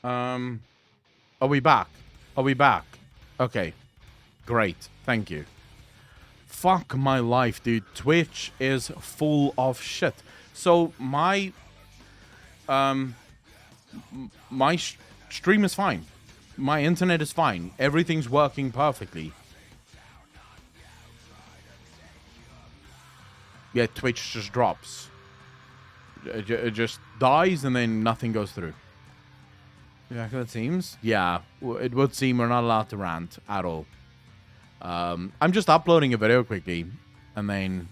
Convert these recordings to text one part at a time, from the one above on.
Um, are we back? Are we back? Okay, great. Thank you. Fuck my life, dude. Twitch is full of shit. So um my stream is fine. My internet is fine. Everything's working perfectly. Yet Twitch just drops. It just dies and then nothing goes through. Yeah, it seems. Yeah, it would seem we're not allowed to rant at all. I'm just uploading a video quickly, and then...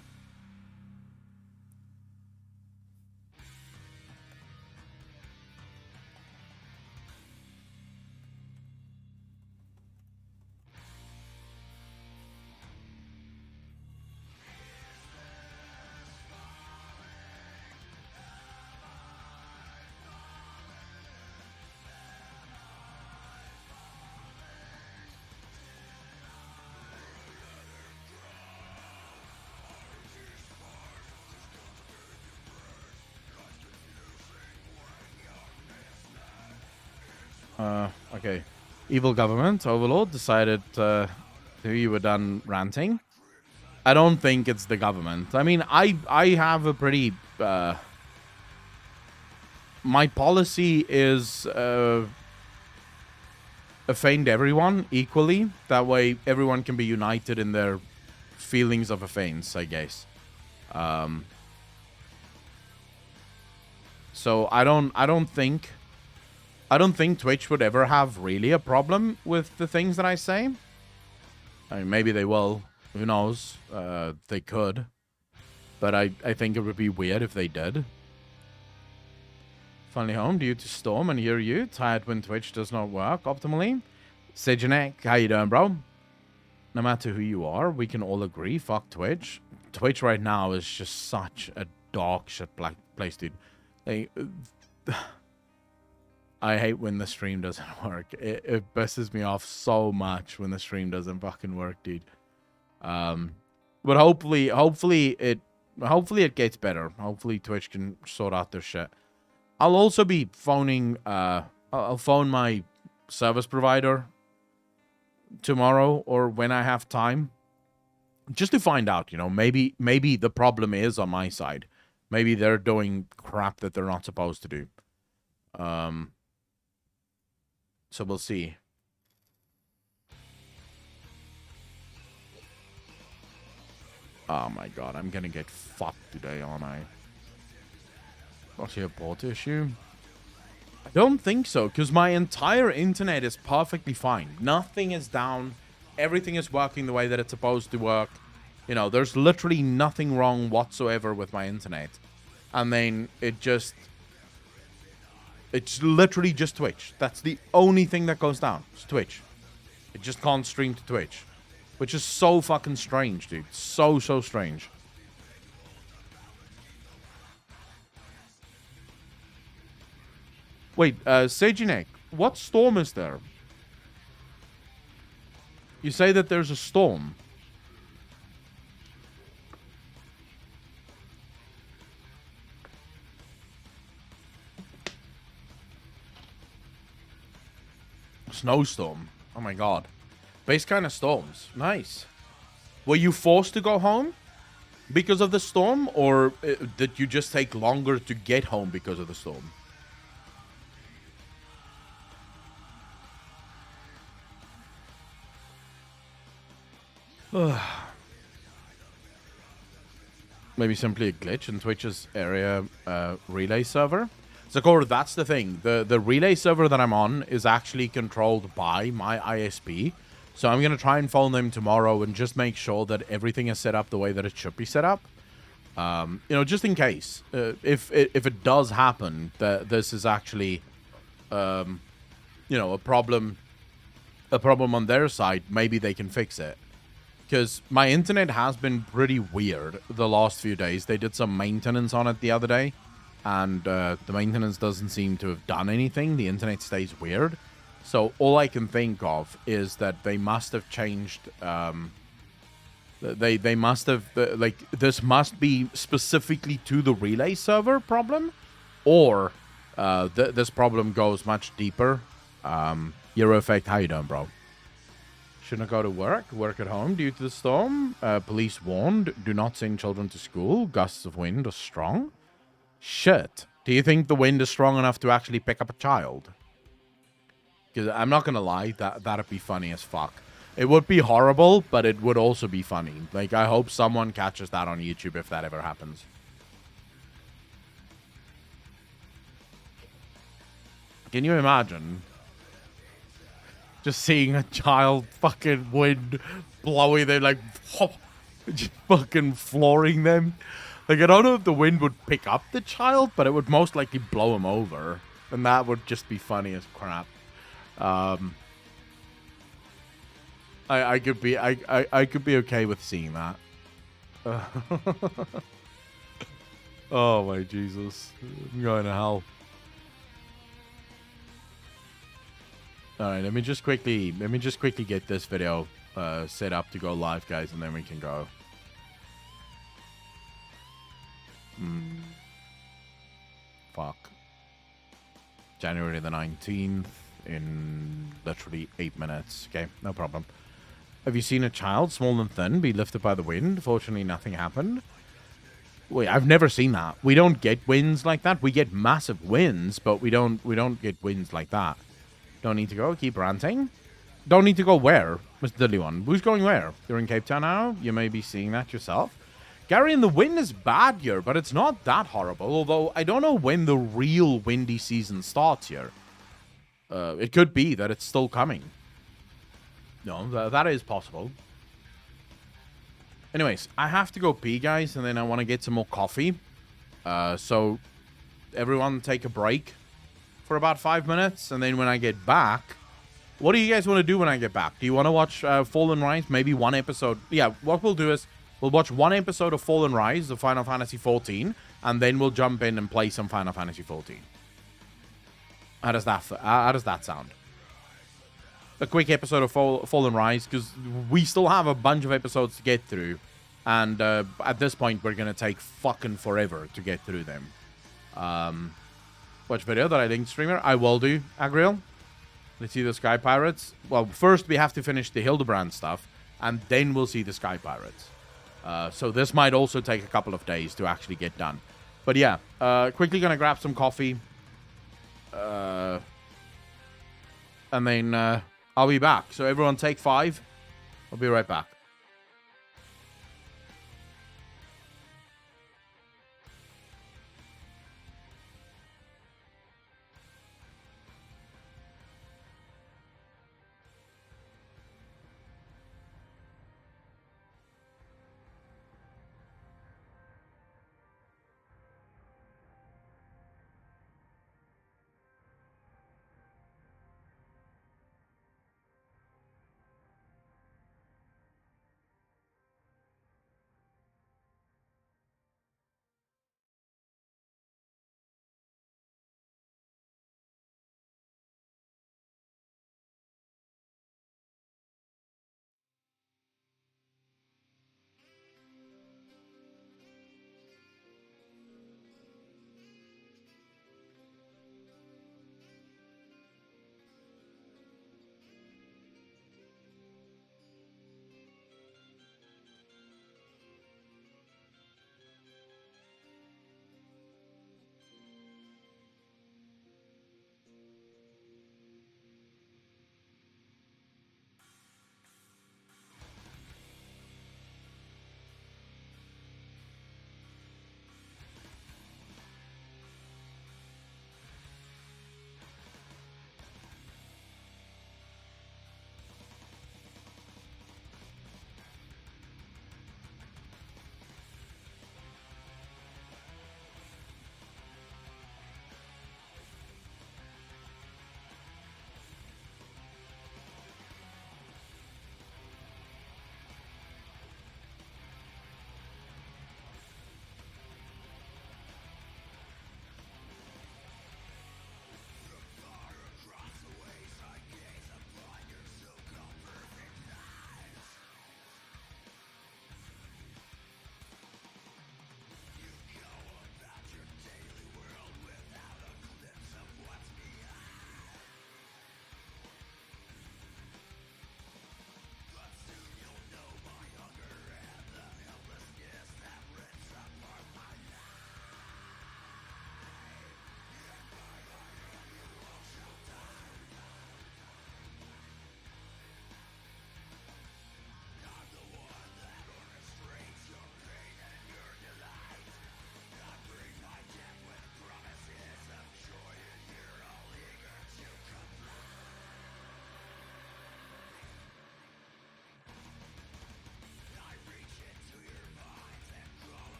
Okay. Evil government overlord decided you were done ranting. I don't think it's the government. I mean, I have a pretty... my policy is offend everyone equally. That way, everyone can be united in their feelings of offense, I guess. So I don't think Twitch would ever have really a problem with the things that I say. I mean, maybe they will. Who knows? They could. But I think it would be weird if they did. Finally home due to storm and hear you. Tired when Twitch does not work optimally. Sejanek, how you doing, bro? No matter who you are, we can all agree. Fuck Twitch. Twitch right now is just such a dog shit place, dude. I hate when the stream doesn't work. It pisses me off so much when the stream doesn't fucking work, dude. But hopefully it gets better. Hopefully Twitch can sort out their shit. I'll also be phoning, I'll phone my service provider tomorrow or when I have time. Just to find out, you know, maybe the problem is on my side. Maybe they're doing crap that they're not supposed to do. So we'll see. Oh my god, I'm gonna get fucked today, aren't I? Not here a port issue? I don't think so, because my entire internet is perfectly fine. Nothing is down. Everything is working the way that it's supposed to work. You know, there's literally nothing wrong whatsoever with my internet. And then it's literally just Twitch. That's the only thing that goes down. It's Twitch. It just can't stream to Twitch. Which is so fucking strange, dude. So strange. Wait, Sejinek, what storm is there? You say that there's a storm. Snowstorm. Oh my god. Base kind of storms. Nice. Were you forced to go home because of the storm? Or did you just take longer to get home because of the storm? Maybe simply a glitch in Twitch's area relay server. So, Core, that's the thing. The relay server that I'm on is actually controlled by my ISP. So I'm going to try and phone them tomorrow and just make sure that everything is set up the way that it should be set up. You know, just in case. If it does happen, that this is actually, you know, a problem on their side, maybe they can fix it. Because my internet has been pretty weird the last few days. They did some maintenance on it the other day. And the maintenance doesn't seem to have done anything. The internet stays weird. So all I can think of is that they must have changed... They must have... like, this must be specifically to the relay server problem. Or This problem goes much deeper. Euro Effect, how you doing, bro? Shouldn't go to work at home due to the storm. Police warned, do not send children to school. Gusts of wind are strong. Shit. Do you think the wind is strong enough to actually pick up a child? Because I'm not going to lie, that'd be funny as fuck. It would be horrible, but it would also be funny. Like, I hope someone catches that on YouTube if that ever happens. Can you imagine just seeing a child fucking wind blowing them, like, just fucking flooring them? Like, I don't know if the wind would pick up the child, but it would most likely blow him over. And that would just be funny as crap. I could be okay with seeing that. Oh my Jesus. I'm going to hell. Alright, let me just quickly get this video set up to go live, guys, and then we can go. Fuck. January the 19th in literally 8 minutes. Okay, no problem. Have you seen a child, small and thin, be lifted by the wind? Fortunately, nothing happened. Wait, I've never seen that. We don't get winds like that. We get massive winds, but we don't get winds like that. Don't need to go. Keep ranting. Don't need to go where, Mr. Dilly One? Who's going where? You're in Cape Town now? You may be seeing that yourself. Gary, and the wind is bad here, but it's not that horrible. Although, I don't know when the real windy season starts here. It could be that it's still coming. No, that is possible. Anyways, I have to go pee, guys, and then I want to get some more coffee. So, everyone take a break for about 5 minutes, and then when I get back, what do you guys want to do when I get back? Do you want to watch Fallen Rise? Maybe one episode. Yeah, what we'll do is we'll watch one episode of Fallen Rise, of Final Fantasy XIV, and then we'll jump in and play some Final Fantasy XIV. How does that sound? A quick episode of Fallen Rise, because we still have a bunch of episodes to get through, and at this point, we're going to take fucking forever to get through them. Watch video that I linked streamer. I will do, Agriel. Let's see the Sky Pirates. Well, first we have to finish the Hildibrand stuff, and then we'll see the Sky Pirates. So this might also take a couple of days to actually get done. But yeah, quickly gonna grab some coffee. And then I'll be back. So everyone take 5. I'll be right back.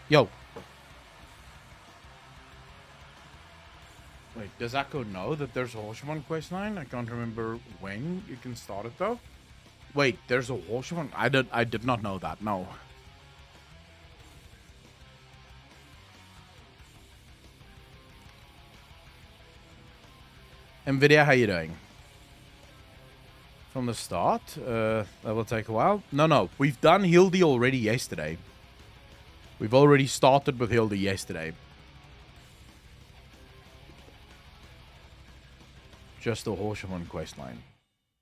Yo. Wait, does Echo know that there's a Hoshimon questline? I can't remember when you can start it though. Wait, there's a Hoshimon? I did not know that, no. Nvidia, how you doing? From the start? That will take a while. No, we've done Hildy already yesterday. We've already started with Hildy yesterday. Just the Hoshimon questline.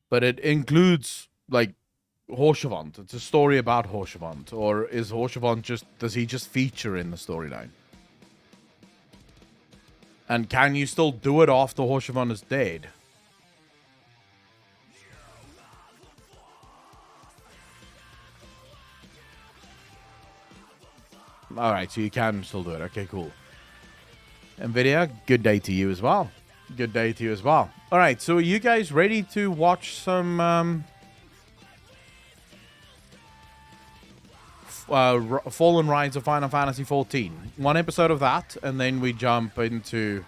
But it includes, like, Hoshivant. It's a story about Hoshivant. Or is Hoshivant does he just feature in the storyline? And can you still do it after Hoshivant is dead? Alright, so you can still do it. Okay, cool. Nvidia, good day to you as well. Good day to you as well. Alright, so are you guys ready to watch some Fallen Rides of Final Fantasy XIV? One episode of that, and then we jump into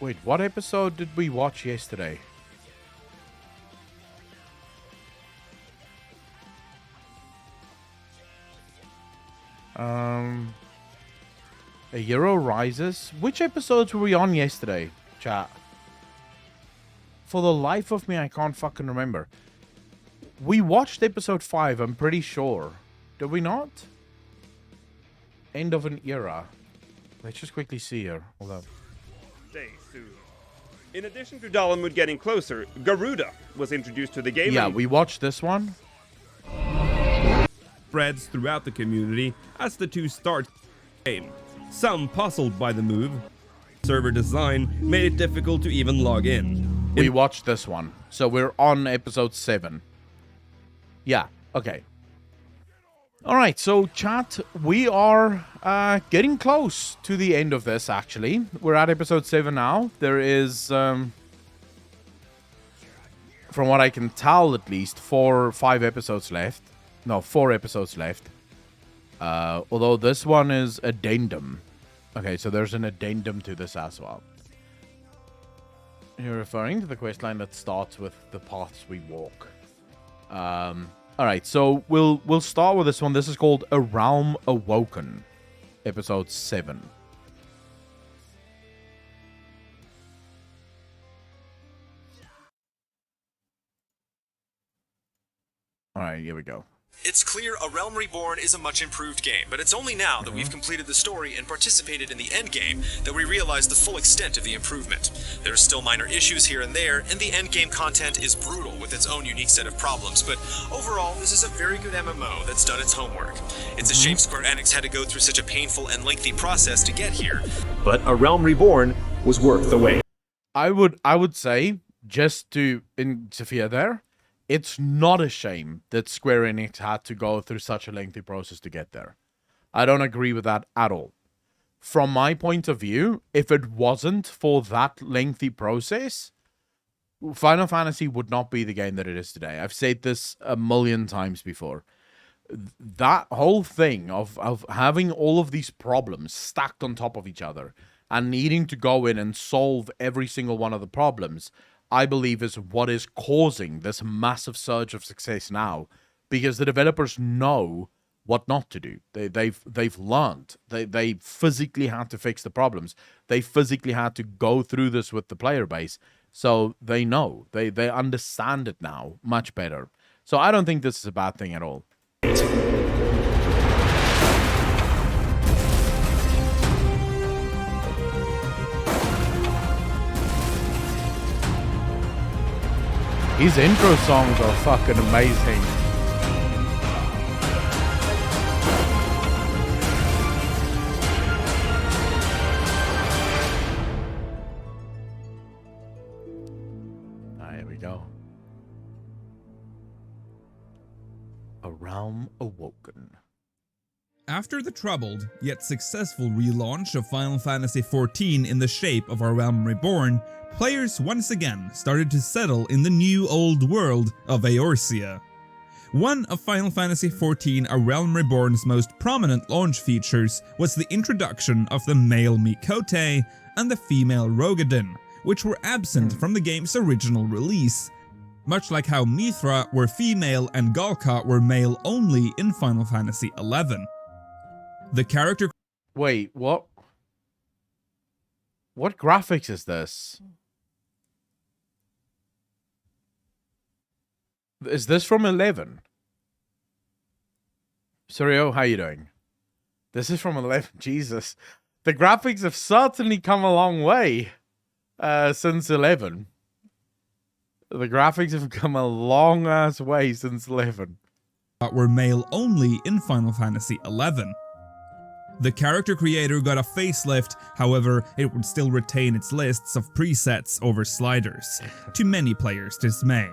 wait, what episode did we watch yesterday? A Hero Rises. Which episodes were we on yesterday, chat? For the life of me, I can't fucking remember. We watched episode 5, I'm pretty sure. Did we not? End of an era. Let's just quickly see here. Hold up. Stay soon. In addition to Dalamud getting closer, Garuda was introduced to the game. Yeah, we watched this one. Spreads throughout the community as the two start the game. Some puzzled by the move. Server design made it difficult to even log in. We watched this one. So we're on episode 7. Yeah, okay. Alright, so chat, we are getting close to the end of this, actually. We're at episode 7 now. There is, from what I can tell at least, 4 or 5 episodes left. No, 4 episodes left. Although this one is addendum. Okay, so there's an addendum to this as well. You're referring to the questline that starts with the paths we walk. Alright, so we'll start with this one. This is called A Realm Awoken, episode 7. Alright, here we go. It's clear A Realm Reborn is a much improved game, but it's only now that we've completed the story and participated in the endgame that we realize the full extent of the improvement. There are still minor issues here and there, and the endgame content is brutal with its own unique set of problems, but overall this is a very good MMO that's done its homework. It's a shame Square Enix had to go through such a painful and lengthy process to get here, but A Realm Reborn was worth the wait. I would say, just to interfere there, it's not a shame that Square Enix had to go through such a lengthy process to get there. I don't agree with that at all. From my point of view, if it wasn't for that lengthy process, Final Fantasy would not be the game that it is today. I've said this a million times before. That whole thing of having all of these problems stacked on top of each other and needing to go in and solve every single one of the problems, I believe is what is causing this massive surge of success now, because the developers know what not to do. They've learned. They physically had to fix the problems. They physically had to go through this with the player base, so they know. They understand it now much better. So I don't think this is a bad thing at all. His intro songs are fucking amazing. Here we go. A Realm Awoken. After the troubled, yet successful relaunch of Final Fantasy XIV in the shape of A Realm Reborn, players once again started to settle in the new old world of Eorzea. One of Final Fantasy XIV A Realm Reborn's most prominent launch features was the introduction of the male Mikote and the female Rogadin, which were absent from the game's original release, much like how Mithra were female and Galka were male only in Final Fantasy XI. The character... Wait, what? What graphics is this? Is this from 11? Sorry, how you doing? This is from 11. Jesus. The graphics have certainly come a long way since 11. The graphics have come a long ass way since 11. Were male only in Final Fantasy XI. The character creator got a facelift, however, it would still retain its lists of presets over sliders, to many players' dismay.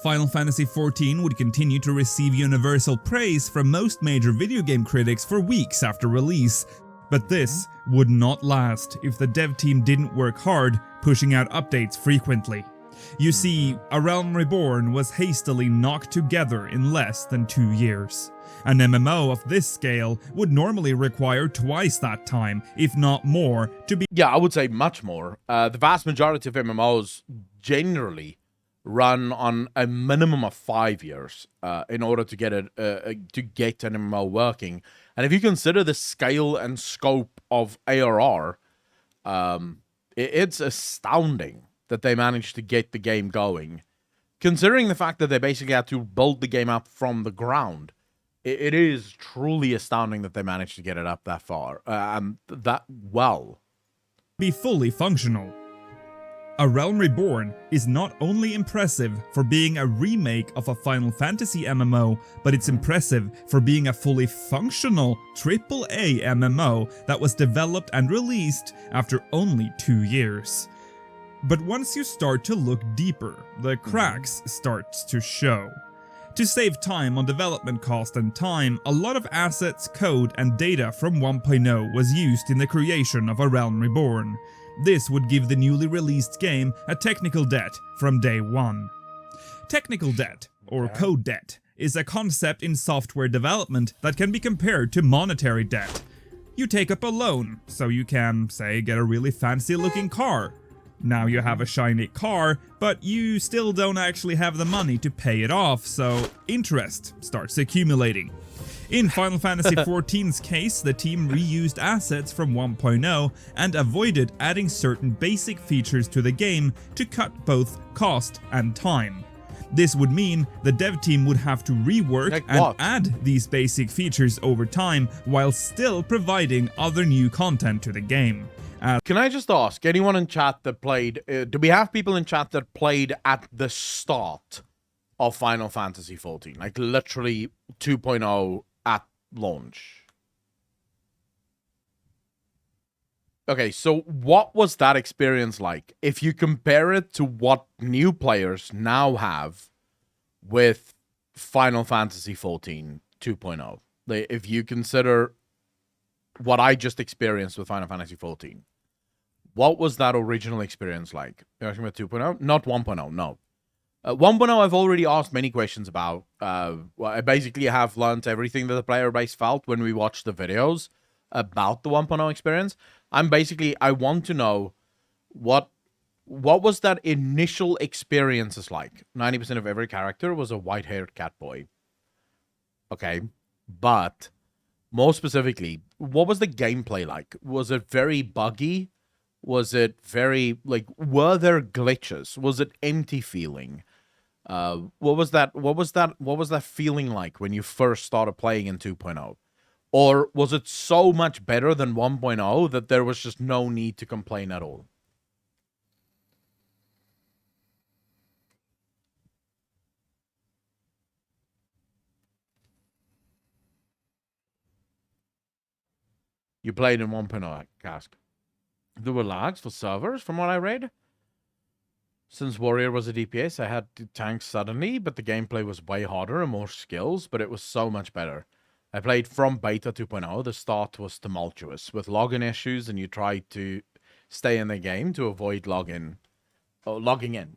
Final Fantasy XIV would continue to receive universal praise from most major video game critics for weeks after release, but this would not last if the dev team didn't work hard, pushing out updates frequently. You see, A Realm Reborn was hastily knocked together in less than 2 years. An MMO of this scale would normally require twice that time, if not more, to be... Yeah, I would say much more. The vast majority of MMOs generally run on a minimum of 5 years in order to get an MMO working. And if you consider the scale and scope of ARR, it's astounding that they managed to get the game going. Considering the fact that they basically had to build the game up from the ground, it is truly astounding that they managed to get it up that far, that well. Be fully functional. A Realm Reborn is not only impressive for being a remake of a Final Fantasy MMO, but it's impressive for being a fully functional AAA MMO that was developed and released after only 2 years. But once you start to look deeper, the cracks start to show. To save time on development cost and time, a lot of assets, code, and data from 1.0 was used in the creation of A Realm Reborn. This would give the newly released game a technical debt from day one. Technical debt, or code debt, is a concept in software development that can be compared to monetary debt. You take up a loan, so you can, say, get a really fancy looking car. Now you have a shiny car, but you still don't actually have the money to pay it off, so interest starts accumulating. In Final Fantasy XIV's case, the team reused assets from 1.0 and avoided adding certain basic features to the game to cut both cost and time. This would mean the dev team would have to rework and add these basic features over time while still providing other new content to the game. Can I just ask, anyone in chat that played, do we have people in chat that played at the start of Final Fantasy XIV? Like literally 2.0 at launch? Okay, so what was that experience like? If you compare it to what new players now have with Final Fantasy XIV 2.0, if you consider what I just experienced with Final Fantasy XIV, what was that original experience like? You're asking about 2.0? Not 1.0, no. 1.0 I've already asked many questions about. Well, I basically have learned everything that the player base felt when we watched the videos about the 1.0 experience. I want to know what was that initial experiences like? 90% of every character was a white-haired cat boy. Okay, but more specifically, what was the gameplay like? Was it very buggy? Was it very, like, were there glitches? Was it empty feeling? What was that feeling like when you first started playing in 2.0? Or was it so much better than 1.0 that there was just no need to complain at all? You played in 1.0, Cask. There were lags for servers, from what I read. Since Warrior was a DPS, I had to tank suddenly, but the gameplay was way harder and more skills, but it was so much better. I played from beta 2.0. The start was tumultuous with login issues, and you tried to stay in the game to avoid logging in.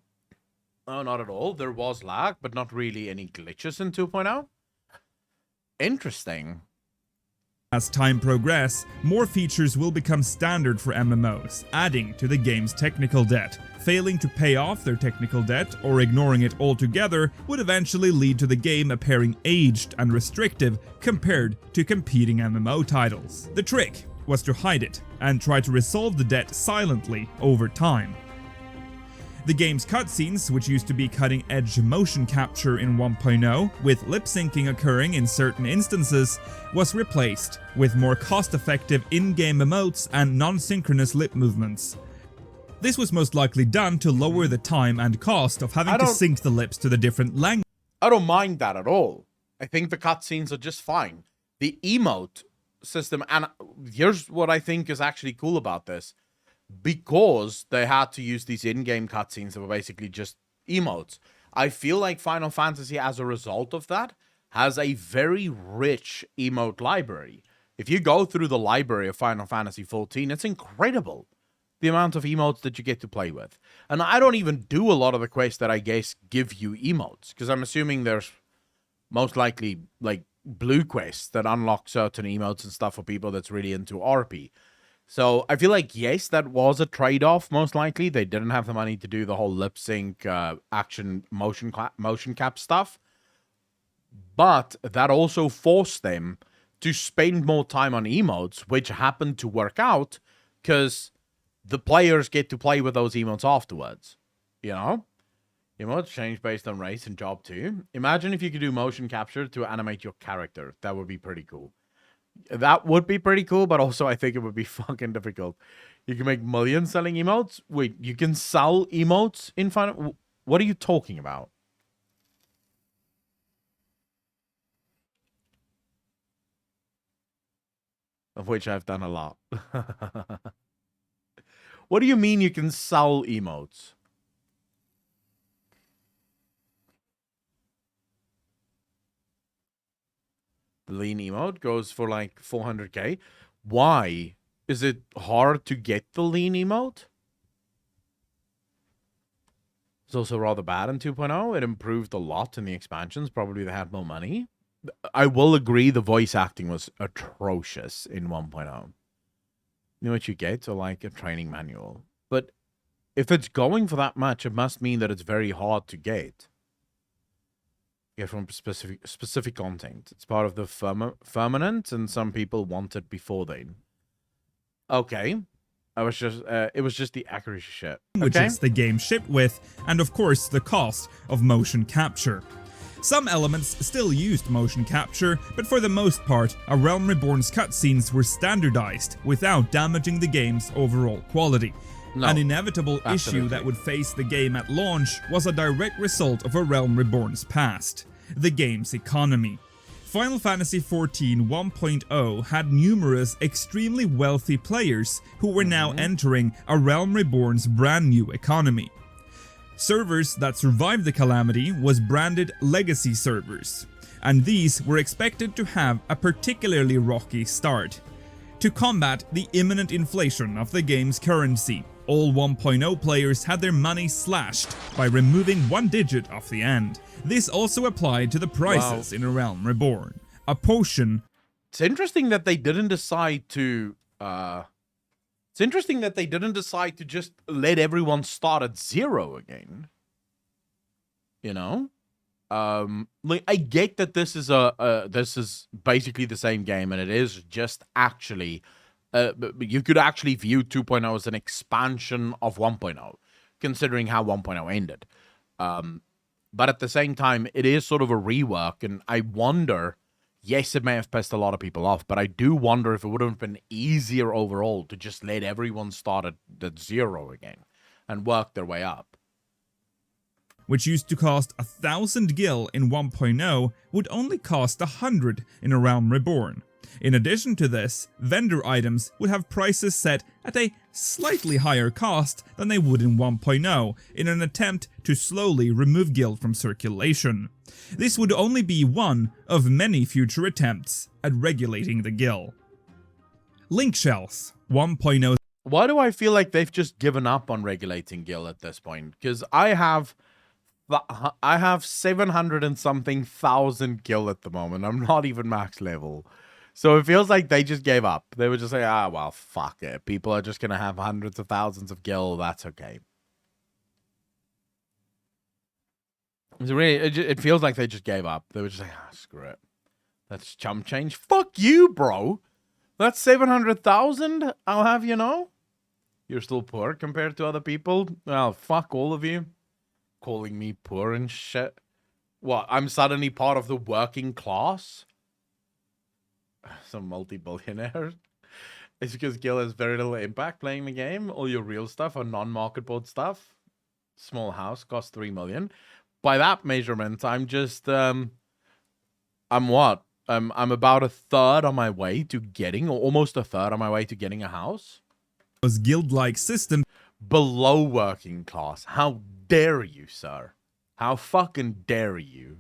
Oh, not at all. There was lag, but not really any glitches in 2.0. Interesting. As time progresses, more features will become standard for MMOs, adding to the game's technical debt. Failing to pay off their technical debt or ignoring it altogether would eventually lead to the game appearing aged and restrictive compared to competing MMO titles. The trick was to hide it and try to resolve the debt silently over time. The game's cutscenes, which used to be cutting-edge motion capture in 1.0, with lip-syncing occurring in certain instances, was replaced with more cost-effective in-game emotes and non-synchronous lip movements. This was most likely done to lower the time and cost of having to sync the lips to the different languages. I don't mind that at all. I think the cutscenes are just fine. The emote system, and here's what I think is actually cool about this. Because they had to use these in-game cutscenes that were basically just emotes. I feel like Final Fantasy, as a result of that, has a very rich emote library. If you go through the library of Final Fantasy XIV, it's incredible, the amount of emotes that you get to play with. And I don't even do a lot of the quests that I guess give you emotes, because I'm assuming there's most likely, like, blue quests that unlock certain emotes and stuff for people that's really into RP. So I feel like, yes, that was a trade-off, most likely. They didn't have the money to do the whole lip-sync action motion cap stuff. But that also forced them to spend more time on emotes, which happened to work out because the players get to play with those emotes afterwards. You know? Emotes change based on race and job too. Imagine if you could do motion capture to animate your character. That would be pretty cool. That would be pretty cool, but also I think it would be fucking difficult. You can make millions selling emotes? Wait, you can sell emotes in Final... What are you talking about? Of which I've done a lot. What do you mean you can sell emotes? The lean emote goes for like 400k. Why? Is it hard to get the lean emote? It's also rather bad in 2.0. It improved a lot in the expansions. Probably they had more money. I will agree the voice acting was atrocious in 1.0. You know what you get? So like a training manual. But if it's going for that much, it must mean that it's very hard to get. Get from specific content. It's part of the firmament, and some people want it before then. Okay. It was just the accuracy shit. Which is the game shipped with, and of course the cost of motion capture. Some elements still used motion capture, but for the most part, A Realm Reborn's cutscenes were standardized without damaging the game's overall quality. No, an inevitable issue that would face the game at launch was a direct result of A Realm Reborn's past, the game's economy. Final Fantasy XIV 1.0 had numerous extremely wealthy players who were now entering A Realm Reborn's brand new economy. Servers that survived the calamity was branded legacy servers, and these were expected to have a particularly rocky start. To combat the imminent inflation of the game's currency, all 1.0 players had their money slashed by removing one digit off the end. This also applied to the prices in A Realm Reborn. A potion... It's interesting that they didn't decide to... It's interesting that they didn't decide to just let everyone start at 0 again. You know? Like, I get that this is this is basically the same game, and it is just actually... you could actually view 2.0 as an expansion of 1.0, considering how 1.0 ended. But at the same time, it is sort of a rework, and I wonder, yes, it may have pissed a lot of people off, but I do wonder if it would have been easier overall to just let everyone start at 0 again and work their way up. Which used to cost 1,000 gil in 1.0 would only cost 100 in A Realm Reborn. In addition to this, vendor items would have prices set at a slightly higher cost than they would in 1.0 in an attempt to slowly remove guild from circulation. This would only be one of many future attempts at regulating the guild. Link shells 1.0. Why do I feel like they've just given up on regulating guild at this point? Because I have 700 and something thousand gil at the moment. I'm not even max level. So it feels like they just gave up. They were just like, well, fuck it. People are just going to have hundreds of thousands of gil. That's okay. It's really, it feels like they just gave up. They were just like, screw it. That's chump change. Fuck you, bro. That's 700,000. I'll have you know. You're still poor compared to other people. Well, fuck all of you. Calling me poor and shit. What, I'm suddenly part of the working class? Some multi-billionaire. It's because Gil has very little impact playing the game. All your real stuff are non-market board stuff. Small house costs 3 million. By that measurement, I'm just I'm what? I'm about a third on my way to getting, or almost a third on my way to getting a house. Guild-like system below working class. How dare you, sir? How fucking dare you?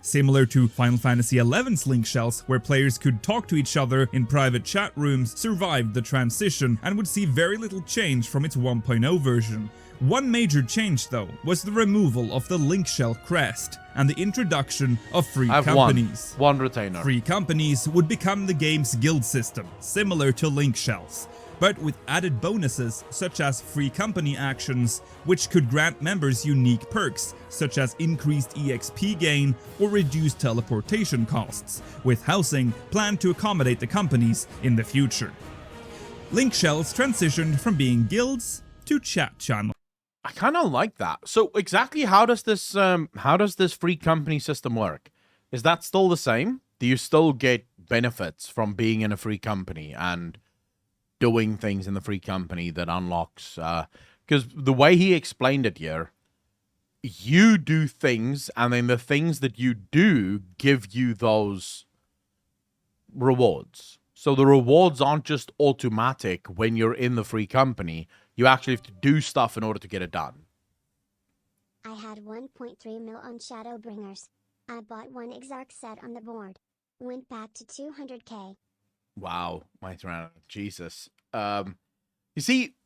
Similar to Final Fantasy XI's Link Shells, where players could talk to each other in private chat rooms, survived the transition and would see very little change from its 1.0 version. One major change, though, was the removal of the Link Shell crest and the introduction of free companies. One retainer. Free companies would become the game's guild system, similar to Link Shells, but with added bonuses such as free company actions, which could grant members unique perks such as increased EXP gain or reduced teleportation costs, with housing planned to accommodate the companies in the future. Link Shells transitioned from being guilds to chat channels. I kind of like that. So exactly how does this free company system work? Is that still the same? Do you still get benefits from being in a free company and doing things in the free company that unlocks, because the way he explained it here, you do things and then the things that you do give you those rewards. So the rewards aren't just automatic when you're in the free company. You actually have to do stuff in order to get it done. I had 1.3 mil on Shadowbringers. I bought one Exarch set on the board. Went back to 200k. Wow, my tyranno, Jesus. You see,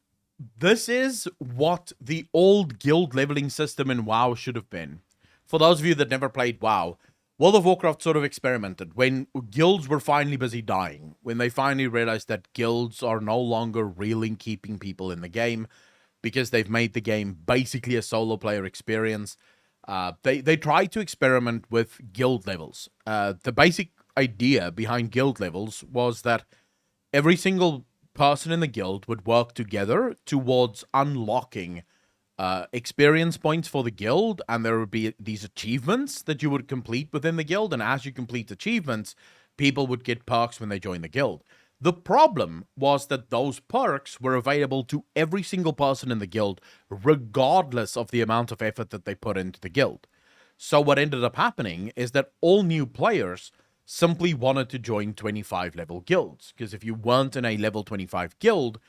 this is what the old guild leveling system in WoW should have been. For those of you that never played WoW, World of Warcraft sort of experimented when guilds were finally busy dying, when they finally realized that guilds are no longer really keeping people in the game because they've made the game basically a solo player experience. They tried to experiment with guild levels. The basic idea behind guild levels was that every single person in the guild would work together towards unlocking experience points for the guild, and there would be these achievements that you would complete within the guild, and as you complete achievements, people would get perks when they join the guild. The problem was that those perks were available to every single person in the guild, regardless of the amount of effort that they put into the guild. So what ended up happening is that all new players simply wanted to join 25 level guilds, because if you weren't in a level 25 guild,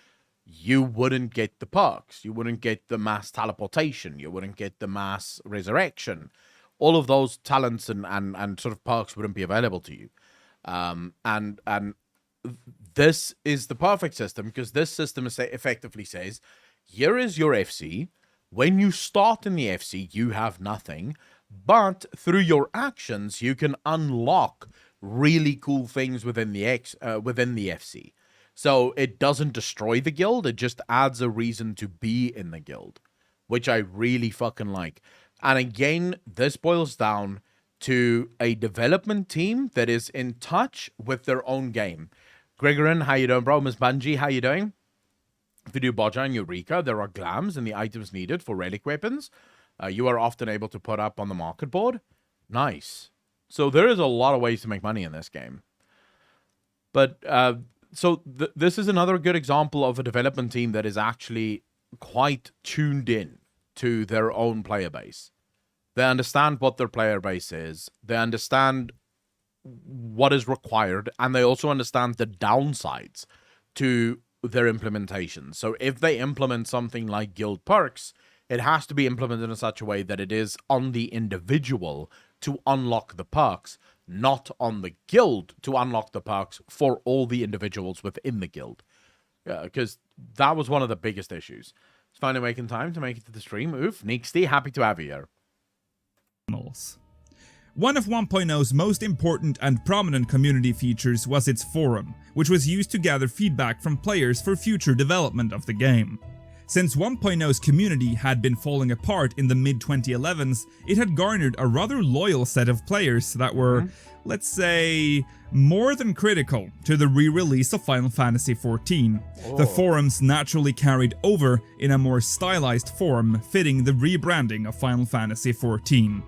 you wouldn't get the perks, you wouldn't get the mass teleportation, you wouldn't get the mass resurrection. All of those talents and sort of perks wouldn't be available to you. And this is the perfect system, because this system effectively says, here is your FC. When you start in the FC, you have nothing, but through your actions, you can unlock really cool things within the FC. So it doesn't destroy the guild, it just adds a reason to be in the guild, which I really fucking like. And again, this boils down to a development team that is in touch with their own game. Gregorin, how you doing, bro? Miss Bungie, how you doing? If you do Bodja and Eureka, there are glams and the items needed for relic weapons. You are often able to put up on the market board. Nice. So there is a lot of ways to make money in this game. But so this is another good example of a development team that is actually quite tuned in to their own player base. They understand what their player base is. They understand what is required, and they also understand the downsides to their implementation. So if they implement something like guild perks, it has to be implemented in such a way that it is on the individual to unlock the perks, not on the guild to unlock the perks for all the individuals within the guild. Because that was one of the biggest issues. It's finally making time to make it to the stream. Oof, Neeksty, happy to have you here. One of 1.0's most important and prominent community features was its forum, which was used to gather feedback from players for future development of the game. Since 1.0's community had been falling apart in the mid-2011s, it had garnered a rather loyal set of players that were, let's say, more than critical to the re-release of Final Fantasy XIV. The forums naturally carried over in a more stylized form, fitting the rebranding of Final Fantasy XIV.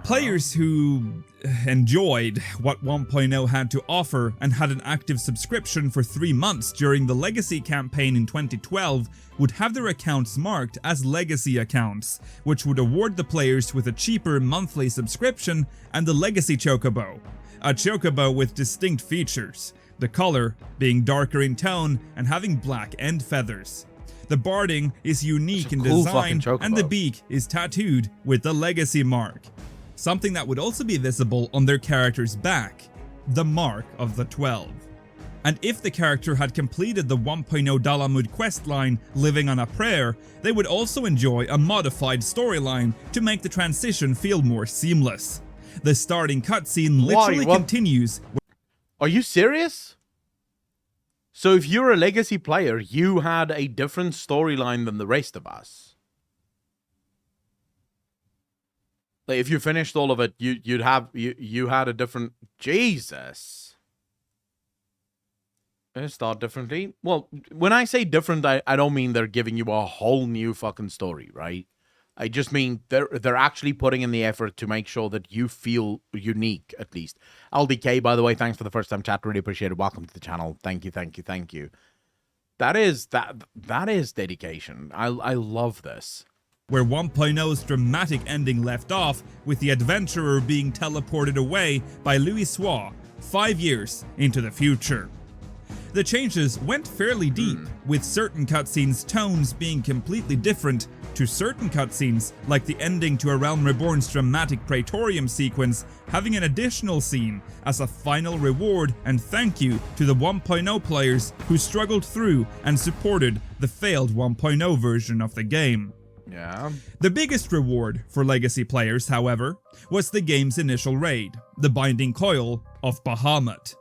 Players who enjoyed what 1.0 had to offer and had an active subscription for 3 months during the Legacy campaign in 2012 would have their accounts marked as Legacy accounts, which would award the players with a cheaper monthly subscription and the Legacy Chocobo. A Chocobo with distinct features, the color being darker in tone and having black end feathers. The barding is unique in design and the beak is tattooed with the Legacy mark. Something that would also be visible on their character's back, the Mark of the 12. And if the character had completed the 1.0 Dalamud questline Living on a Prayer, they would also enjoy a modified storyline to make the transition feel more seamless. The starting cutscene literally continues. Are you serious? So if you're a Legacy player, you had a different storyline than the rest of us. Like if you finished all of it, you had a different Jesus. Let's start differently. Well, when I say different, I don't mean they're giving you a whole new fucking story, right? I just mean they're actually putting in the effort to make sure that you feel unique, at least. LDK, by the way, thanks for the first time chat. Really appreciate it. Welcome to the channel. Thank you, thank you, thank you. That is dedication. I love this. Where 1.0's dramatic ending left off, with the adventurer being teleported away by Louis Soir 5 years into the future. The changes went fairly deep, with certain cutscenes' tones being completely different to certain cutscenes, like the ending to A Realm Reborn's dramatic Praetorium sequence, having an additional scene as a final reward and thank you to the 1.0 players who struggled through and supported the failed 1.0 version of the game. Yeah. The biggest reward for Legacy players, however, was the game's initial raid, the Binding Coil of Bahamut.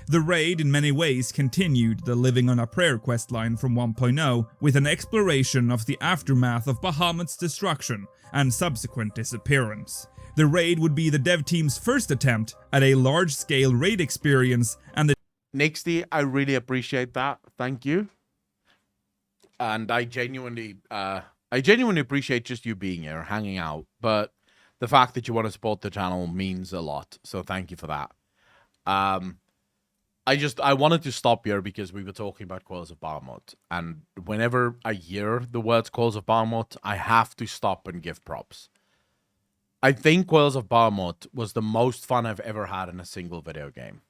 The raid in many ways continued the Living on a Prayer questline from 1.0 with an exploration of the aftermath of Bahamut's destruction and subsequent disappearance. The raid would be the dev team's first attempt at a large-scale raid experience, and the Nixty, I really appreciate that. Thank you. And I genuinely appreciate just you being here, hanging out. But the fact that you want to support the channel means a lot. So thank you for that. I wanted to stop here because we were talking about Coils of Bahamut. And whenever I hear the words Coils of Bahamut, I have to stop and give props. I think Coils of Bahamut was the most fun I've ever had in a single video game.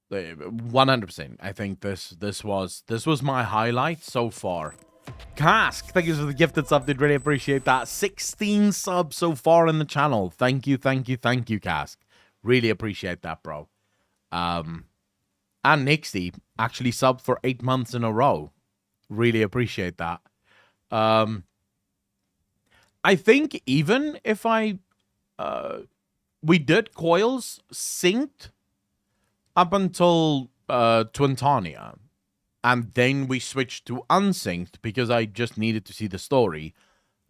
100%. I think this was my highlight so far. Cask, thank you for the gifted sub, did really appreciate that. 16 subs so far in the channel. Thank you, Cask. Really appreciate that, bro. And Nixie actually subbed for 8 months in a row. Really appreciate that. I think even if we did Coils synced up until Twintania. And then we switched to unsynced because I just needed to see the story.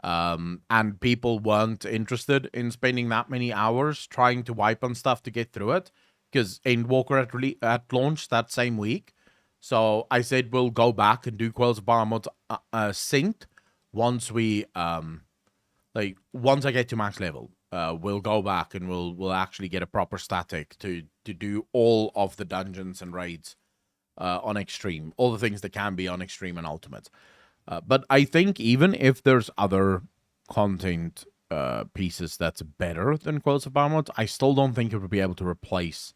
And people weren't interested in spending that many hours trying to wipe on stuff to get through it. Because Endwalker at launch that same week. So I said we'll go back and do Coils of Bahamut synced once we once I get to max level. We'll go back and we'll actually get a proper static to do all of the dungeons and raids on Extreme. All the things that can be on Extreme and Ultimate. But I think even if there's other content pieces that's better than Coils of Bahamut, I still don't think it would be able to replace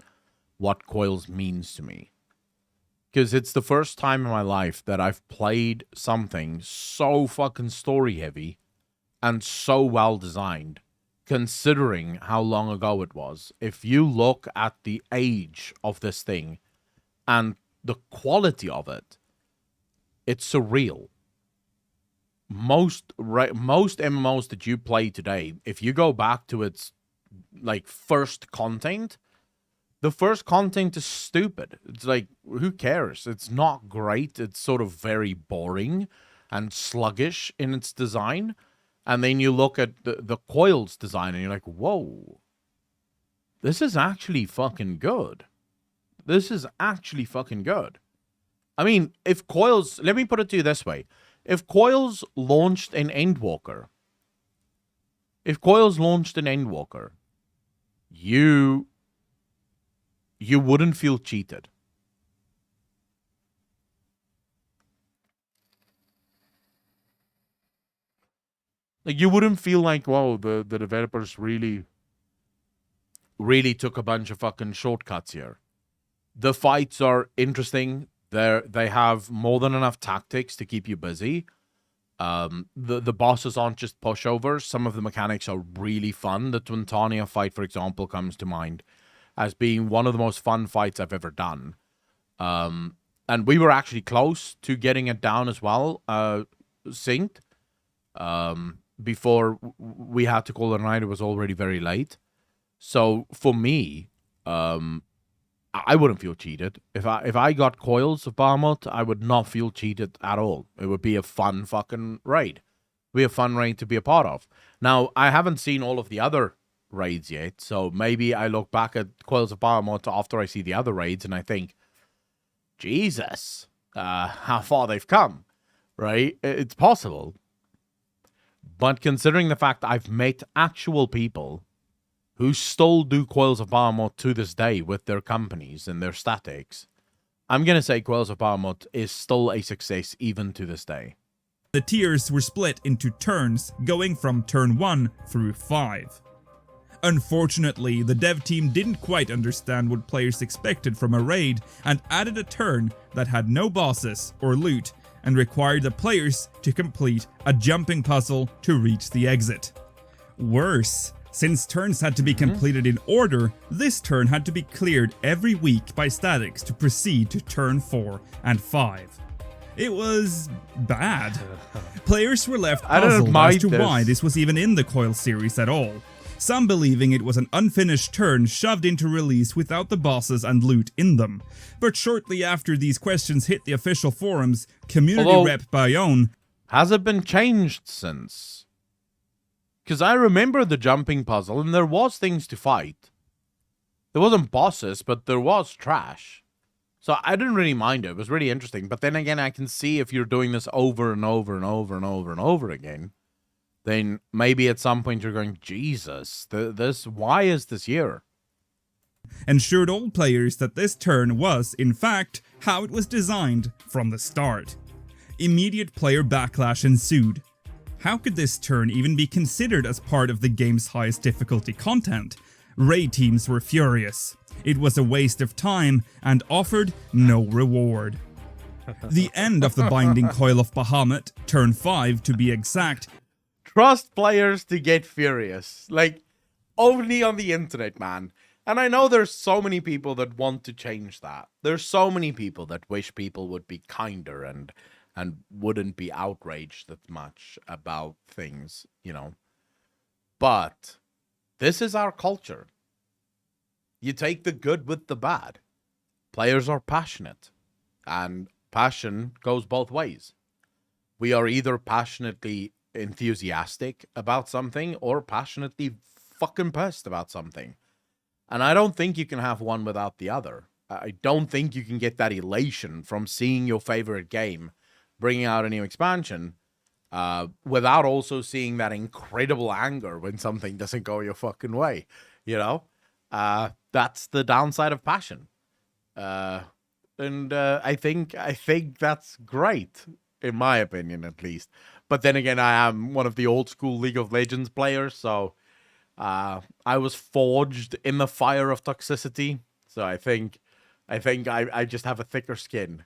what Coils means to me. Because it's the first time in my life that I've played something so fucking story heavy and so well designed, considering how long ago it was. If you look at the age of this thing and the quality of it, it's surreal. Most MMOs that you play today, if you go back to its like first content, the first content is stupid. It's like, who cares? It's not great. It's sort of very boring and sluggish in its design. And then you look at the Coils design and you're like, whoa, this is actually fucking good. This is actually fucking good. I mean, if Coils, let me put it to you this way. If Coils launched an Endwalker, you wouldn't feel cheated. Like, you wouldn't feel like, whoa, the developers really took a bunch of fucking shortcuts here. The fights are interesting. They have more than enough tactics to keep you busy. The bosses aren't just pushovers. Some of the mechanics are really fun. The Twintania fight, for example, comes to mind as being one of the most fun fights I've ever done. And we were actually close to getting it down as well, synced. Before we had to call it a night, it was already very late. So for me, I wouldn't feel cheated. If I got Coils of Bahamut, I would not feel cheated at all. It would be a fun fucking raid. It would be a fun raid to be a part of. Now, I haven't seen all of the other raids yet, so maybe I look back at Coils of Bahamut after I see the other raids and I think, Jesus, how far they've come, right? It's possible. But considering the fact I've met actual people who still do Coils of Bahamut to this day with their companies and their statics, I'm going to say Coils of Bahamut is still a success even to this day. The tiers were split into turns, going from turn 1 through 5. Unfortunately, the dev team didn't quite understand what players expected from a raid and added a turn that had no bosses or loot and required the players to complete a jumping puzzle to reach the exit. Worse, since turns had to be completed in order, this turn had to be cleared every week by statics to proceed to turn 4 and 5. It was bad. Players were left puzzled as to why this was even in the Coil series at all. Some believing it was an unfinished turn shoved into release without the bosses and loot in them. But shortly after these questions hit the official forums, community rep Bayonne... Has it been changed since? Because I remember the jumping puzzle and there was things to fight. There wasn't bosses, but there was trash. So I didn't really mind it. It was really interesting. But then again, I can see if you're doing this over and over and over and over and over again, then maybe at some point you're going, Jesus, why is this here? Ensured all players that this turn was, in fact, how it was designed from the start. Immediate player backlash ensued. How could this turn even be considered as part of the game's highest difficulty content? Raid teams were furious. It was a waste of time and offered no reward. The end of the Binding Coil of Bahamut, turn 5 to be exact, trust players to get furious. Like, only on the internet, man. And I know there's so many people that want to change that. There's so many people that wish people would be kinder and wouldn't be outraged that much about things, you know. But this is our culture. You take the good with the bad. Players are passionate. And passion goes both ways. We are either passionately enthusiastic about something or passionately fucking pissed about something. And I don't think you can have one without the other. I don't think you can get that elation from seeing your favorite game bringing out a new expansion without also seeing that incredible anger when something doesn't go your fucking way. You know? That's the downside of passion. And I think that's great. in my opinion at least. But then again, I am one of the old school League of Legends players, so I was forged in the fire of toxicity. So I think I just have a thicker skin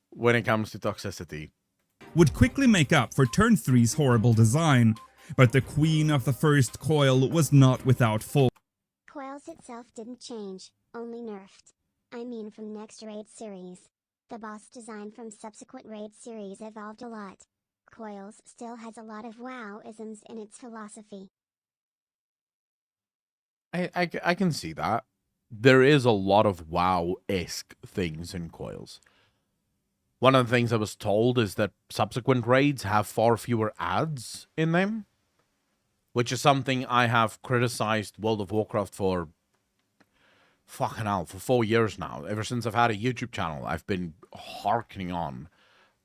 when it comes to toxicity. Would quickly make up for Turn 3's horrible design, but the queen of the first coil was not without fault. Coils itself didn't change, only nerfed. I mean from next raid series. The boss design from subsequent raid series evolved a lot. Coils still has a lot of WoW-isms in its philosophy. I can see that. There is a lot of WoW-esque things in Coils. One of the things I was told is that subsequent raids have far fewer ads in them, which is something I have criticized World of Warcraft for fucking hell, for 4 years now. Ever since I've had a YouTube channel, I've been harkening on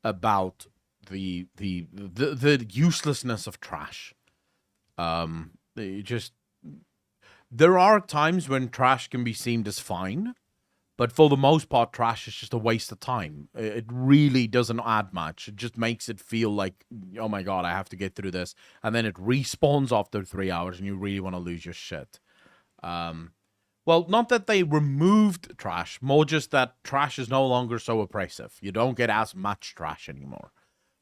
about the uselessness of trash. There are times when trash can be seen as fine, but for the most part, trash is just a waste of time. It really doesn't add much. It just makes it feel like, oh my god, I have to get through this. And then it respawns after 3 hours and you really want to lose your shit. Well, not that they removed trash, more just that trash is no longer so oppressive. You don't get as much trash anymore,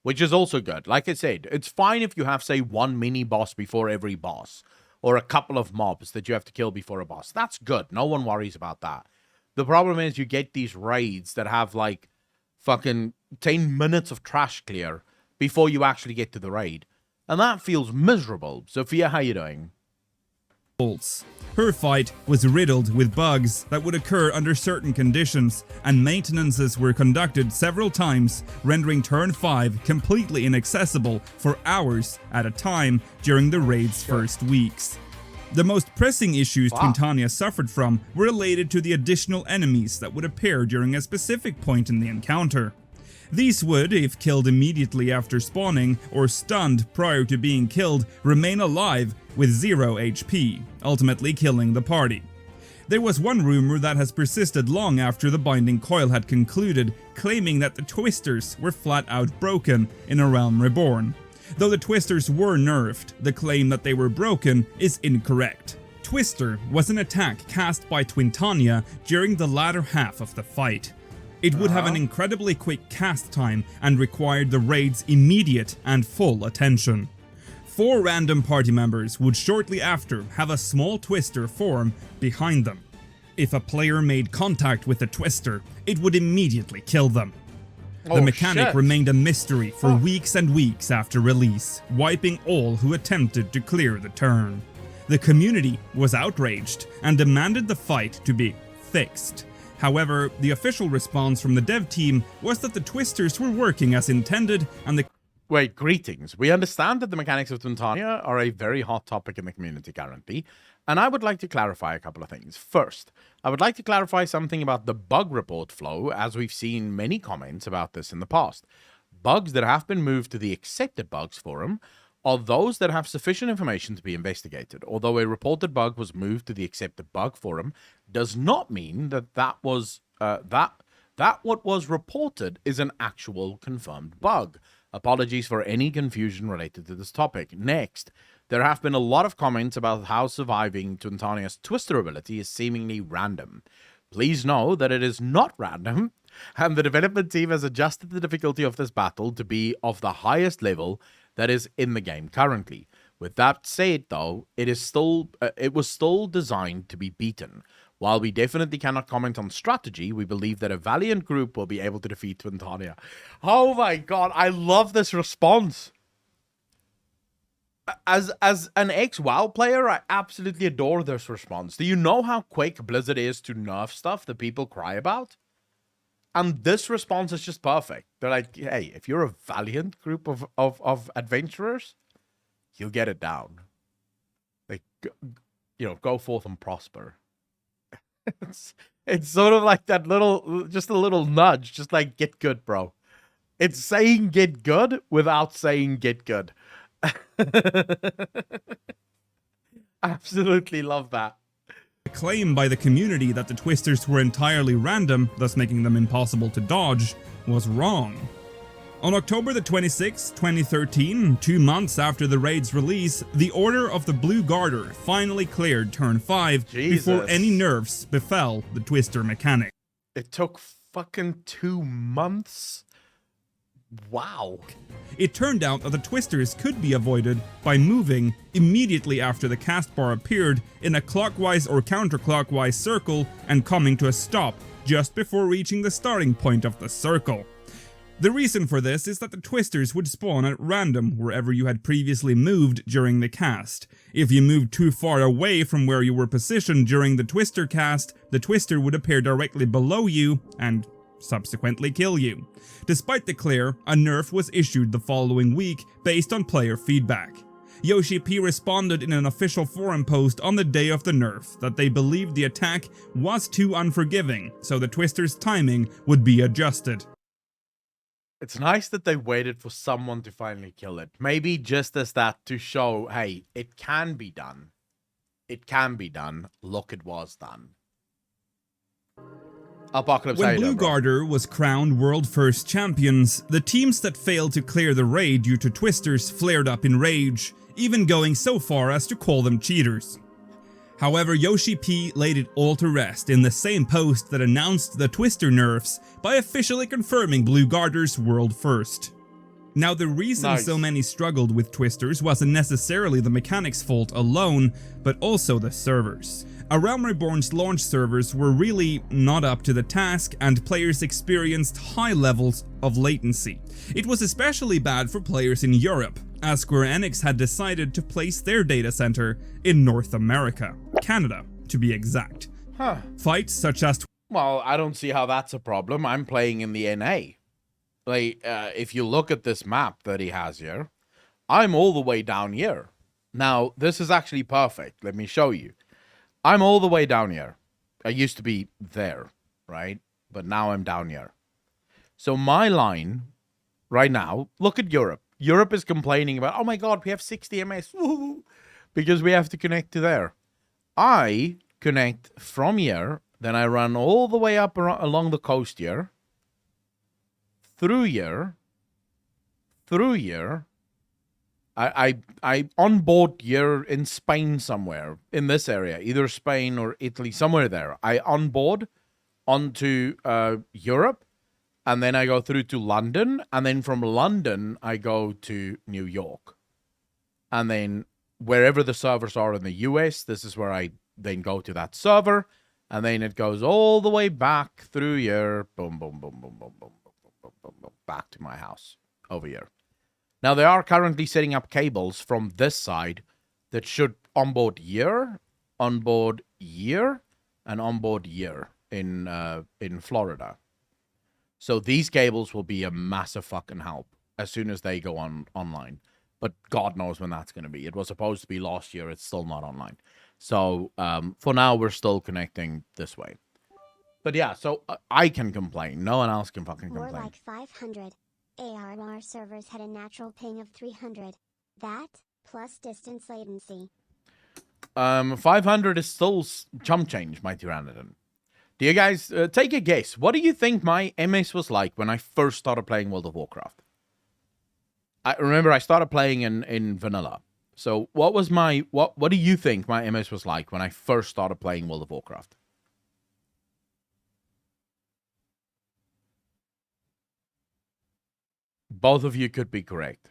which is also good. Like I said, it's fine if you have, say, one mini-boss before every boss, or a couple of mobs that you have to kill before a boss. That's good. No one worries about that. The problem is you get these raids that have, like, fucking 10 minutes of trash clear before you actually get to the raid. And that feels miserable. Sophia, how you doing? Her fight was riddled with bugs that would occur under certain conditions, and maintenances were conducted several times, rendering Turn 5 completely inaccessible for hours at a time during the raid's first weeks. The most pressing issues Twintania suffered from were related to the additional enemies that would appear during a specific point in the encounter. These would, if killed immediately after spawning or stunned prior to being killed, remain alive with 0 HP, ultimately killing the party. There was one rumor that has persisted long after the binding coil had concluded, claiming that the Twisters were flat out broken in A Realm Reborn. Though the Twisters were nerfed, the claim that they were broken is incorrect. Twister was an attack cast by Twintania during the latter half of the fight. It would have an incredibly quick cast time and required the raid's immediate and full attention. 4 random party members would shortly after have a small Twister form behind them. If a player made contact with the Twister, it would immediately kill them. The mechanic remained a mystery for weeks and weeks after release, wiping all who attempted to clear the turn. The community was outraged and demanded the fight to be fixed. However, the official response from the dev team was that the Twisters were working as intended and the... Wait, greetings. We understand that the mechanics of Twintania are a very hot topic in the community currently, and I would like to clarify a couple of things. First, I would like to clarify something about the bug report flow, as we've seen many comments about this in the past. Bugs that have been moved to the accepted bugs forum are those that have sufficient information to be investigated. Although a reported bug was moved to the accepted bug forum, does not mean that what was reported is an actual confirmed bug. Apologies for any confusion related to this topic. Next, there have been a lot of comments about how surviving Twintania's Twister ability is seemingly random. Please know that it is not random, and the development team has adjusted the difficulty of this battle to be of the highest level that is in the game currently. With that said, though, it was still designed to be beaten. While we definitely cannot comment on strategy, we believe that a valiant group will be able to defeat Twintania. Oh my god, I love this response. As an ex-WoW player, I absolutely adore this response. Do you know how quick Blizzard is to nerf stuff that people cry about? And this response is just perfect. They're like, hey, if you're a valiant group of adventurers, you'll get it down. Like, go forth and prosper. It's sort of like that just a little nudge, just like, get good, bro. It's saying get good without saying get good. Absolutely love that. The claim by the community that the Twisters were entirely random, thus making them impossible to dodge, was wrong. On October the 26th, 2013, 2 months after the raid's release, the Order of the Blue Garter finally cleared Turn 5 before any nerfs befell the Twister mechanic. It took fucking 2 months? Wow. It turned out that the twisters could be avoided by moving immediately after the cast bar appeared in a clockwise or counterclockwise circle and coming to a stop just before reaching the starting point of the circle. The reason for this is that the twisters would spawn at random wherever you had previously moved during the cast. If you moved too far away from where you were positioned during the twister cast, the twister would appear directly below you and subsequently kill you. Despite the clear, a nerf was issued the following week based on player feedback. Yoshi P responded in an official forum post on the day of the nerf that they believed the attack was too unforgiving, so the twister's timing would be adjusted. It's nice that they waited for someone to finally kill it. Maybe just as that to show, hey, it can be done. It can be done. Look, it was done. Apocalypse When Halo, Blue bro. Garter was crowned World First Champions, the teams that failed to clear the raid due to twisters flared up in rage, even going so far as to call them cheaters. However, Yoshi P laid it all to rest in the same post that announced the twister nerfs by officially confirming Blue Garter's World First. Now, the reason so many struggled with twisters wasn't necessarily the mechanics' fault alone, but also the servers. A Realm Reborn's launch servers were really not up to the task, and players experienced high levels of latency. It was especially bad for players in Europe, as Square Enix had decided to place their data center in North America, Canada to be exact. Fights such as... Well, I don't see how that's a problem. I'm playing in the NA. Like, if you look at this map that he has here, I'm all the way down here. Now, this is actually perfect. Let me show you. I'm all the way down here. I used to be there, right? But now I'm down here. So my line right now, look at Europe. Europe is complaining about, oh my god, we have 60 ms. Woo! Because we have to connect to there. I connect from here, then I run all the way up along the coast here, through here, I onboard here in Spain somewhere, in this area, either Spain or Italy, somewhere there. I onboard onto Europe, and then I go through to London, and then from London, I go to New York. And then wherever the servers are in the US, this is where I then go to that server, and then it goes all the way back through here, boom, boom, boom, boom, boom, boom, boom, boom, boom, boom, back to my house over here. Now, they are currently setting up cables from this side that should onboard here, and onboard here in Florida. So these cables will be a massive fucking help as soon as they go online. But God knows when that's going to be. It was supposed to be last year. It's still not online. So for now, we're still connecting this way. But yeah, so I can complain. No one else can fucking complain. More like 500. ARR servers had a natural ping of 300. That, plus distance latency. 500 is still chump change, my Tyrannodon. Do you guys take a guess? What do you think my MS was like when I first started playing World of Warcraft? I remember I started playing in vanilla. So what was my what do you think my MS was like when I first started playing World of Warcraft? Both of you could be correct.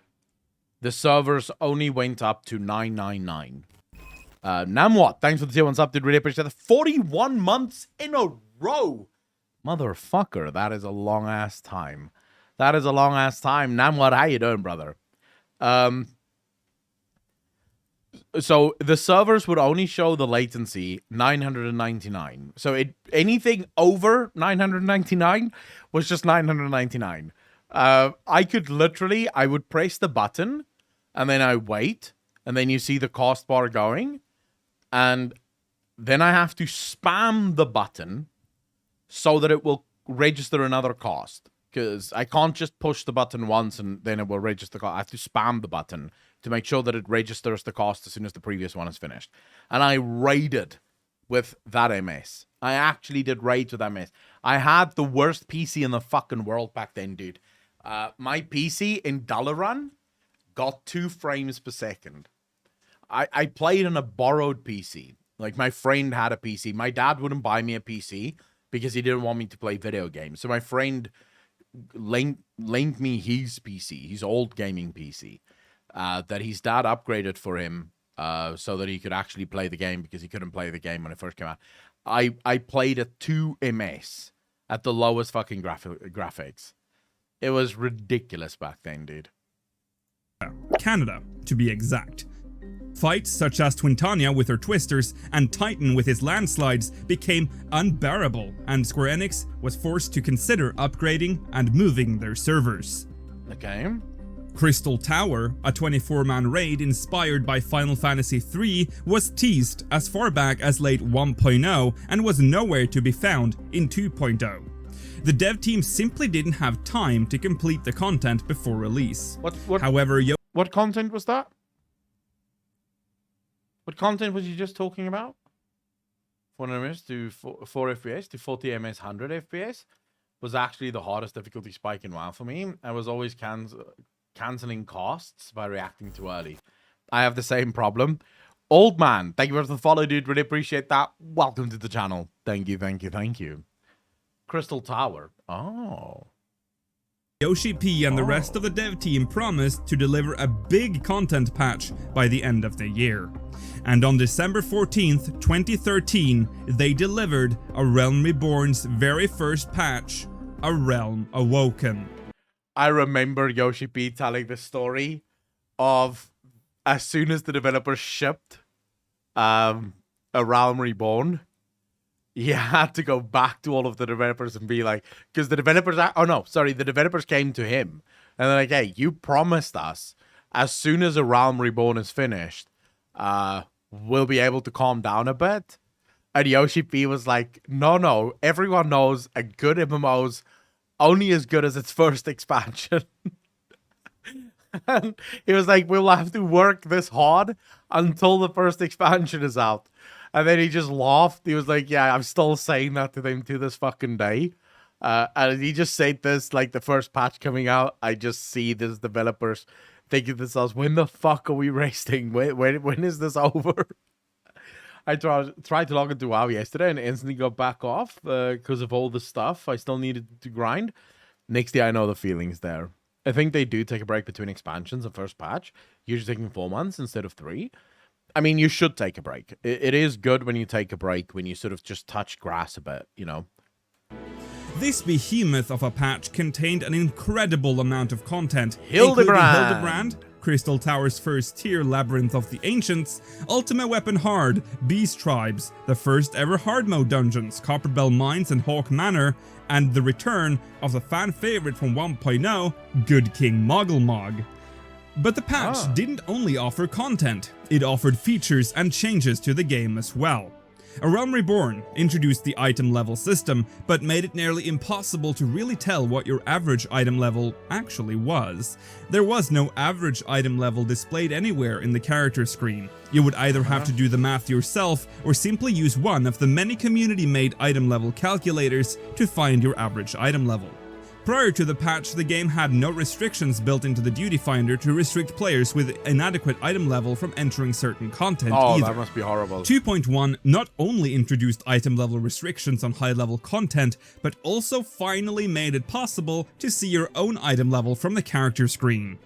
The servers only went up to 999. Namwat, thanks for the tier 1 sub, dude. Really appreciate it. 41 months in a row. Motherfucker, that is a long ass time. That is a long ass time. Namwat, how you doing, brother? So the servers would only show the latency 999. So anything over 999 was just 999. I would press the button, and then I wait, and then you see the cost bar going, and then I have to spam the button so that it will register another cost, because I can't just push the button once and then it will register the cost. I have to spam the button to make sure that it registers the cost as soon as the previous one is finished. And I raided with that MS. I actually did raid with MS. I had the worst PC in the fucking world back then, dude. My PC in Dalaran got 2 frames per second. I played on a borrowed PC. Like, my friend had a PC. My dad wouldn't buy me a PC because he didn't want me to play video games. So my friend linked me his PC, his old gaming PC, that his dad upgraded for him so that he could actually play the game because he couldn't play the game when it first came out. I played at 2 ms at the lowest fucking graphics. It was ridiculous back then, dude. Canada, to be exact. Fights such as Twintania with her twisters and Titan with his landslides became unbearable, and Square Enix was forced to consider upgrading and moving their servers. Okay. Crystal Tower, a 24-man raid inspired by Final Fantasy III, was teased as far back as late 1.0 and was nowhere to be found in 2.0. The dev team simply didn't have time to complete the content before release. However, what content was that? What content was you just talking about? 400 ms to 4 FPS to 40 ms 100 FPS was actually the hardest difficulty spike in WoW for me. I was always cancelling costs by reacting too early. I have the same problem. Old man, thank you for the follow, dude. Really appreciate that. Welcome to the channel. Thank you, thank you, thank you. Crystal Tower. Oh. Yoshi P and the rest of the dev team promised to deliver a big content patch by the end of the year. And on December 14th, 2013, they delivered A Realm Reborn's very first patch, A Realm Awoken. I remember Yoshi P telling the story of as soon as the developers shipped A Realm Reborn, he had to go back to all of the developers and be like, because the developers, the developers came to him and they're like, hey, you promised us as soon as A Realm Reborn is finished, we'll be able to calm down a bit. And Yoshi P was like, no, everyone knows a good MMO's only as good as its first expansion. And he was like, we'll have to work this hard until the first expansion is out. And then he just laughed. He was like, yeah, I'm still saying that to them to this fucking day. And he just said this, like, the first patch coming out, I just see these developers thinking to themselves, when the fuck are we resting? When is this over? I tried to log into WoW yesterday and instantly got back off because of all the stuff I still needed to grind. Next day, I know the feelings there. I think they do take a break between expansions and first patch, usually taking 4 months instead of 3. I mean, you should take a break. It is good when you take a break, when you sort of just touch grass a bit, you know? This behemoth of a patch contained an incredible amount of content, Hildibrand, Crystal Tower's first tier Labyrinth of the Ancients, Ultimate Weapon Hard, Beast Tribes, the first ever hard mode dungeons, Copperbell Mines and Hawk Manor, and the return of the fan favorite from 1.0, Good King Moggle. But the patch didn't only offer content, it offered features and changes to the game as well. A Realm Reborn introduced the item level system, but made it nearly impossible to really tell what your average item level actually was. There was no average item level displayed anywhere in the character screen. You would either have to do the math yourself, or simply use one of the many community-made item level calculators to find your average item level. Prior to the patch, the game had no restrictions built into the duty finder to restrict players with inadequate item level from entering certain content either. That must be horrible. 2.1 not only introduced item level restrictions on high level content, but also finally made it possible to see your own item level from the character screen.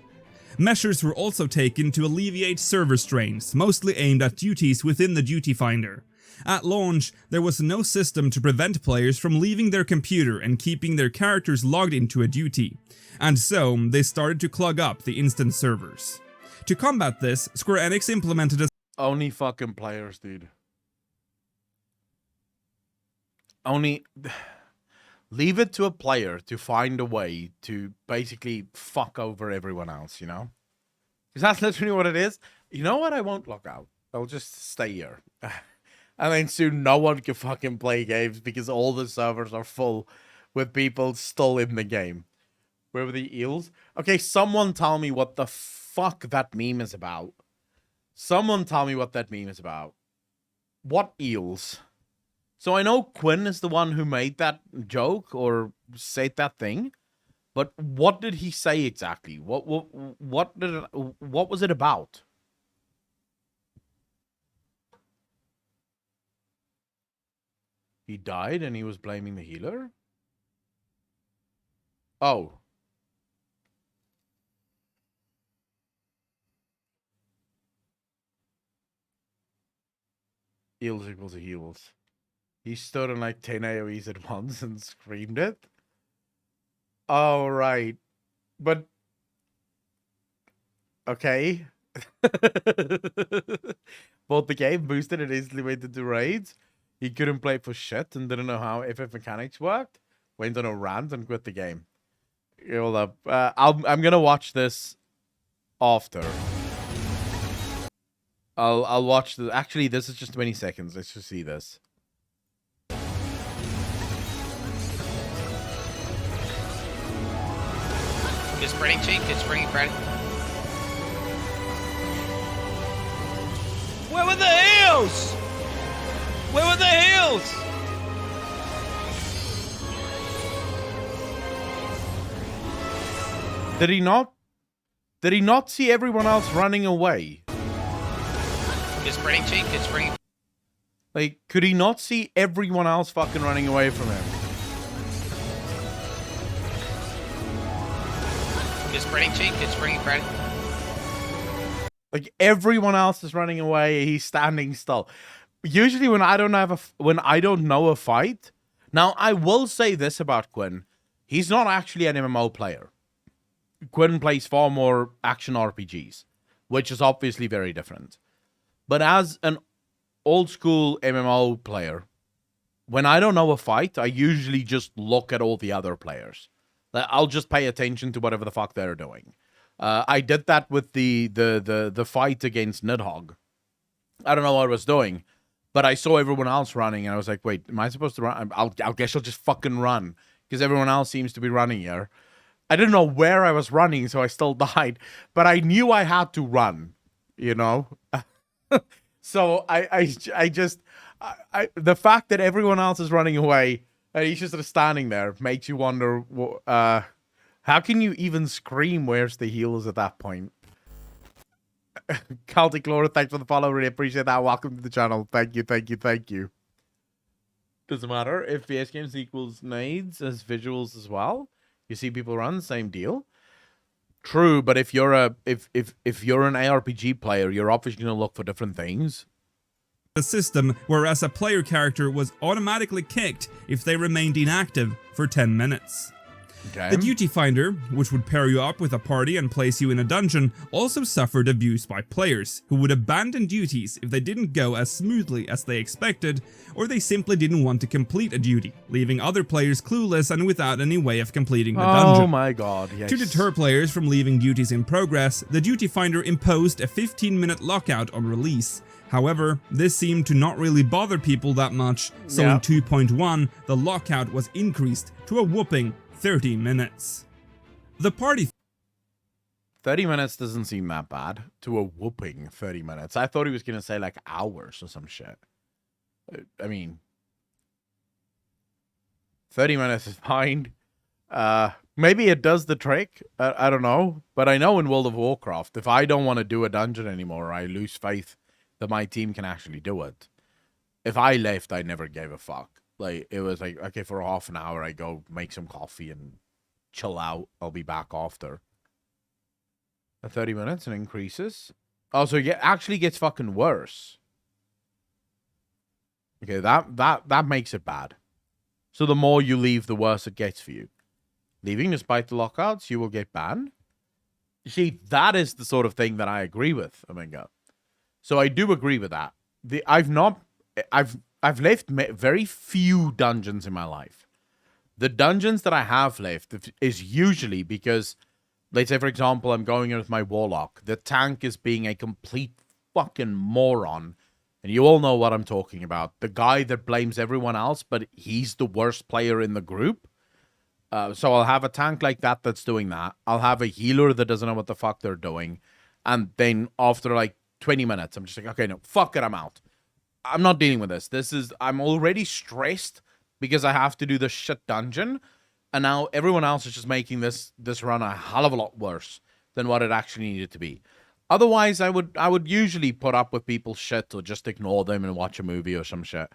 Measures were also taken to alleviate server strains, mostly aimed at duties within the duty finder. At launch, there was no system to prevent players from leaving their computer and keeping their characters logged into a duty, and so they started to clog up the instance servers. To combat this, Square Enix implemented a Only fucking players, dude. Only... Leave it to a player to find a way to basically fuck over everyone else, you know? Because that's literally what it is. You know what? I won't log out. I'll just stay here. And then soon no one can fucking play games because all the servers are full with people still in the game. Where were the eels? Okay, someone tell me what the fuck that meme is about. Someone tell me what that meme is about. What eels? So I know Quinn is the one who made that joke or said that thing. But what did he say exactly? What was it about? He died and he was blaming the healer? Oh. Heals equals heals. He stood on like 10 AoEs at once and screamed it? Oh, right. But... Okay. Bought the game, boosted it, instantly went into raids. He couldn't play for shit and didn't know how FF mechanics worked. Went on a rant and quit the game. Hold up. I'm gonna watch this after. I'll watch the. Actually, this is just 20 seconds. Let's just see this. Good spreading, cheek. Good spreading, Freddy. Where were the heels? Where were the heels? Did he not? Did he not see everyone else running away? Good spreading, cheek. Good spreading. Like, could he not see everyone else fucking running away from him? Good spreading, cheek. Good spreading, Freddy. Like, everyone else is running away, he's standing still. Usually when I don't know a fight. Now, I will say this about Quinn. He's not actually an MMO player. Quinn plays far more action RPGs, which is obviously very different. But as an old school MMO player, when I don't know a fight, I usually just look at all the other players. I'll just pay attention to whatever the fuck they're doing. I did that with the fight against Nidhogg. I don't know what I was doing, but I saw everyone else running, and I was like, wait, am I supposed to run? I guess I'll just fucking run, because everyone else seems to be running here. I didn't know where I was running, so I still died, but I knew I had to run, you know? So the fact that everyone else is running away, and he's just sort of standing there, makes you wonder, how can you even scream, where's the healers at that point? Celtic Lord, thanks for the follow. Really appreciate that. Welcome to the channel. Thank you, thank you, thank you. Doesn't matter. FPS games equals nades as visuals as well. You see people run, same deal. True, but if you're an ARPG player, you're obviously going to look for different things. The system, whereas a player character was automatically kicked if they remained inactive for 10 minutes. Okay. The duty finder, which would pair you up with a party and place you in a dungeon, also suffered abuse by players, who would abandon duties if they didn't go as smoothly as they expected, or they simply didn't want to complete a duty, leaving other players clueless and without any way of completing the dungeon. Oh my god, yes. To deter players from leaving duties in progress, the duty finder imposed a 15-minute lockout on release. However, this seemed to not really bother people that much, so in 2.1, the lockout was increased to a whopping 30 minutes. The party... 30 minutes doesn't seem that bad. To a whooping 30 minutes. I thought he was going to say like hours or some shit. I mean... 30 minutes is fine. Maybe it does the trick. I don't know. But I know in World of Warcraft, if I don't want to do a dungeon anymore, I lose faith that my team can actually do it. If I left, I never gave a fuck. Like, it was like, okay, for half an hour, I go make some coffee and chill out. I'll be back after. 30 minutes and increases. Oh, so it actually gets fucking worse. Okay, that makes it bad. So the more you leave, the worse it gets for you. Leaving despite the lockouts, you will get banned. You see, that is the sort of thing that I agree with, Omega. So I do agree with that. I've left very few dungeons in my life. The dungeons that I have left is usually because, let's say, for example, I'm going in with my Warlock. The tank is being a complete fucking moron. And you all know what I'm talking about. The guy that blames everyone else, but he's the worst player in the group. So I'll have a tank like that that's doing that. I'll have a healer that doesn't know what the fuck they're doing. And then after like 20 minutes, I'm just like, okay, no, fuck it, I'm out. I'm not dealing with this. I'm already stressed because I have to do this shit dungeon. And now everyone else is just making this run a hell of a lot worse than what it actually needed to be. Otherwise, I would usually put up with people's shit or just ignore them and watch a movie or some shit.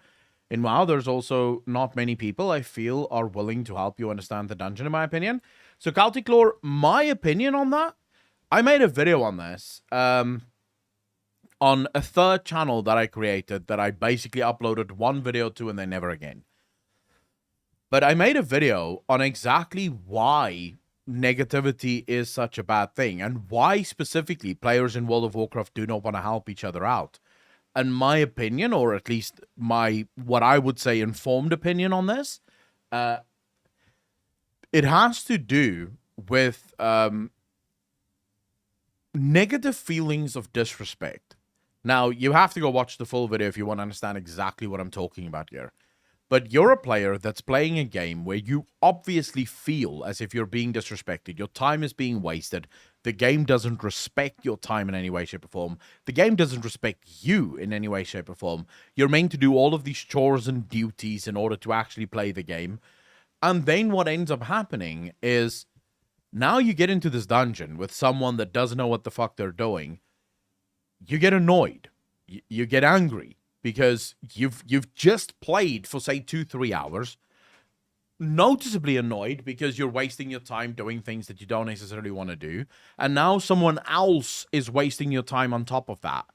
In WoW, there's also not many people I feel are willing to help you understand the dungeon, in my opinion. So, Calticlore, my opinion on that, I made a video on this on a third channel that I created that I basically uploaded one video to and then never again. But I made a video on exactly why negativity is such a bad thing and why specifically players in World of Warcraft do not want to help each other out. And my opinion, or at least what I would say informed opinion on this, it has to do with negative feelings of disrespect. Now, you have to go watch the full video if you want to understand exactly what I'm talking about here. But you're a player that's playing a game where you obviously feel as if you're being disrespected. Your time is being wasted. The game doesn't respect your time in any way, shape, or form. The game doesn't respect you in any way, shape, or form. You're meant to do all of these chores and duties in order to actually play the game. And then what ends up happening is now you get into this dungeon with someone that doesn't know what the fuck they're doing. You get annoyed. You get angry. Because you've just played for, say, 2-3 hours, noticeably annoyed because you're wasting your time doing things that you don't necessarily want to do, and now someone else is wasting your time on top of that.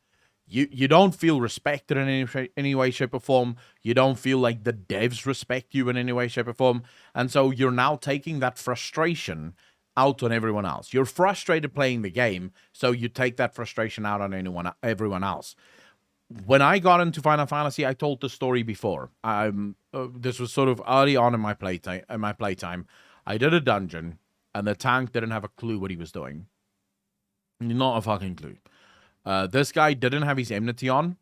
You don't feel respected in any way, shape, or form. You don't feel like the devs respect you in any way, shape, or form, and so you're now taking that frustration out on everyone else. You're frustrated playing the game, so you take that frustration out on everyone else. When I got into Final Fantasy, I told the story before. This was sort of early on in my playtime. I did a dungeon, and the tank didn't have a clue what he was doing. Not a fucking clue. This guy didn't have his enmity on,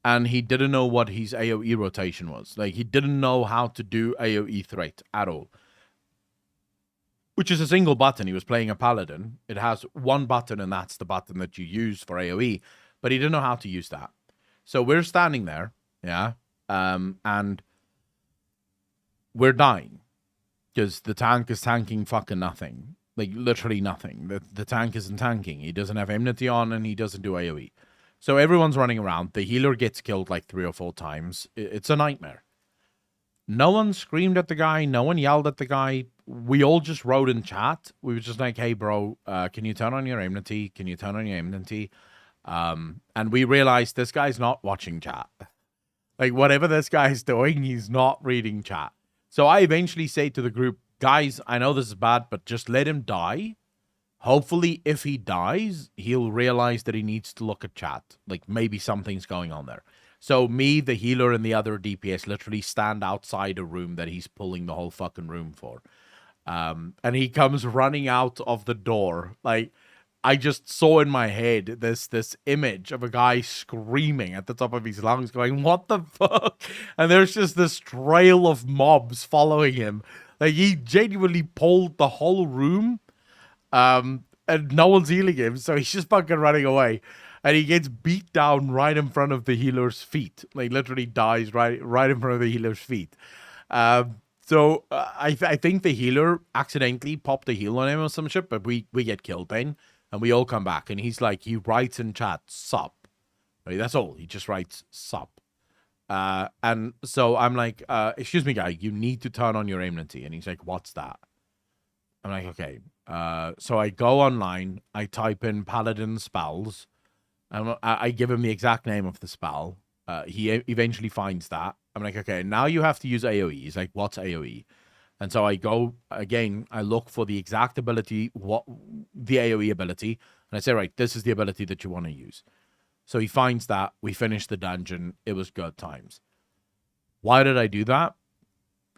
and he didn't know what his AoE rotation was. Like, he didn't know how to do AoE threat at all. Which is a single button. He was playing a paladin. It has one button, and that's the button that you use for AoE. But he didn't know how to use that. So we're standing there, yeah, and we're dying. Because the tank is tanking fucking nothing. Like, literally nothing. The tank isn't tanking. He doesn't have enmity on, and he doesn't do AoE. So everyone's running around. The healer gets killed like 3 or 4 times. It's a nightmare. No one screamed at the guy. No one yelled at the guy. We all just wrote in chat. We were just like, hey, bro, can you turn on your enmity? Can you turn on your enmity? And we realized this guy's not watching chat. Like, whatever this guy's doing, he's not reading chat. So I eventually say to the group, guys, I know this is bad, but just let him die. Hopefully, if he dies, he'll realize that he needs to look at chat. Like, maybe something's going on there. So me, the healer, and the other DPS literally stand outside a room that he's pulling the whole fucking room for. And he comes running out of the door. Like, I just saw in my head this image of a guy screaming at the top of his lungs going, what the fuck? And there's just this trail of mobs following him. Like, he genuinely pulled the whole room, and no one's healing him, so he's just fucking running away. And he gets beat down right in front of the healer's feet. Like, literally dies right in front of the healer's feet. So I think the healer accidentally popped a heal on him or some shit, but we get killed then. And we all come back, and he's like, he writes in chat, sup. Right, that's all. He just writes, sup. And so I'm like, excuse me, guy, you need to turn on your enmity. And he's like, what's that? I'm like, okay. So I go online, I type in paladin spells, and I give him the exact name of the spell. He eventually finds that. I'm like, okay, now you have to use AoE. He's like, what's AoE? And so I go, again, I look for the exact ability, the AoE ability, and I say, right, this is the ability that you want to use. So he finds that, we finish the dungeon, it was good times. Why did I do that?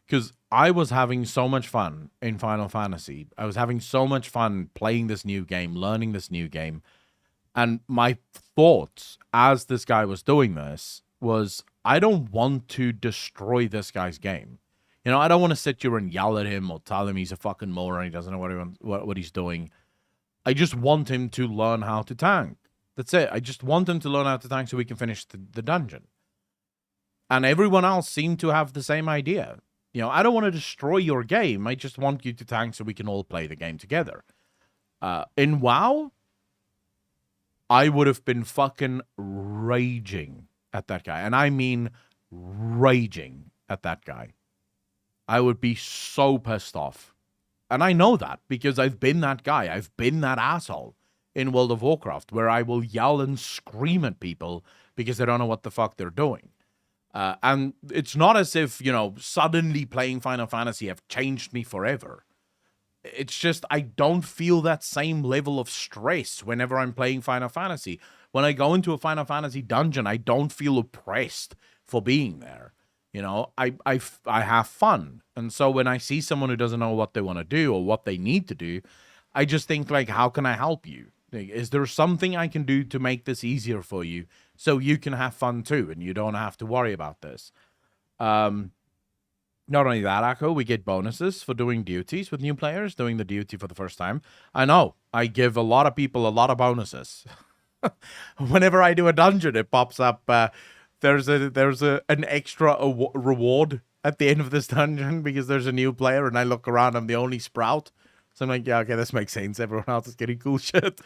Because I was having so much fun in Final Fantasy. I was having so much fun playing this new game, learning this new game. And my thoughts as this guy was doing this was, I don't want to destroy this guy's game. You know, I don't want to sit here and yell at him or tell him he's a fucking moron, he doesn't know what he's doing. I just want him to learn how to tank. That's it. I just want him to learn how to tank so we can finish the dungeon. And everyone else seemed to have the same idea. You know, I don't want to destroy your game. I just want you to tank so we can all play the game together. In WoW, I would have been fucking raging at that guy. And I mean raging at that guy. I would be so pissed off. And I know that because I've been that guy. I've been that asshole in World of Warcraft where I will yell and scream at people because they don't know what the fuck they're doing. And it's not as if, you know, suddenly playing Final Fantasy have changed me forever. It's just I don't feel that same level of stress whenever I'm playing Final Fantasy. When I go into a Final Fantasy dungeon, I don't feel oppressed for being there. You know, I have fun. And so when I see someone who doesn't know what they want to do or what they need to do, I just think, like, how can I help you? Is there something I can do to make this easier for you so you can have fun too and you don't have to worry about this? Not only that, Akko, we get bonuses for doing duties with new players, doing the duty for the first time. I know, I give a lot of people a lot of bonuses. Whenever I do a dungeon, it pops up, there's an extra reward at the end of this dungeon because there's a new player, and I look around, I'm the only sprout. So I'm like, yeah, okay, this makes sense. Everyone else is getting cool shit.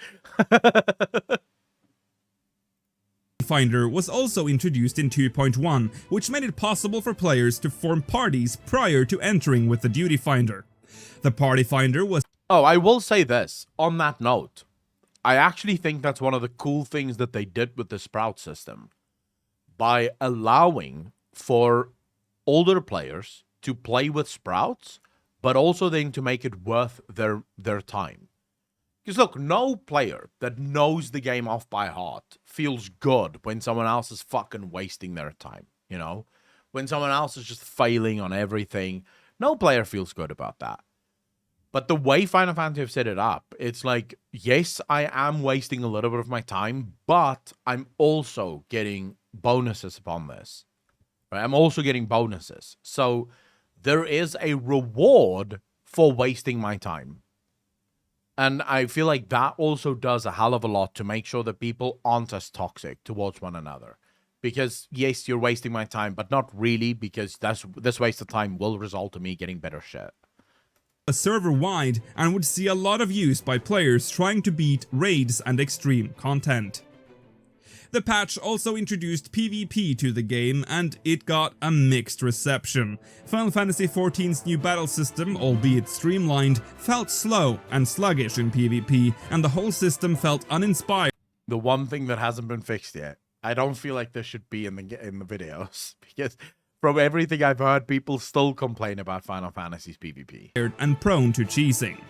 Finder was also introduced in 2.1, which made it possible for players to form parties prior to entering with the Duty Finder. The Party Finder was... Oh, I will say this, on that note, I actually think that's one of the cool things that they did with the Sprout system. By allowing for older players to play with Sprouts, but also then to make it worth their time. Because look, no player that knows the game off by heart feels good when someone else is fucking wasting their time, you know? When someone else is just failing on everything, no player feels good about that. But the way Final Fantasy have set it up, it's like, yes, I am wasting a little bit of my time, but I'm also getting bonuses upon this. Right? I'm also getting bonuses. So there is a reward for wasting my time. And I feel like that also does a hell of a lot to make sure that people aren't as toxic towards one another. Because, yes, you're wasting my time, but not really, because this waste of time will result in me getting better shit. A server-wide and would see a lot of use by players trying to beat raids and extreme content. The patch also introduced PvP to the game, and it got a mixed reception. Final Fantasy XIV's new battle system, albeit streamlined, felt slow and sluggish in PvP, and the whole system felt uninspired. The one thing that hasn't been fixed yet, I don't feel like this should be in the videos, because from everything I've heard, people still complain about Final Fantasy's PvP. And prone to cheesing.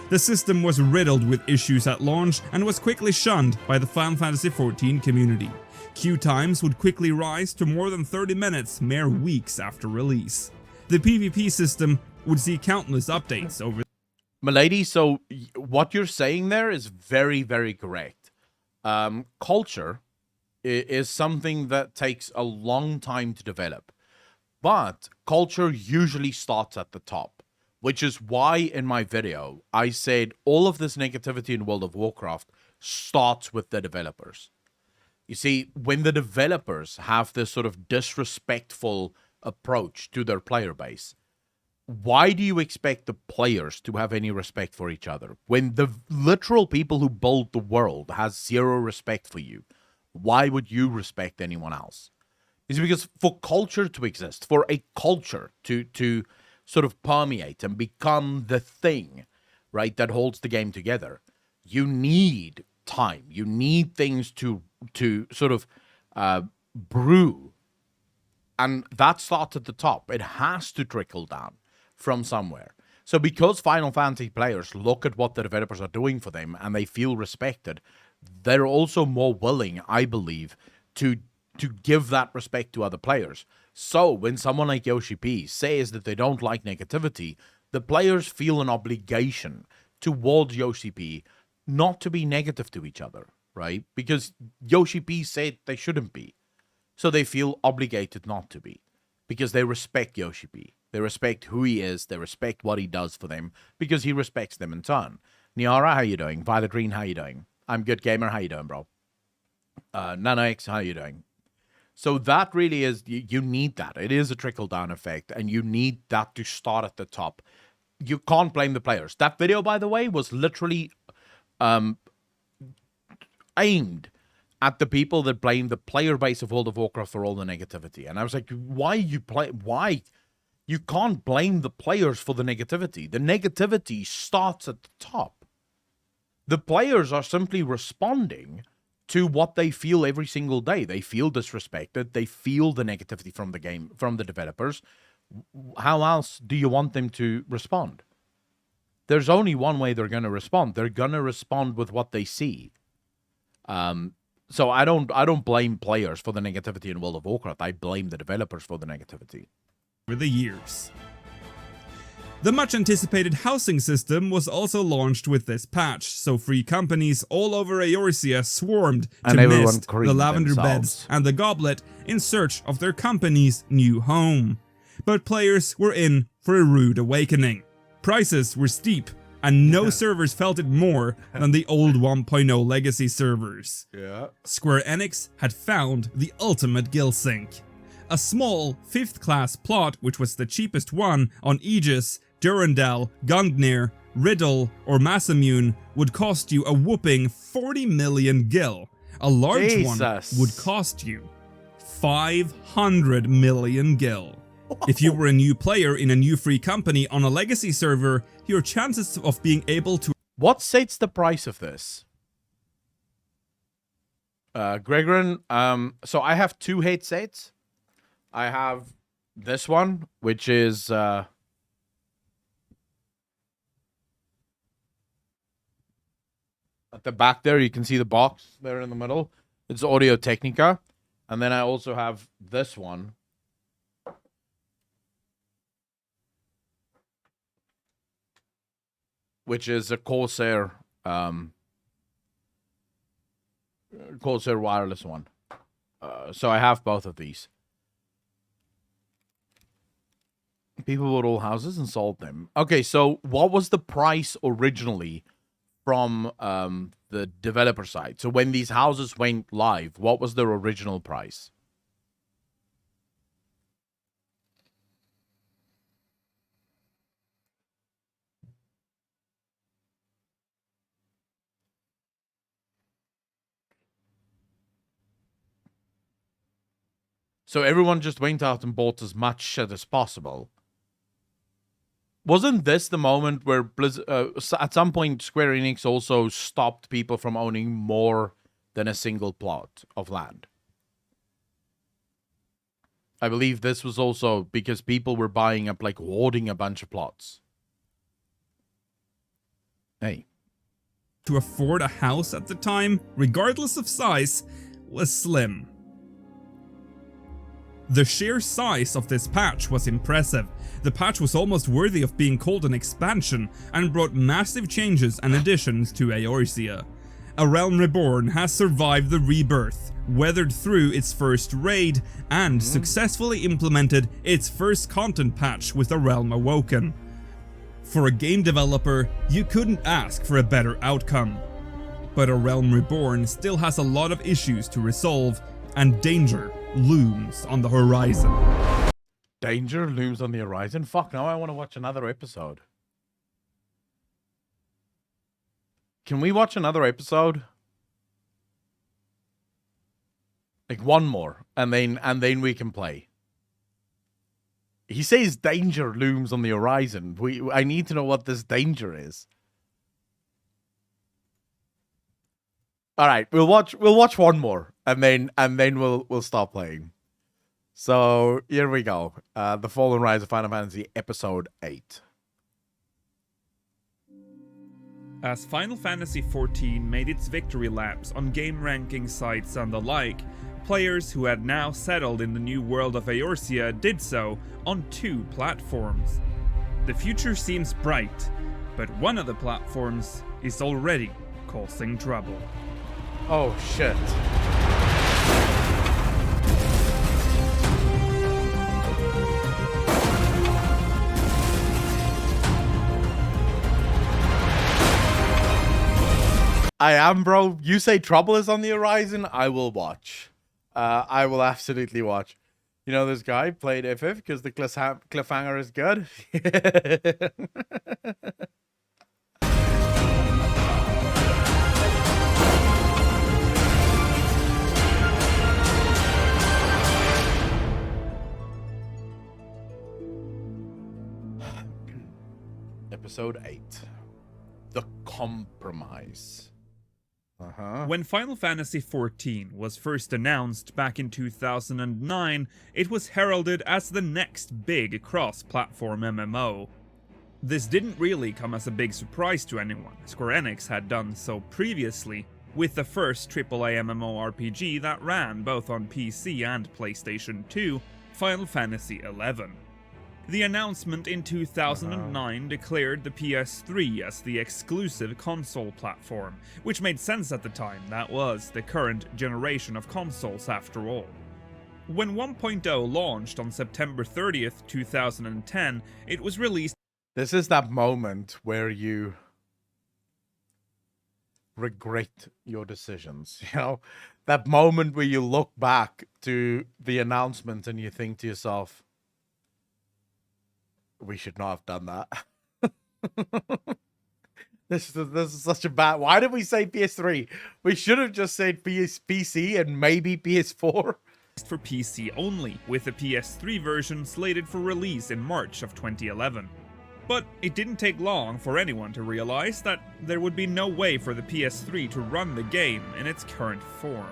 The system was riddled with issues at launch and was quickly shunned by the Final Fantasy XIV community. Queue times would quickly rise to more than 30 minutes mere weeks after release. The PvP system would see countless updates over... Milady, so what you're saying there is very, very correct. Culture is something that takes a long time to develop, but culture usually starts at the top. Which is why in my video, I said all of this negativity in World of Warcraft starts with the developers. You see, when the developers have this sort of disrespectful approach to their player base, why do you expect the players to have any respect for each other? When the literal people who build the world has zero respect for you, why would you respect anyone else? It's because for culture to exist, for a culture to sort of permeate and become the thing, right, that holds the game together, you need time. You need things to sort of brew. And that starts at the top. It has to trickle down from somewhere. So because Final Fantasy players look at what the developers are doing for them and they feel respected, they're also more willing, I believe, to give that respect to other players. So when someone like Yoshi P says that they don't like negativity, the players feel an obligation towards Yoshi P not to be negative to each other, right? Because Yoshi P said they shouldn't be. So they feel obligated not to be. Because they respect Yoshi P. They respect who he is. They respect what he does for them. Because he respects them in turn. Niara, how you doing? Violet Green, how you doing? I'm good gamer, how you doing, bro? NanoX, how you doing? So that really is, you need that. It is a trickle-down effect, and you need that to start at the top. You can't blame the players. That video, by the way, was literally aimed at the people that blame the player base of World of Warcraft for all the negativity. And I was like, why? You can't blame the players for the negativity. The negativity starts at the top. The players are simply responding to what they feel every single day. They feel disrespected. They feel the negativity from the game, from the developers. How else do you want them to respond? There's only one way they're going to respond. They're going to respond with what they see. So I don't blame players for the negativity in World of Warcraft. I blame the developers for the negativity. Over the years. The much anticipated housing system was also launched with this patch, so free companies all over Eorzea swarmed to Mist, the Lavender Beds, and the Goblet in search of their company's new home. But players were in for a rude awakening. Prices were steep, and no servers felt it more than the old 1.0 legacy servers. Yeah. Square Enix had found the ultimate gill sink. A small 5th class plot, which was the cheapest one on Aegis, Durandal, Gungnir, Riddle, or Massamune, would cost you a whopping 40 million gil. A large one would cost you 500 million gil. If you were a new player in a new free company on a legacy server, your chances of being able to... What sets the price of this? Gregorin, so I have two headsets. I have this one, which is... at the back there, you can see the box there in the middle. It's Audio Technica. And then I also have this one. Which is a Corsair Corsair wireless one. So I have both of these. People bought all houses and sold them. Okay, so what was the price originally from the developer side? So when these houses went live, what was their original price? So everyone just went out and bought as much shit as possible. Wasn't this the moment where at some point Square Enix also stopped people from owning more than a single plot of land? I believe this was also because people were buying up, like, hoarding a bunch of plots. Hey. To afford a house at the time, regardless of size, was slim. The sheer size of this patch was impressive. The patch was almost worthy of being called an expansion and brought massive changes and additions to Eorzea. A Realm Reborn has survived the rebirth, weathered through its first raid, and successfully implemented its first content patch with A Realm Awoken. For a game developer, you couldn't ask for a better outcome. But A Realm Reborn still has a lot of issues to resolve, and danger looms on the horizon. Danger looms on the horizon? Fuck, now I want to watch another episode. Can we watch another episode? Like one more, and then we can play. He says danger looms on the horizon. I need to know what this danger is. All right, we'll watch one more, and then we'll stop playing. So here we go. The Fallen Rise of Final Fantasy Episode 8. As Final Fantasy XIV made its victory laps on game ranking sites and the like, players who had now settled in the new world of Eorzea did so on 2 platforms. The future seems bright, but one of the platforms is already causing trouble. Oh shit. I am, bro. You say trouble is on the horizon, I will watch. I will absolutely watch. You know, this guy played FF because the cliffhanger is good. Episode 8. The Compromise. When Final Fantasy XIV was first announced back in 2009, it was heralded as the next big cross-platform MMO. This didn't really come as a big surprise to anyone. Square Enix had done so previously, with the first AAA MMORPG that ran both on PC and PlayStation 2, Final Fantasy XI. The announcement in 2009 declared the PS3 as the exclusive console platform, which made sense at the time. That was the current generation of consoles after all. When 1.0 launched on September 30th, 2010, it was released. This is that moment where you regret your decisions, you know? That moment where you look back to the announcement and you think to yourself, we should not have done that. This is such a bad... Why did we say PS3? We should have just said PC and maybe PS4. For PC only, with the PS3 version slated for release in March of 2011. But it didn't take long for anyone to realize that there would be no way for the PS3 to run the game in its current form.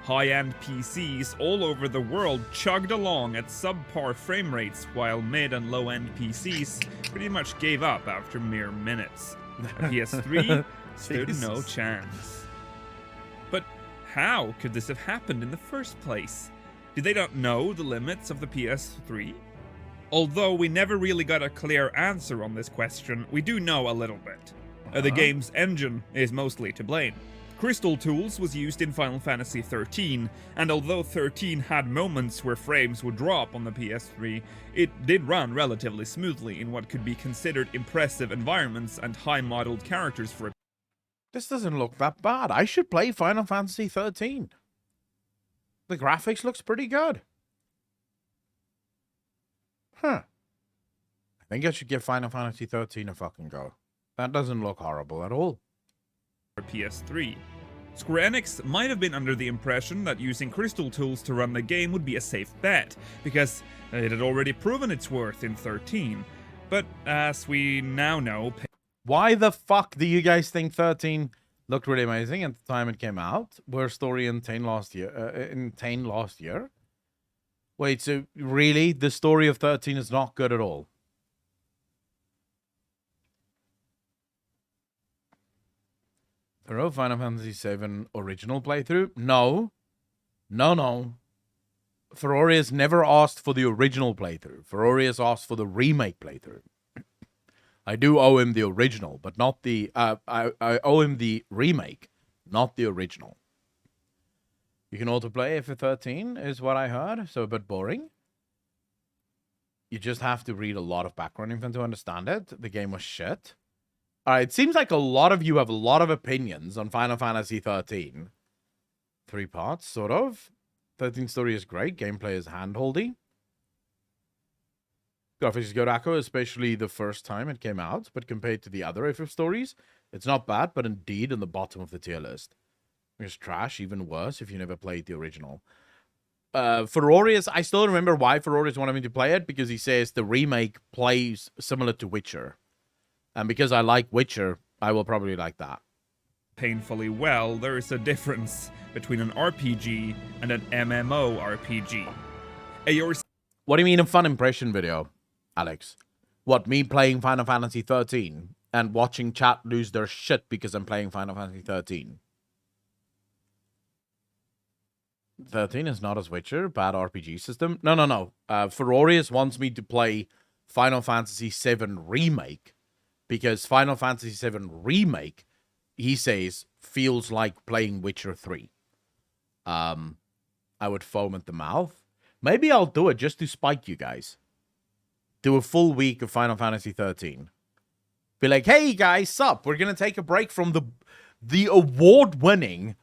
High-end PCs all over the world chugged along at subpar frame rates, while mid and low-end PCs pretty much gave up after mere minutes. A PS3 stood no chance. But how could this have happened in the first place? Did they not know the limits of the PS3? Although we never really got a clear answer on this question, we do know a little bit. The game's engine is mostly to blame. Crystal Tools was used in Final Fantasy XIII, and although 13 had moments where frames would drop on the PS3, it did run relatively smoothly in what could be considered impressive environments and high-modeled characters for it. This doesn't look that bad. I should play Final Fantasy 13. The graphics looks pretty good. Huh. I think I should give Final Fantasy 13 a fucking go. That doesn't look horrible at all. PS3. Square Enix might have been under the impression that using Crystal Tools to run the game would be a safe bet, because it had already proven its worth in 13. But as we now know... Why the fuck do you guys think 13 looked really amazing at the time it came out? Worst story in 10 last year? Wait, so really? The story of 13 is not good at all? Final Fantasy VII original playthrough? No. No. Ferorius never asked for the original playthrough. Ferorius asked for the remake playthrough. I do owe him the original, but not the... I owe him the remake, not the original. You can autoplay FF13, is what I heard, so a bit boring. You just have to read a lot of background info to understand it. The game was shit. Alright, it seems like a lot of you have a lot of opinions on Final Fantasy 13. 3 parts, sort of. 13 story is great. Gameplay is handholdy. Graphics is good, Akko, especially the first time it came out. But compared to the other FF stories, it's not bad, but indeed in the bottom of the tier list. It's trash, even worse if you never played the original. Ferorius, I still remember why Ferorius wanted me to play it, because he says the remake plays similar to Witcher. And because I like Witcher, I will probably like that. Painfully well, there is a difference between an RPG and an MMORPG. What do you mean a fun impression video, Alex? What, me playing Final Fantasy 13 and watching chat lose their shit because I'm playing Final Fantasy 13? 13 is not as Witcher, bad RPG system. No. Ferorius wants me to play Final Fantasy VII Remake, because Final Fantasy VII Remake, he says, feels like playing Witcher 3. I would foam at the mouth. Maybe I'll do it just to spite you guys. Do a full week of Final Fantasy 13. Be like, hey guys, sup? We're going to take a break from the award-winning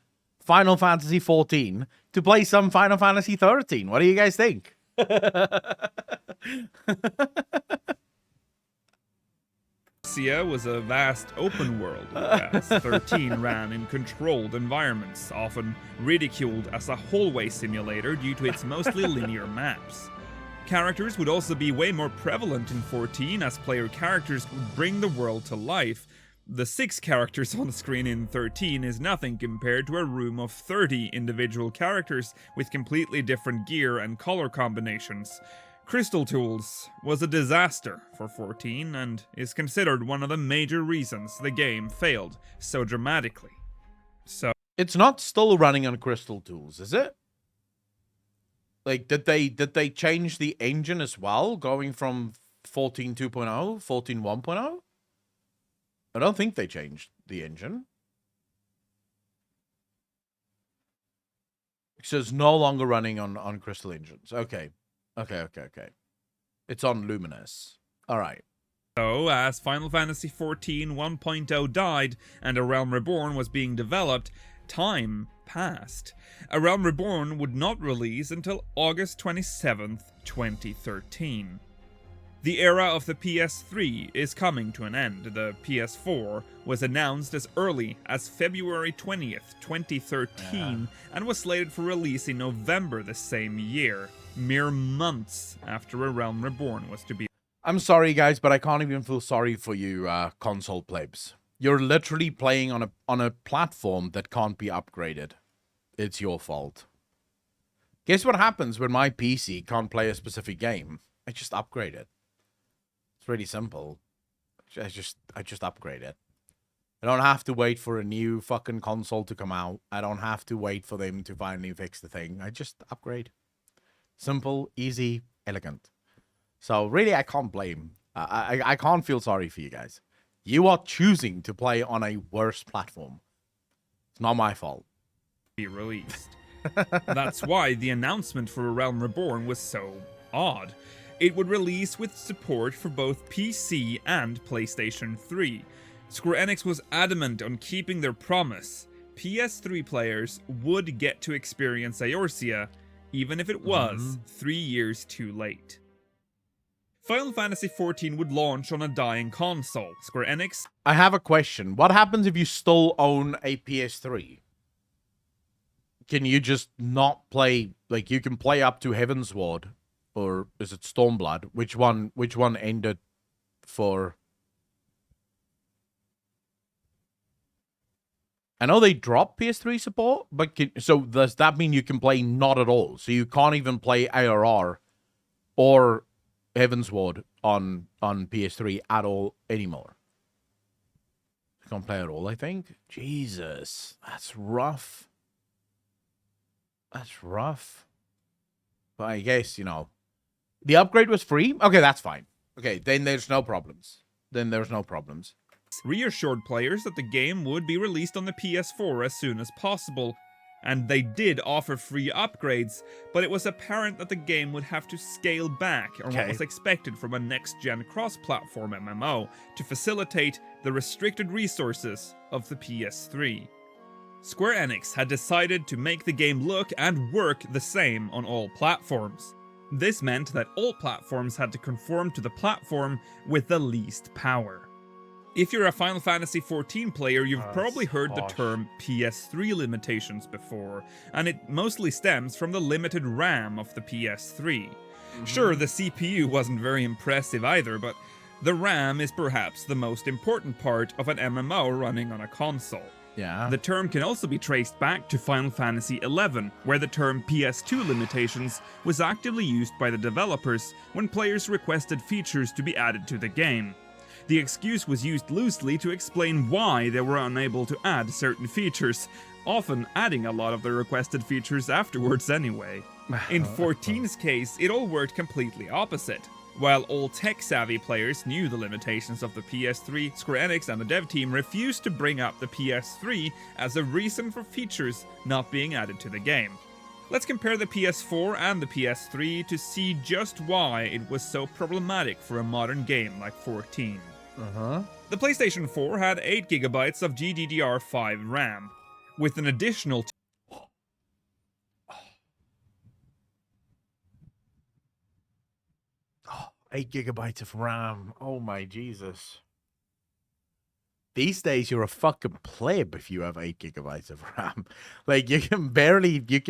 Final Fantasy 14 to play some Final Fantasy 13. What do you guys think? Eorzea was a vast open world, whereas 13 ran in controlled environments, often ridiculed as a hallway simulator due to its mostly linear maps. Characters would also be way more prevalent in 14, as player characters would bring the world to life. The 6 characters on screen in 13 is nothing compared to a room of 30 individual characters with completely different gear and color combinations. Crystal Tools was a disaster for 14 and is considered one of the major reasons the game failed so dramatically. So it's not still running on Crystal Tools, is it? Like, did they change the engine as well, going from 14 2.0, 14 1.0? I don't think they changed the engine. So it's no longer running on Crystal engines. Okay. Okay. It's on Luminous. All right. So, as Final Fantasy XIV 1.0 died and A Realm Reborn was being developed, time passed. A Realm Reborn would not release until August 27th, 2013. The era of the PS3 is coming to an end. The PS4 was announced as early as February 20th, 2013, and was slated for release in November the same year, mere months after A Realm Reborn was to be. I'm sorry, guys, but I can't even feel sorry for you, console plebs. You're literally playing on a platform that can't be upgraded. It's your fault. Guess what happens when my PC can't play a specific game? I just upgrade it. It's really simple. I just upgrade it. I don't have to wait for a new fucking console to come out. I don't have to wait for them to finally fix the thing. I just upgrade. Simple, easy, elegant. So really, I can't blame. I can't feel sorry for you guys. You are choosing to play on a worse platform. It's not my fault. Be released. That's why the announcement for A Realm Reborn was so odd. It would release with support for both PC and PlayStation 3. Square Enix was adamant on keeping their promise. PS3 players would get to experience Eorzea, even if it was 3 years too late. Final Fantasy XIV would launch on a dying console. Square Enix... I have a question. What happens if you still own a PS3? Can you just not play... Like, you can play up to Heavensward, or is it Stormblood? Which one ended for... I know they dropped PS3 support, but so does that mean you can play not at all? So you can't even play ARR or Heavensward on PS3 at all anymore? You can't play at all, I think. Jesus, that's rough. That's rough. But I guess, you know, the upgrade was free. Okay, that's fine. Okay, then there's no problems. Reassured players that the game would be released on the PS4 as soon as possible, and they did offer free upgrades, but it was apparent that the game would have to scale back on what was expected from a next-gen cross-platform MMO to facilitate the restricted resources of the PS3. Square Enix had decided to make the game look and work the same on all platforms. This meant that all platforms had to conform to the platform with the least power. If you're a Final Fantasy XIV player, you've probably heard the term PS3 limitations before, and it mostly stems from the limited RAM of the PS3. Sure, the CPU wasn't very impressive either, but the RAM is perhaps the most important part of an MMO running on a console. Yeah. The term can also be traced back to Final Fantasy XI, where the term PS2 limitations was actively used by the developers when players requested features to be added to the game. The excuse was used loosely to explain why they were unable to add certain features, often adding a lot of the requested features afterwards anyway. In 14's case, it all worked completely opposite. While all tech-savvy players knew the limitations of the PS3, Square Enix and the dev team refused to bring up the PS3 as a reason for features not being added to the game. Let's compare the PS4 and the PS3 to see just why it was so problematic for a modern game like 14. The PlayStation 4 had 8GB of GDDR5 RAM, with an additional 8 gigabytes of RAM. Oh my Jesus. These days, you're a fucking pleb if you have 8 gigabytes of RAM. Like, you can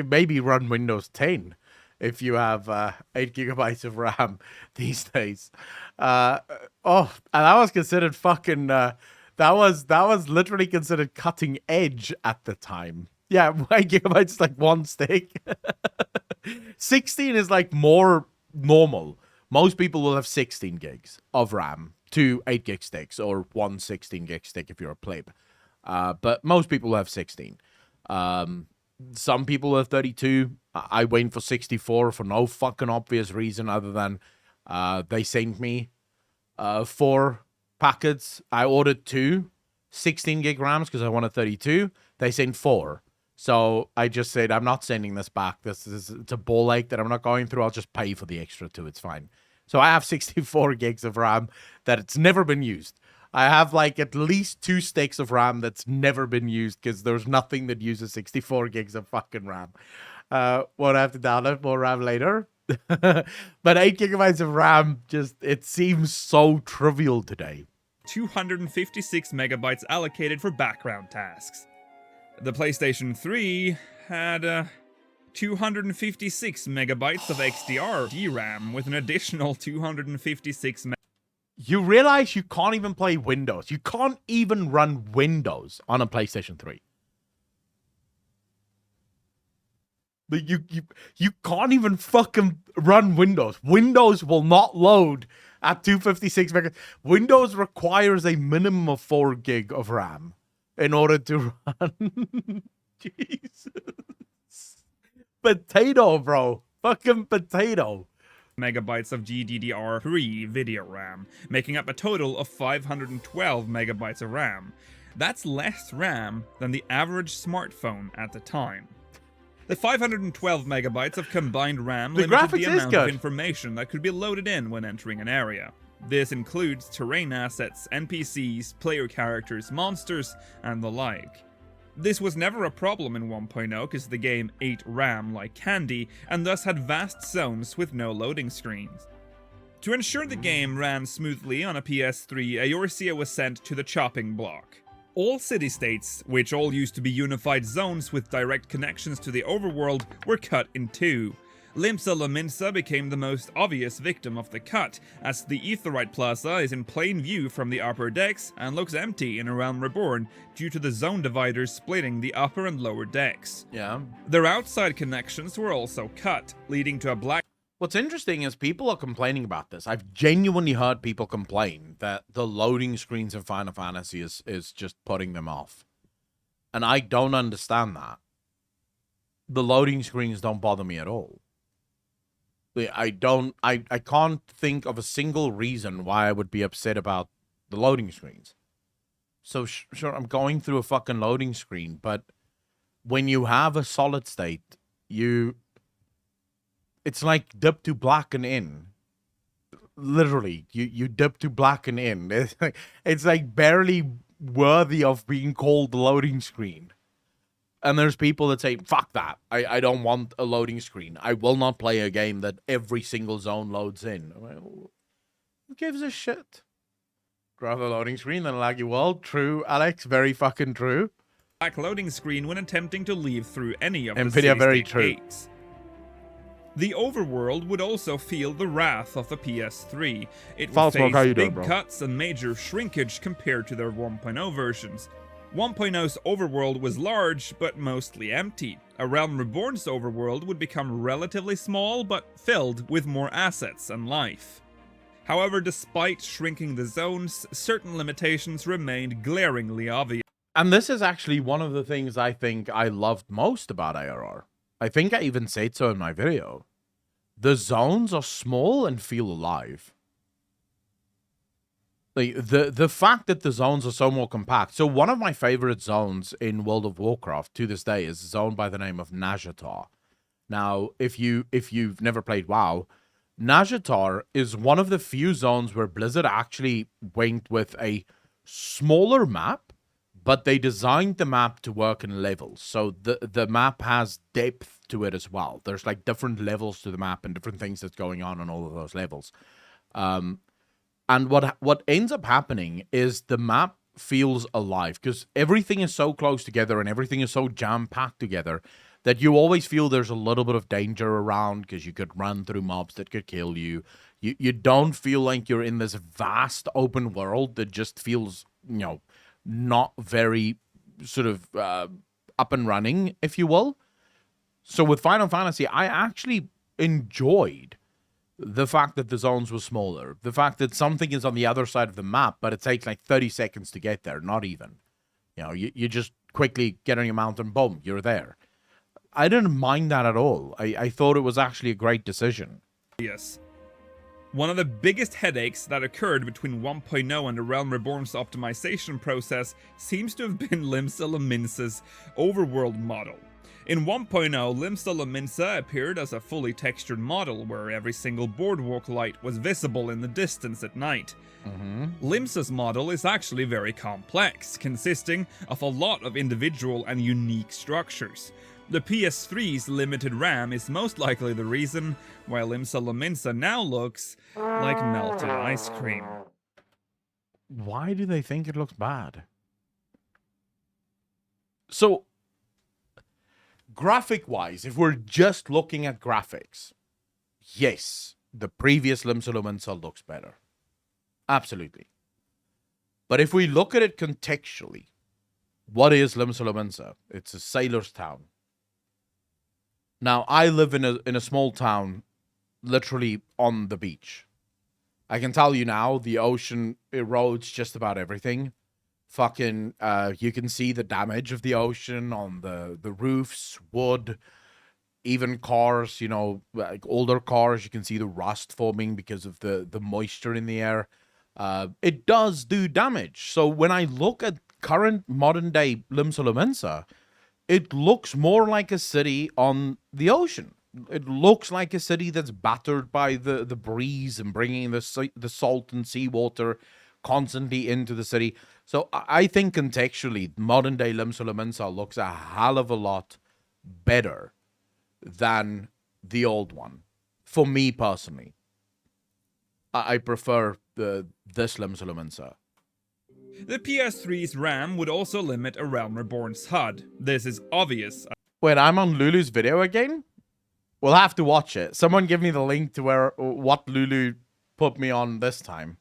maybe run Windows 10 if you have 8 gigabytes of RAM these days. And that was considered fucking, that was literally considered cutting edge at the time. Yeah, 8 gigabytes is like one stick. 16 is like more normal. Most people will have 16 gigs of RAM, 2 8 gig sticks, or one 16 gig stick if you're a pleb. But most people have 16. Some people have 32. I went for 64 for no fucking obvious reason other than they sent me 4 packets. I ordered 2 16 gig RAMs because I wanted 32. They sent 4. So I just said, I'm not sending this back. It's a ball ache that I'm not going through. I'll just pay for the extra 2. It's fine. So I have 64 gigs of RAM that it's never been used. I have like at least 2 sticks of RAM that's never been used because there's nothing that uses 64 gigs of fucking RAM. Won't have to download more RAM later. But 8 gigabytes of RAM, it seems so trivial today. 256 megabytes allocated for background tasks. The PlayStation 3 had 256 megabytes of XDR DRAM with an additional 256 You realize you can't even play Windows. You can't even run Windows on a PlayStation 3. But you can't even fucking run Windows. Windows will not load at 256 megabytes. Windows requires a minimum of 4 gig of RAM in order to run. Jesus. Potato, bro. Fucking potato. megabytes of GDDR3 video RAM, making up a total of 512 megabytes of RAM. That's less RAM than the average smartphone at the time. The 512 megabytes of combined RAM limited the amount of information that could be loaded in when entering an area. This includes terrain assets, NPCs, player characters, monsters, and the like. This was never a problem in 1.0 because the game ate RAM like candy and thus had vast zones with no loading screens. To ensure the game ran smoothly on a PS3, Eorzea was sent to the chopping block. All city-states, which all used to be unified zones with direct connections to the overworld, were cut in 2. Limsa Lominsa became the most obvious victim of the cut, as the Aetheryte Plaza is in plain view from the upper decks and looks empty in A Realm Reborn due to the zone dividers splitting the upper and lower decks. Yeah. Their outside connections were also cut, leading to a black... What's interesting is people are complaining about this. I've genuinely heard people complain that the loading screens in Final Fantasy is just putting them off. And I don't understand that. The loading screens don't bother me at all. I can't think of a single reason why I would be upset about the loading screens. So sure, I'm going through a fucking loading screen, but when you have a solid state, it's like dip to black and in. Literally, you dip to black and in. It's like barely worthy of being called the loading screen. And there's people that say, fuck that. I don't want a loading screen. I will not play a game that every single zone loads in. Well, who gives a shit? Rather loading screen than a laggy world. True, Alex. Very fucking true. Black loading screen when attempting to leave through any of the NVIDIA, very true. gates. The overworld would also feel the wrath of the PS3. It would face big cuts and major shrinkage compared to their 1.0 versions. 1.0's overworld was large, but mostly empty. A Realm Reborn's overworld would become relatively small, but filled with more assets and life. However, despite shrinking the zones, certain limitations remained glaringly obvious. And this is actually one of the things I think I loved most about ARR. I think I even said so in my video. The zones are small and feel alive. Like the fact that the zones are so more compact. So one of my favorite zones in World of Warcraft to this day is a zone by the name of Nazjatar. Now, if you've never played WoW, Nazjatar is one of the few zones where Blizzard actually went with a smaller map, but they designed the map to work in levels. So the map has depth to it as well. There's like different levels to the map and different things that's going on all of those levels. And what ends up happening is the map feels alive because everything is so close together and everything is so jam-packed together that you always feel there's a little bit of danger around because you could run through mobs that could kill you. You don't feel like you're in this vast open world that just feels, not very sort of up and running, if you will. So with Final Fantasy, I actually enjoyed the fact that the zones were smaller, the fact that something is on the other side of the map, but it takes like 30 seconds to get there, not even. You just quickly get on your mount and boom, you're there. I didn't mind that at all. I thought it was actually a great decision. Yes. One of the biggest headaches that occurred between 1.0 and the Realm Reborn's optimization process seems to have been Limsa Lominsa's overworld model. In 1.0, Limsa Lominsa appeared as a fully textured model where every single boardwalk light was visible in the distance at night. Limsa's model is actually very complex, consisting of a lot of individual and unique structures. The PS3's limited RAM is most likely the reason why Limsa Lominsa now looks like melted ice cream. Why do they think it looks bad? So, graphic-wise, if we're just looking at graphics, yes, the previous Limsa Lominsa looks better. Absolutely. But if we look at it contextually, what is Limsa Lominsa? It's a sailor's town. Now, I live in a small town, literally on the beach. I can tell you now, the ocean erodes just about everything. Fucking, you can see the damage of the ocean on the roofs, wood, even cars, like older cars, you can see the rust forming because of the moisture in the air. It does do damage. So when I look at current modern day Limsa Lominsa, it looks more like a city on the ocean. It looks like a city that's battered by the breeze and bringing the salt and seawater constantly into the city. So I think contextually, modern day Limsa Lominsa looks a hell of a lot better than the old one. For me personally, I prefer this Limsa Lominsa. The PS3's RAM would also limit a Realm Reborn's HUD. This is obvious. Wait, I'm on Lulu's video again? We'll have to watch it. Someone give me the link to what Lulu put me on this time.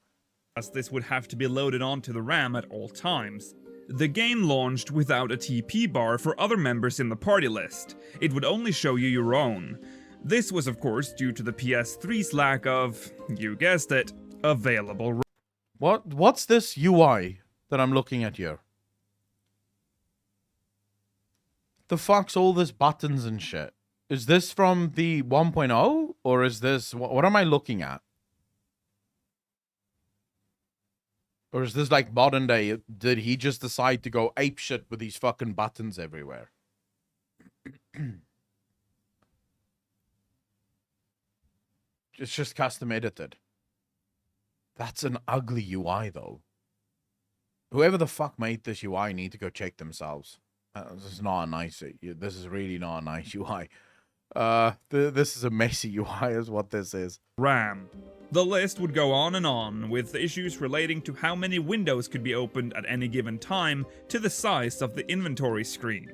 As this would have to be loaded onto the RAM at all times. The game launched without a TP bar for other members in the party list. It would only show you your own. This was of course due to the PS3's lack of, you guessed it, available. What's this UI that I'm looking at here? The fuck's all this buttons and shit? Is this from the 1.0 or is this what am I looking at? Or is this like modern day? Did he just decide to go ape shit with these fucking buttons everywhere? It's just custom edited. That's an ugly UI though. Whoever the fuck made this UI need to go check themselves. This is not a nice. This is really not a nice UI. This is a messy UI is what this is. RAM. The list would go on, with issues relating to how many windows could be opened at any given time to the size of the inventory screen.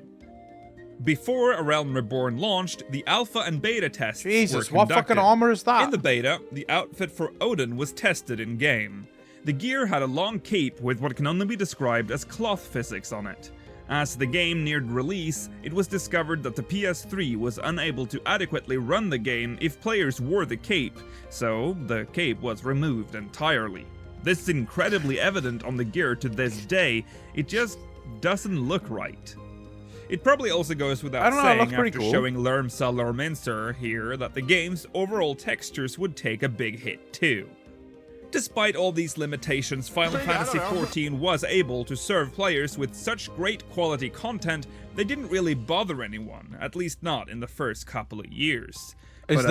Before A Realm Reborn launched, the alpha and beta tests Jesus, were what conducted. fucking armor is that? In the beta, the outfit for Odin was tested in-game. The gear had a long cape with what can only be described as cloth physics on it. As the game neared release, it was discovered that the PS3 was unable to adequately run the game if players wore the cape, so the cape was removed entirely. This is incredibly evident on the gear to this day, it just doesn't look right. It probably also goes without saying after showing Limsa Lominsa here that the game's overall textures would take a big hit too. Despite all these limitations, Final Fantasy XIV was able to serve players with such great quality content, they didn't really bother anyone, at least not in the first couple of years. Is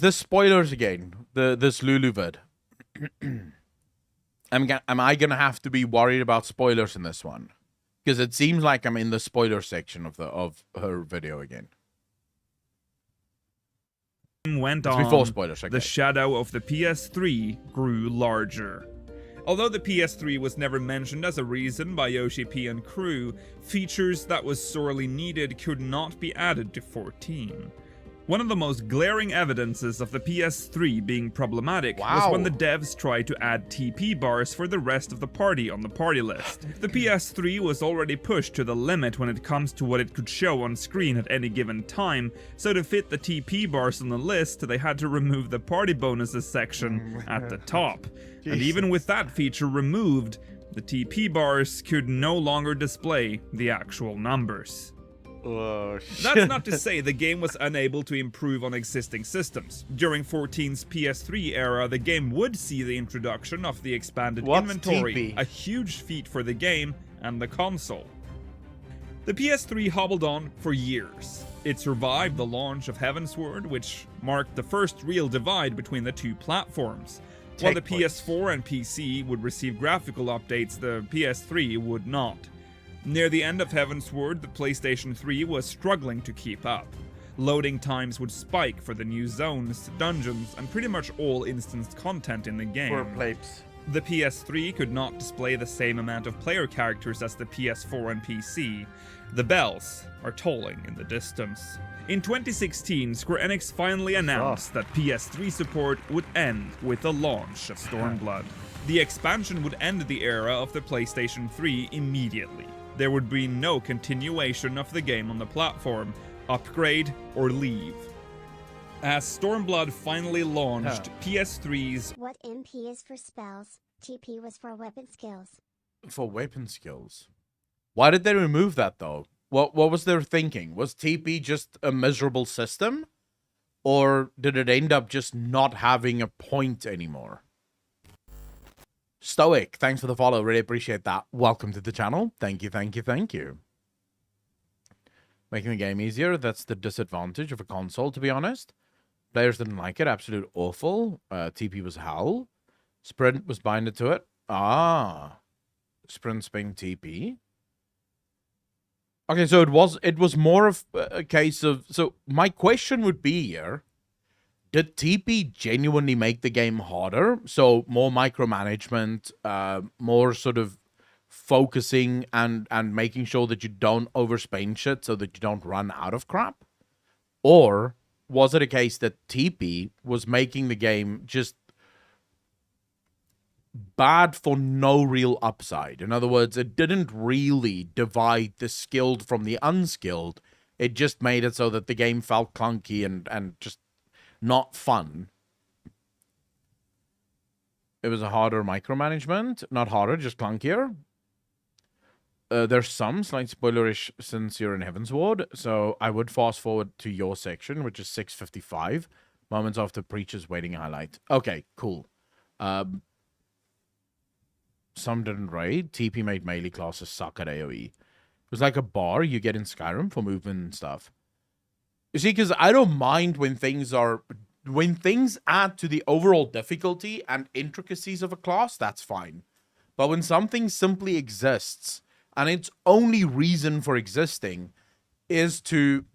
this spoilers again? This Lulu vid? Am I gonna have to be worried about spoilers in this one? Because it seems like I'm in the spoiler section of her video again. went It's on, before spoilers, okay. the shadow of the PS3 grew larger. Although the PS3 was never mentioned as a reason by Yoshi P and crew, features that was sorely needed could not be added to 14. One of the most glaring evidences of the PS3 being problematic was when the devs tried to add TP bars for the rest of the party on the party list. The PS3 was already pushed to the limit when it comes to what it could show on screen at any given time, so to fit the TP bars on the list, they had to remove the party bonuses section at the top. And even with that feature removed, the TP bars could no longer display the actual numbers. Oh, shit. That's not to say the game was unable to improve on existing systems. During 14's PS3 era, the game would see the introduction of the expanded inventory, TP? a huge feat for the game and the console. The PS3 hobbled on for years. It survived the launch of Heavensward, which marked the first real divide between the two platforms. While the PS4 and PC would receive graphical updates, the PS3 would not. Near the end of Heavensward, the PlayStation 3 was struggling to keep up. Loading times would spike for the new zones, dungeons, and pretty much all instanced content in the game. Poor plebes. The PS3 could not display the same amount of player characters as the PS4 and PC. The bells are tolling in the distance. In 2016, Square Enix finally announced that PS3 support would end with the launch of Stormblood. The expansion would end the era of the PlayStation 3 immediately. There would be no continuation of the game on the platform, upgrade or leave. As Stormblood finally launched, PS3's What MP is for spells, TP was for weapon skills. For weapon skills. Why did they remove that, though? What was their thinking? Was TP just a miserable system? Or did it end up just not having a point anymore? Stoic, thanks for the follow. Really appreciate that. Welcome to the channel. Thank you, thank you, thank you. Making the game easier, that's the disadvantage of a console, to be honest. Players didn't like it. Absolute awful. TP was hell. Sprint was binded to it. Sprint being TP. Okay, so it was more of a case of... So my question would be here, did TP genuinely make the game harder? So more micromanagement, more sort of focusing and making sure that you don't overspend shit so that you don't run out of crap? Or was it a case that TP was making the game just bad for no real upside? In other words, it didn't really divide the skilled from the unskilled. It just made it so that the game felt clunky and just not fun. It was a harder micromanagement. Not harder, just clunkier. There's some slight spoilerish since you're in Heavensward, so I would fast forward to your section, which is 6:55, moments after Preacher's waiting highlight. Okay, cool. Some didn't raid. TP made melee classes suck at AoE. It was like a bar you get in Skyrim for movement and stuff. You see, because I don't mind when things add to the overall difficulty and intricacies of a class, that's fine. But when something simply exists, and its only reason for existing is to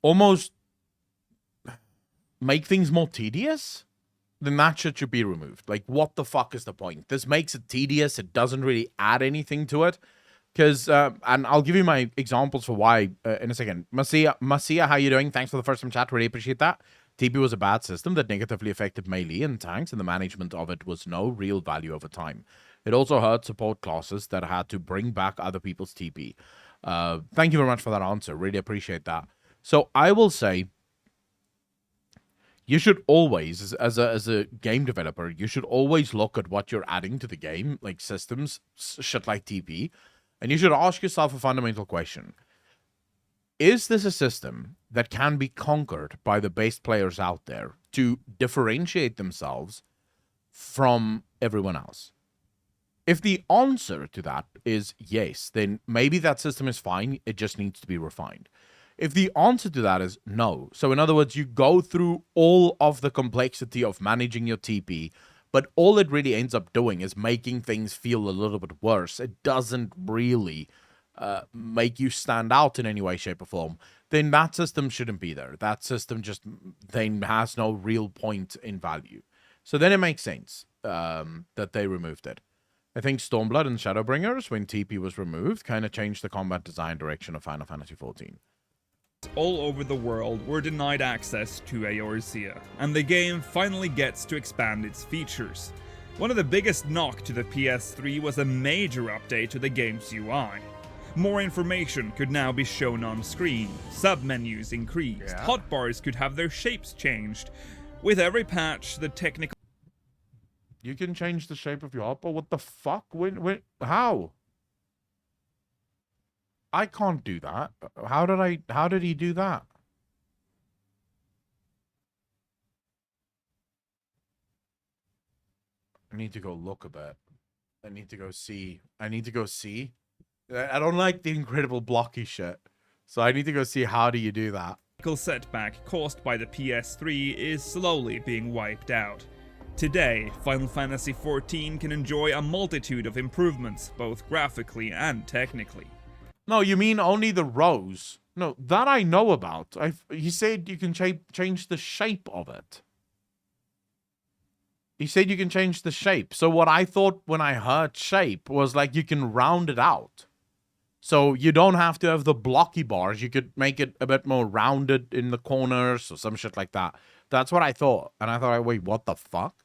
almost make things more tedious, then that shit should be removed. Like, what the fuck is the point? This makes it tedious. It doesn't really add anything to it. Because, and I'll give you my examples for why in a second. Masia, how you doing? Thanks for the first time chat. Really appreciate that. TP was a bad system that negatively affected melee and tanks, and the management of it was no real value over time. It also hurt support classes that had to bring back other people's TP. Thank you very much for that answer. Really appreciate that. So I will say, you should always, as a game developer, you should always look at what you're adding to the game, like systems, shit like TP, and you should ask yourself a fundamental question. Is this a system that can be conquered by the best players out there to differentiate themselves from everyone else? If the answer to that is yes, then maybe that system is fine, it just needs to be refined. If the answer to that is no, so in other words, you go through all of the complexity of managing your TP, but all it really ends up doing is making things feel a little bit worse. It doesn't really make you stand out in any way, shape, or form, then that system shouldn't be there. That system just then has no real point in value. So then it makes sense that they removed it. I think Stormblood and Shadowbringers, when TP was removed, kind of changed the combat design direction of Final Fantasy XIV. all over the world were denied access to Eorzea, and the game finally gets to expand its features. One of the biggest knock to the PS3 was a major update to the game's UI. More information could now be shown on screen, sub-menus increased, hotbars could have their shapes changed. With every patch, the technical... You can change the shape of your hotbar? What the fuck? How? I can't do that. How did he do that? I need to go look a bit. I need to go see. I don't like the incredible blocky shit. So I need to go see how do you do that. setback caused by the PS3 is slowly being wiped out. Today, Final Fantasy XIV can enjoy a multitude of improvements, both graphically and technically. No, you mean only the rows? No, that I know about. He said you can change the shape of it. He said you can change the shape. So what I thought when I heard shape was like you can round it out. So you don't have to have the blocky bars. You could make it a bit more rounded in the corners or some shit like that. That's what I thought. And I thought, wait, what the fuck?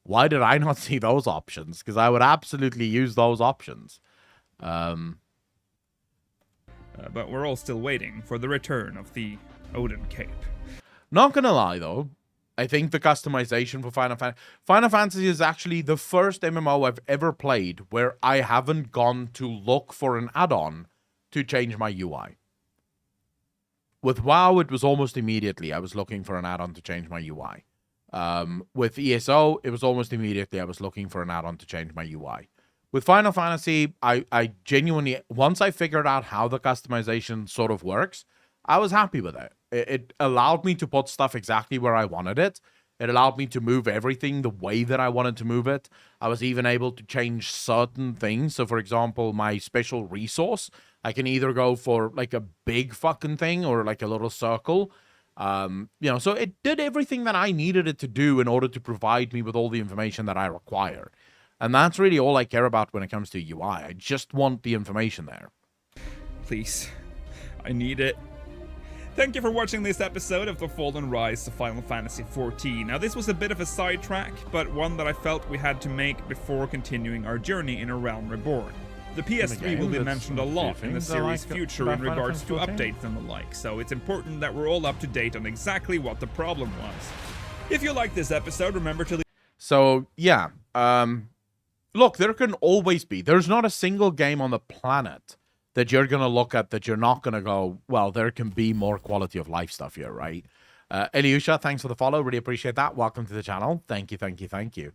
Why did I not see those options? Because I would absolutely use those options. But we're all still waiting for the return of the Odin Cape. Not gonna lie, though. I think the customization for Final Fantasy is actually the first MMO I've ever played where I haven't gone to look for an add-on to change my UI. With WoW, it was almost immediately I was looking for an add-on to change my UI. With ESO, it was almost immediately I was looking for an add-on to change my UI. With Final Fantasy, I genuinely, once I figured out how the customization sort of works, I was happy with it. It allowed me to put stuff exactly where I wanted it. It allowed me to move everything the way that I wanted to move it. I was even able to change certain things. So, for example, my special resource, I can either go for like a big fucking thing or like a little circle. So it did everything that I needed it to do in order to provide me with all the information that I require. And that's really all I care about when it comes to UI. I just want the information there. Please, I need it. Thank you for watching this episode of The Fall and Rise of Final Fantasy XIV. Now, this was a bit of a sidetrack, but one that I felt we had to make before continuing our journey in A Realm Reborn. The PS3 will be mentioned a lot in the series' future in regards to updates and the like, so it's important that we're all up to date on exactly what the problem was. If you like this episode, remember to leave... So, yeah. Look, there can always be. There's not a single game on the planet that you're going to look at that you're not going to go, well, there can be more quality of life stuff here, right? Eliusha, thanks for the follow. Really appreciate that. Welcome to the channel. Thank you, thank you, thank you.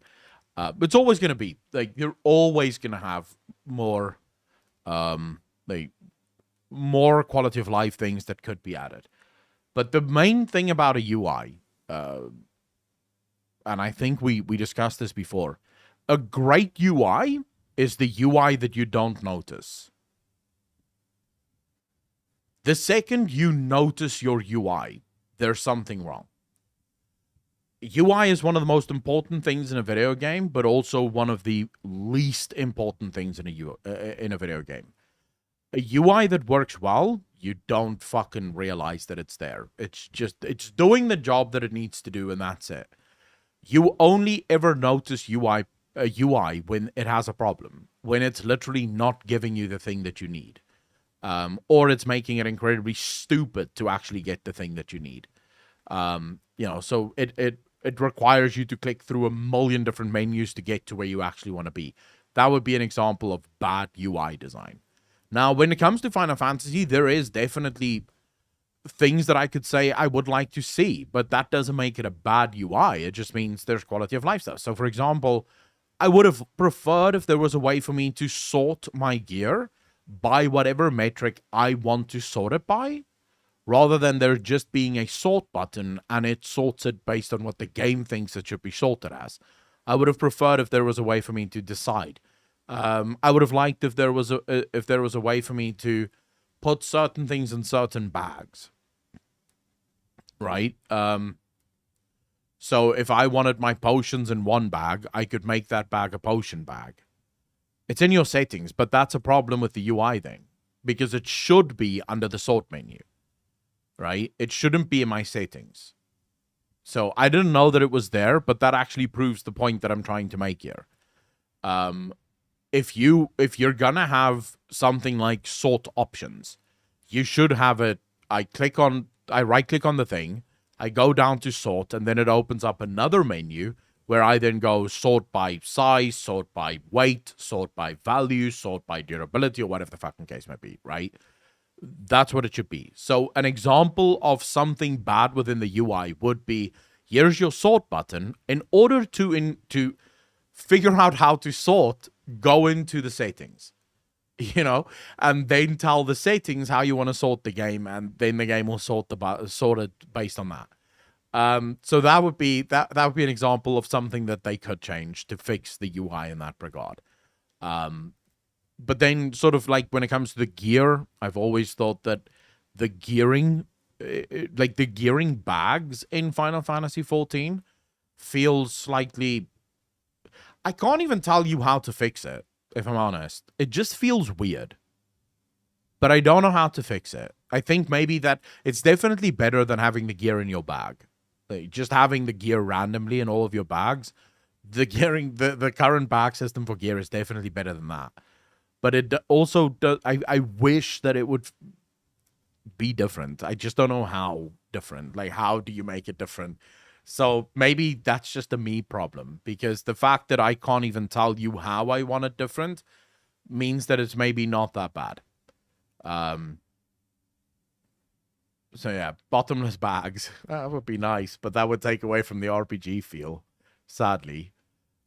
It's always going to be, like, you're always going to have more, more quality of life things that could be added. But the main thing about a UI, and I think we discussed this before, a great UI is the UI that you don't notice. The second you notice your UI, there's something wrong. UI is one of the most important things in a video game, but also one of the least important things in a video game. A UI that works well, you don't fucking realize that it's there. It's doing the job that it needs to do, and that's it. You only ever notice a UI when it has a problem, when it's literally not giving you the thing that you need. Or it's making it incredibly stupid to actually get the thing that you need. So it requires you to click through a million different menus to get to where you actually want to be. That would be an example of bad UI design. Now, when it comes to Final Fantasy, there is definitely things that I could say I would like to see, but that doesn't make it a bad UI. It just means there's quality of life stuff. So, for example, I would have preferred if there was a way for me to sort my gear by whatever metric I want to sort it by, rather than there just being a sort button and it sorts it based on what the game thinks it should be sorted as. I would have preferred if there was a way for me to decide. I would have liked if there was a way for me to put certain things in certain bags, right? So if I wanted my potions in one bag, I could make that bag a potion bag. It's in your settings, but that's a problem with the UI thing, because it should be under the sort menu, right? It shouldn't be in my settings. So I didn't know that it was there, but that actually proves the point that I'm trying to make here. If you're gonna have something like sort options, you should have it. I right click on the thing, I go down to sort, and then it opens up another menu where I then go sort by size, sort by weight, sort by value, sort by durability, or whatever the fucking case might be, right? That's what it should be. So an example of something bad within the UI would be, here's your sort button. In order to figure out how to sort, go into the settings, and then tell the settings how you want to sort the game, and then the game will sort it based on that. So that would be an example of something that they could change to fix the UI in that regard. But then sort of like when it comes to the gear, I've always thought that the gearing, like the gearing bags in Final Fantasy XIV feels slightly... I can't even tell you how to fix it, if I'm honest. It just feels weird. But I don't know how to fix it. I think maybe that it's definitely better than having the gear in your bag. Like just having the gear randomly in all of your bags. The gearing, the current bag system for gear is definitely better than that. But it also does... I wish that it would be different. I just don't know how different. Like, how do you make it different? So maybe that's just a me problem, because the fact that I can't even tell you how I want it different means that it's maybe not that bad. So yeah, bottomless bags. That would be nice, but that would take away from the RPG feel, sadly.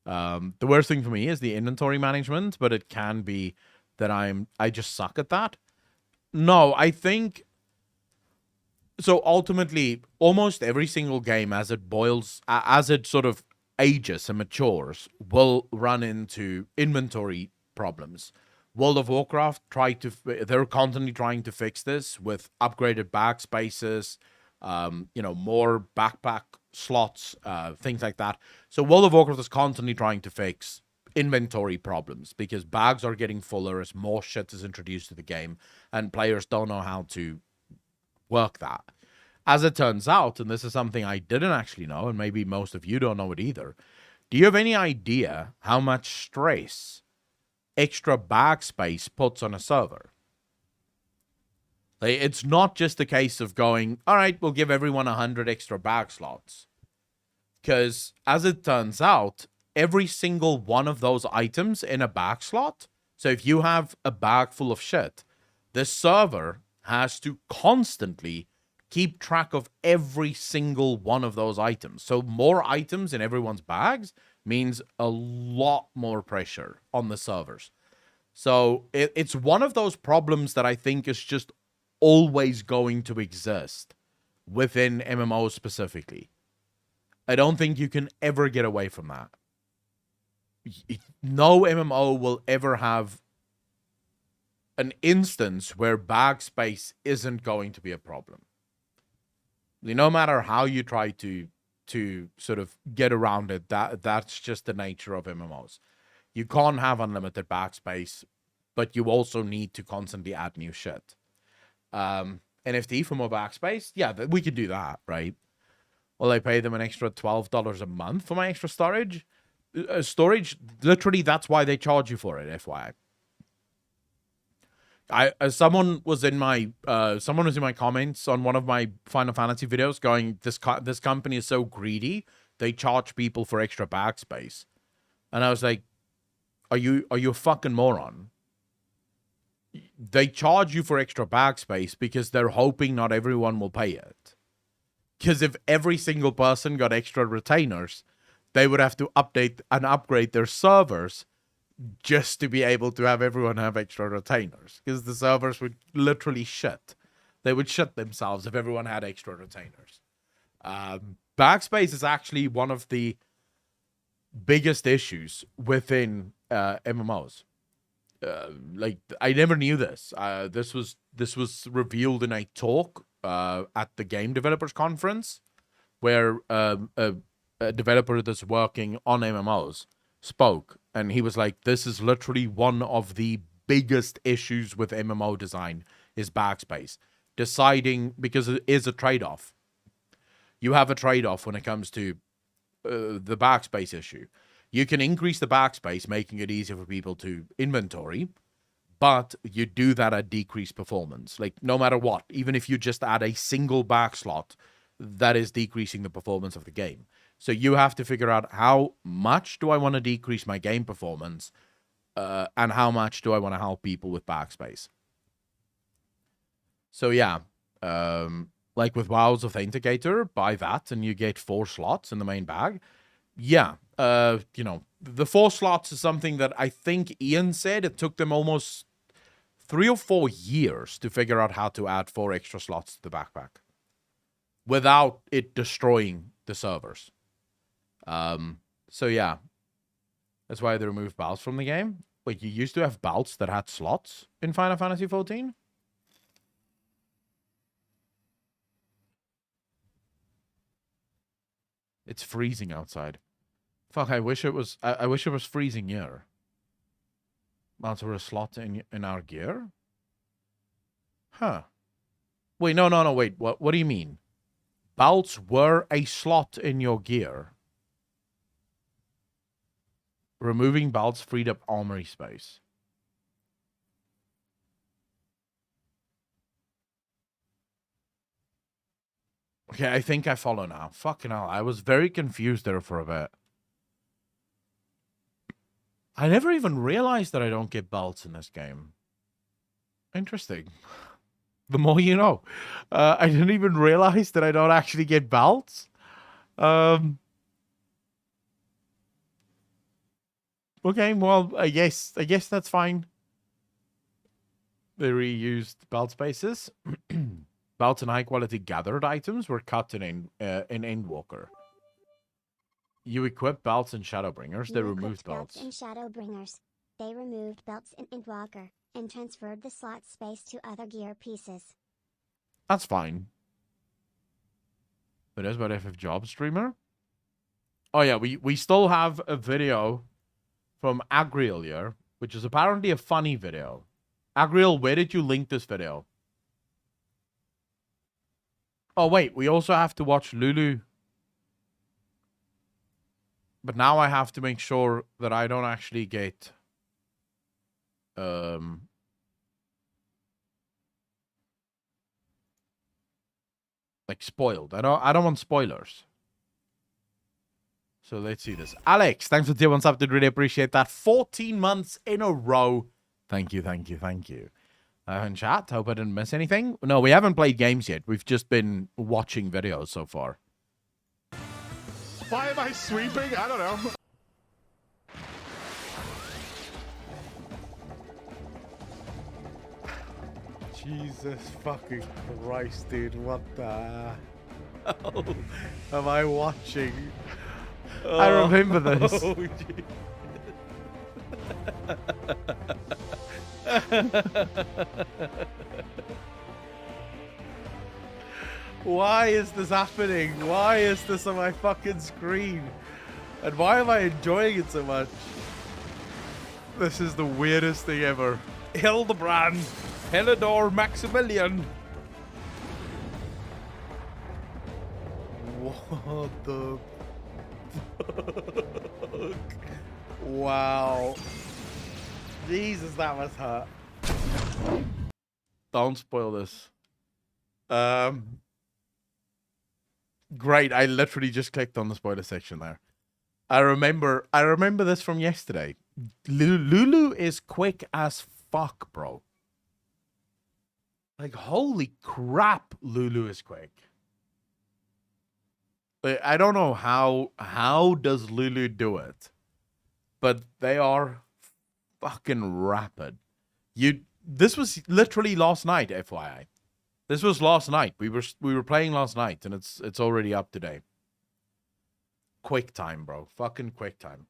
The worst thing for me is the inventory management, but it can be that I just suck at that. No, I think... So ultimately, almost every single game, as it sort of ages and matures, will run into inventory problems. World of Warcraft they're constantly trying to fix this with upgraded backspaces, more backpack slots, things like that. So World of Warcraft is constantly trying to fix inventory problems because bags are getting fuller as more shit is introduced to the game, and players don't know how to work that. As it turns out, and this is something I didn't actually know, and maybe most of you don't know it either, do you have any idea how much stress extra bag space puts on a server? Like, it's not just a case of going, all right, we'll give everyone 100 extra bag slots. Because as it turns out, every single one of those items in a bag slot, so if you have a bag full of shit, the server has to constantly keep track of every single one of those items. So more items in everyone's bags means a lot more pressure on the servers. So it's one of those problems that I think is just always going to exist within MMOs specifically. I don't think you can ever get away from that. No MMO will ever have an instance where bag space isn't going to be a problem. No matter how you try to sort of get around it, that's just the nature of MMOs. You can't have unlimited backspace, but you also need to constantly add new shit. NFT for more backspace? Yeah, we could do that, right? Well, I pay them an extra $12 a month for my extra storage. Storage, literally, that's why they charge you for it, FYI. Someone was in my comments on one of my Final Fantasy videos going, this company is so greedy, they charge people for extra backspace. And I was like, are you a fucking moron? They charge you for extra backspace because they're hoping not everyone will pay it. Because if every single person got extra retainers, they would have to update and upgrade their servers just to be able to have everyone have extra retainers. Because the servers would literally shit. They would shit themselves if everyone had extra retainers. Backspace is actually one of the biggest issues within MMOs. Like I never knew this. This was revealed in a talk at the Game Developers Conference, where a developer that's working on MMOs spoke, and he was like, "This is literally one of the biggest issues with MMO design is backspace. Deciding, because it is a trade-off. You have a trade-off when it comes to the backspace issue. You can increase the backspace, making it easier for people to inventory, but you do that at decreased performance. Like, no matter what, even if you just add a single back slot, that is decreasing the performance of the game. So you have to figure out how much do I want to decrease my game performance, and how much do I want to help people with backspace. So yeah, like with WoW's Authenticator, buy that and you get 4 slots in the main bag. Yeah, you know, the 4 slots is something that I think Ian said it took them almost 3 or 4 years to figure out how to add 4 extra slots to the backpack without it destroying the servers. So yeah, that's why they removed belts from the game. Wait, you used to have belts that had slots in Final Fantasy XIV? It's freezing outside. Fuck, I wish it was freezing here. Belts were a slot in our gear? Huh. Wait, no, wait. What do you mean? Belts were a slot in your gear. Removing belts freed up armory space. Okay, I think I follow now. Fucking hell, I was very confused there for a bit. I never even realized that I don't get belts in this game. Interesting. The more you know. I didn't even realize that I don't actually get belts. Okay, well, I guess that's fine. They reused belt spaces. Belts and high-quality gathered items were cut in Endwalker. You equip belts and Shadowbringers. They removed belts. In Shadowbringers. They removed belts in Endwalker and transferred the slot space to other gear pieces. That's fine. But that's about FF Job Streamer. Oh yeah, we still have a video from Agriel here, which is apparently a funny video. Agriel, where did you link this video? Oh wait, we also have to watch Lulu. But now I have to make sure that I don't actually get like spoiled. I don't want spoilers. So let's see this. Alex, thanks for tier 1 sub. Did really appreciate that. 14 months in a row. Thank you. In chat, hope I didn't miss anything. No, we haven't played games yet. We've just been watching videos so far. Why am I sweeping? I don't know. Jesus fucking Christ, dude. What the hell am I watching? Oh, I remember this. Why is this happening? Why is this on my fucking screen? And why am I enjoying it so much? This is the weirdest thing ever. Hildibrand, Helidor Maximilian. What the fuck? Wow. Jesus, that was hurt. Don't spoil this. Great, I literally just clicked on the spoiler section there. I remember this from yesterday. Lulu is quick as fuck, bro. Like, holy crap, Lulu is quick. Like, I don't know how does Lulu do it, but they are fucking rapid. This was literally last night, FYI. This was last night. We were playing last night, and it's already up today. Quick time, bro. Fucking quick time.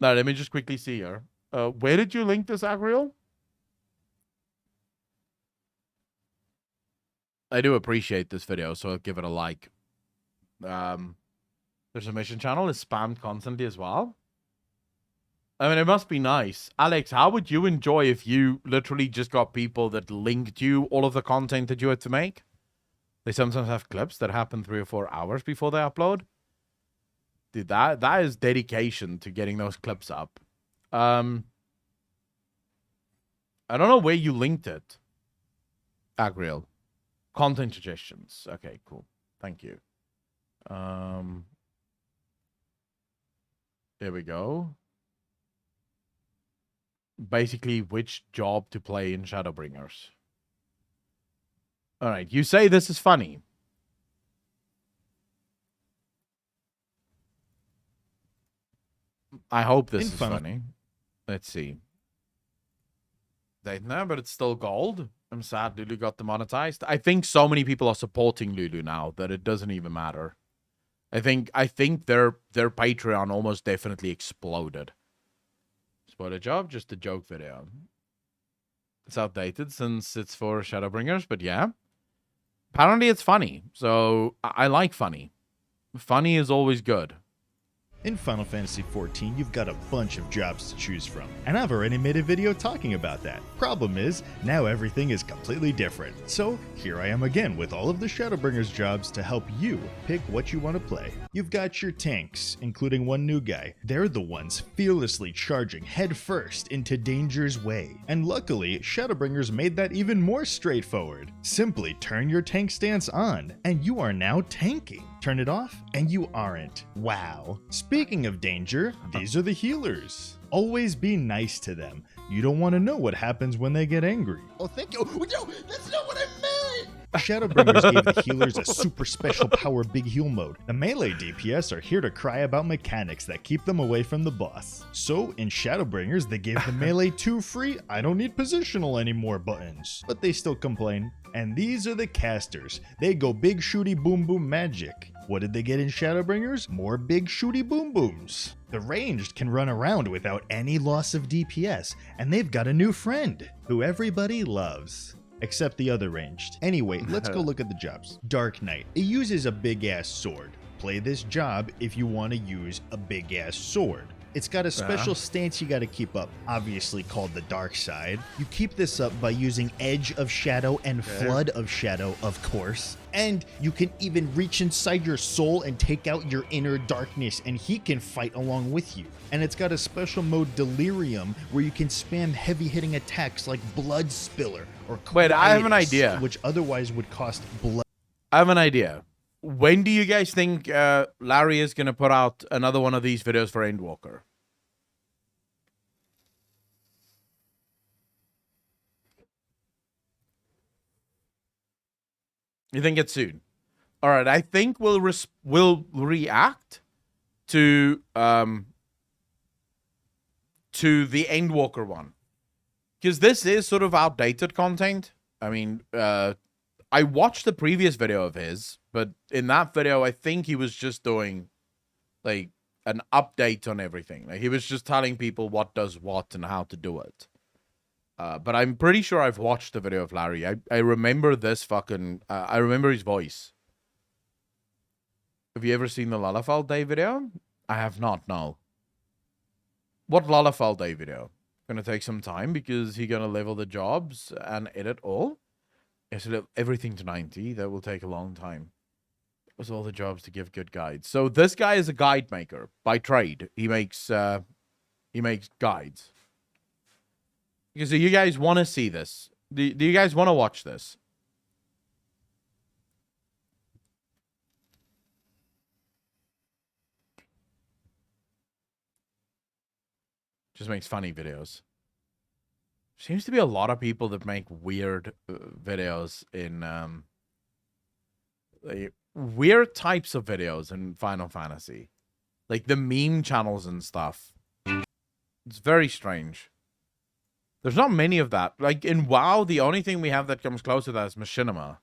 Now, let me just quickly see here. Where did you link this, Agriel? I do appreciate this video, so I'll give it a like. There's a mission channel. It's spammed constantly as well. I mean, it must be nice. Alex, how would you enjoy if you literally just got people that linked you all of the content that you had to make? They sometimes have clips that happen 3 or 4 hours before they upload. Dude, that is dedication to getting those clips up. I don't know where you linked it. Agriel. Content suggestions. Okay, cool. Thank you. There we go. Basically, which job to play in Shadowbringers. Alright, you say this is funny. I hope this is funny. Let's see. No, but it's still gold. I'm sad Lulu got demonetized. I think so many people are supporting Lulu now that it doesn't even matter. I think their Patreon almost definitely exploded. Spoiler job, just a joke video. It's outdated since it's for Shadowbringers, but yeah. Apparently it's funny, so I like funny. Funny is always good. In Final Fantasy XIV, you've got a bunch of jobs to choose from, and I've already made a video talking about that. Problem is, now everything is completely different. So here I am again with all of the Shadowbringers jobs to help you pick what you want to play. You've got your tanks, including one new guy. They're the ones fearlessly charging headfirst into danger's way. And luckily, Shadowbringers made that even more straightforward. Simply turn your tank stance on, and you are now tanking. Turn it off, and you aren't. Wow. Speaking of danger, these are the healers. Always be nice to them. You don't want to know what happens when they get angry. Oh, thank you. No, that's not what I meant! Shadowbringers gave the healers a super special power big heal mode. The melee DPS are here to cry about mechanics that keep them away from the boss. So, in Shadowbringers, they gave the melee 2 free I don't need positional anymore buttons. But they still complain. And these are the casters. They go big shooty boom boom magic. What did they get in Shadowbringers? More big shooty boom booms. The ranged can run around without any loss of DPS, and they've got a new friend, who everybody loves. Except the other ranged. Anyway, let's go look at the jobs. Dark Knight. It uses a big-ass sword. Play this job if you want to use a big-ass sword. It's got a special stance you gotta keep up, obviously called the dark side. You keep this up by using Edge of Shadow and Flood of Shadow, of course. And you can even reach inside your soul and take out your inner darkness, and he can fight along with you. And it's got a special mode Delirium, where you can spam heavy-hitting attacks like Blood Spiller or Wait, I have an Quietus, idea. which otherwise would cost blood. I have an idea. When do you guys think Larry is going to put out another one of these videos for Endwalker? You think it's soon? All right, I think we'll react to the Endwalker one, because this is sort of outdated content. I mean, I watched the previous video of his, but in that video, I think he was just doing like an update on everything. Like he was just telling people what does what and how to do it. But I'm pretty sure I've watched the video of Larry. I remember this fucking... I remember his voice. Have you ever seen the Lullafell Day video? I have not, no. What Lullafell Day video? Gonna take some time because he's gonna level the jobs and edit all. Yes, everything to 90. That will take a long time. With all the jobs to give good guides. So this guy is a guide maker by trade. He makes guides. Because do you guys want to see this? Do you guys want to watch this? Just makes funny videos. Seems to be a lot of people that make weird videos in like, weird types of videos in Final Fantasy. Like the meme channels and stuff. It's very strange. There's not many of that. Like, in WoW, the only thing we have that comes close to that is Machinima.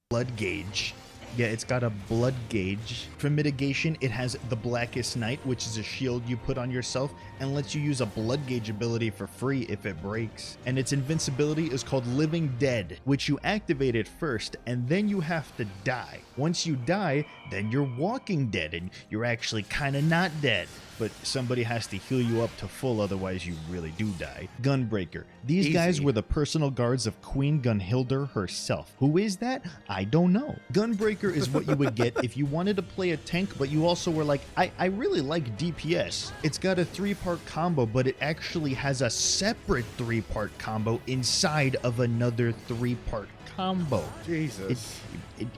Blood gauge. Yeah, it's got a blood gauge. For mitigation, it has the Blackest Night, which is a shield you put on yourself and lets you use a blood gauge ability for free if it breaks. And its invincibility is called Living Dead, which you activate it first and then you have to die. Once you die, then you're Walking Dead and you're actually kind of not dead. But somebody has to heal you up to full, otherwise you really do die. Gunbreaker. These guys were the personal guards of Queen Gunhilda herself. Who is that? I don't know. Gunbreaker is what you would get if you wanted to play a tank, but you also were like, I really like DPS. It's got a 3-part combo, but it actually has a separate 3-part combo inside of another 3-part combo. Jesus.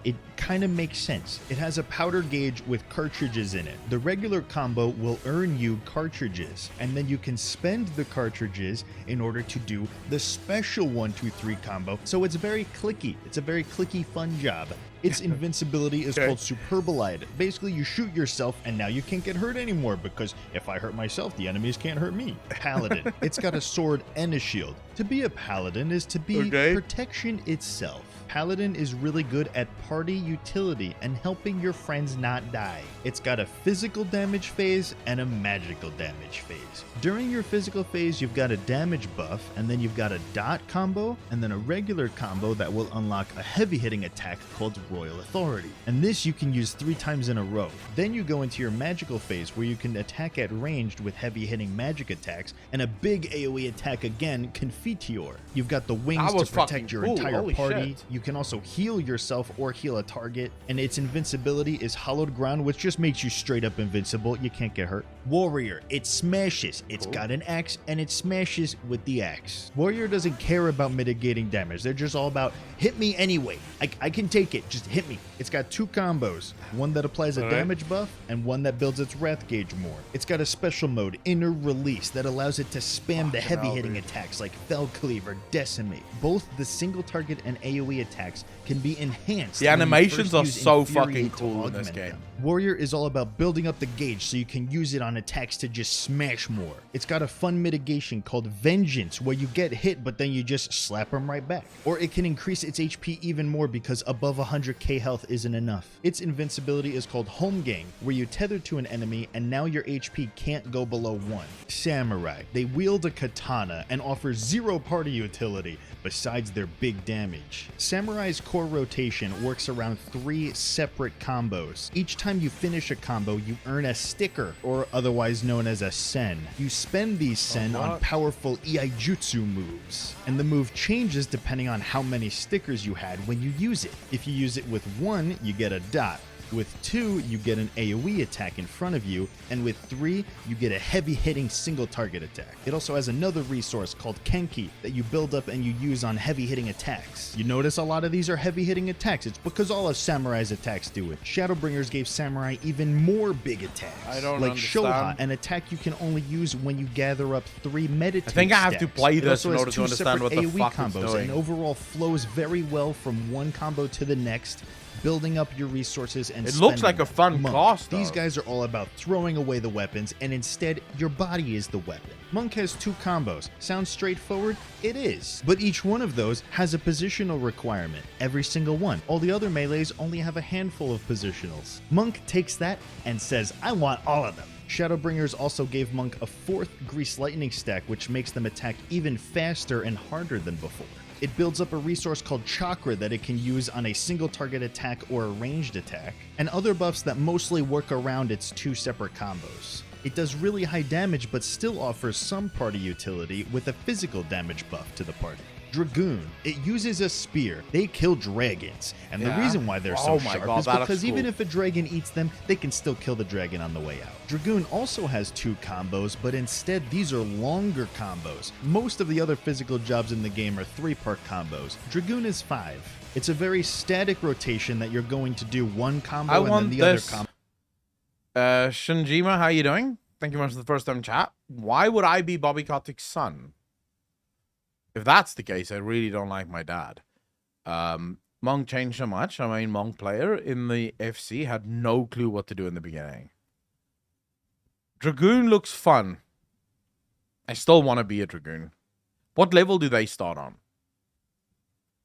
It kind of makes sense. It has a powder gauge with cartridges in it. The regular combo will earn you cartridges, and then you can spend the cartridges in order to do the special 1-2-3 combo. So it's very clicky. It's a very clicky, fun job. Its invincibility is called Superbolide. Basically, you shoot yourself and now you can't get hurt anymore because if I hurt myself, the enemies can't hurt me. Paladin. It's got a sword and a shield. To be a paladin is to be protection itself. Paladin is really good at party utility and helping your friends not die. It's got a physical damage phase and a magical damage phase. During your physical phase, you've got a damage buff, and then you've got a dot combo, and then a regular combo that will unlock a heavy hitting attack called Royal Authority. And this you can use 3 times in a row. Then you go into your magical phase where you can attack at ranged with heavy hitting magic attacks, and a big AoE attack again, Confiteor. You've got the wings to protect your entire party. You can also heal yourself or heal a target, and its invincibility is Hollowed Ground, which just makes you straight up invincible. You can't get hurt. Warrior, it smashes. It's got an axe and it smashes with the axe. Warrior doesn't care about mitigating damage. They're just all about hit me anyway. I can take it. Just hit me. It's got 2 combos. One that applies a damage buff and one that builds its wrath gauge more. It's got a special mode, Inner Release, that allows it to spam the heavy hitting attacks like Fell Cleave or Decimate. Both the single target and AoE attacks can be enhanced. The animations are so fucking cool in this game. Warrior is all about building up the gauge so you can use it on attacks to just smash more. It's got a fun mitigation called Vengeance, where you get hit but then you just slap them right back. Or it can increase its HP even more because above 100k health isn't enough. Its invincibility is called Home Gang, where you tether to an enemy and now your HP can't go below 1. Samurai. They wield a katana and offer 0 party utility besides their big damage. Samurai's core rotation works around 3 separate combos. Each time you finish a combo, you earn a sticker, or otherwise known as a sen. You spend these sen on powerful Iaijutsu moves, and the move changes depending on how many stickers you had when you use it. If you use it with 1, you get a dot. With 2, you get an AoE attack in front of you, and with 3, you get a heavy-hitting single-target attack. It also has another resource called Kenki that you build up and you use on heavy-hitting attacks. You notice a lot of these are heavy-hitting attacks. It's because all of Samurai's attacks do it. Shadowbringers gave Samurai even more big attacks. I don't like understand. Shoha, an attack you can only use when you gather up 3 meditate I think I have to stacks. play It this also in has order to 2 understand what the separate AoE fuck it's combos, doing. and overall flows very well from one combo to the next, building up your resources and It looks like a spending fun them. class, though. These guys are all about throwing away the weapons, and instead, your body is the weapon. Monk has 2 combos. Sounds straightforward? It is. But each one of those has a positional requirement. Every single one. All the other melees only have a handful of positionals. Monk takes that and says, I want all of them. Shadowbringers also gave Monk a 4th Grease Lightning stack, which makes them attack even faster and harder than before. It builds up a resource called Chakra that it can use on a single target attack or a ranged attack, and other buffs that mostly work around its 2 separate combos. It does really high damage but still offers some party utility with a physical damage buff to the party. Dragoon. It uses a spear. They kill dragons, and the reason why they're so sharp is because even if a dragon eats them, they can still kill the dragon on the way out. Dragoon also has 2 combos, but instead these are longer combos. Most of the other physical jobs in the game are 3-part combos. Dragoon is 5. It's a very static rotation that you're going to do one combo and then the other combo. Shinjima, how you doing? Thank you very much for the first time chat. Why would I be Bobby Kotick's son? If that's the case, I really don't like my dad. Monk changed so much. I mean, Monk player in the FC had no clue what to do in the beginning. Dragoon looks fun. I still want to be a Dragoon. What level do they start on?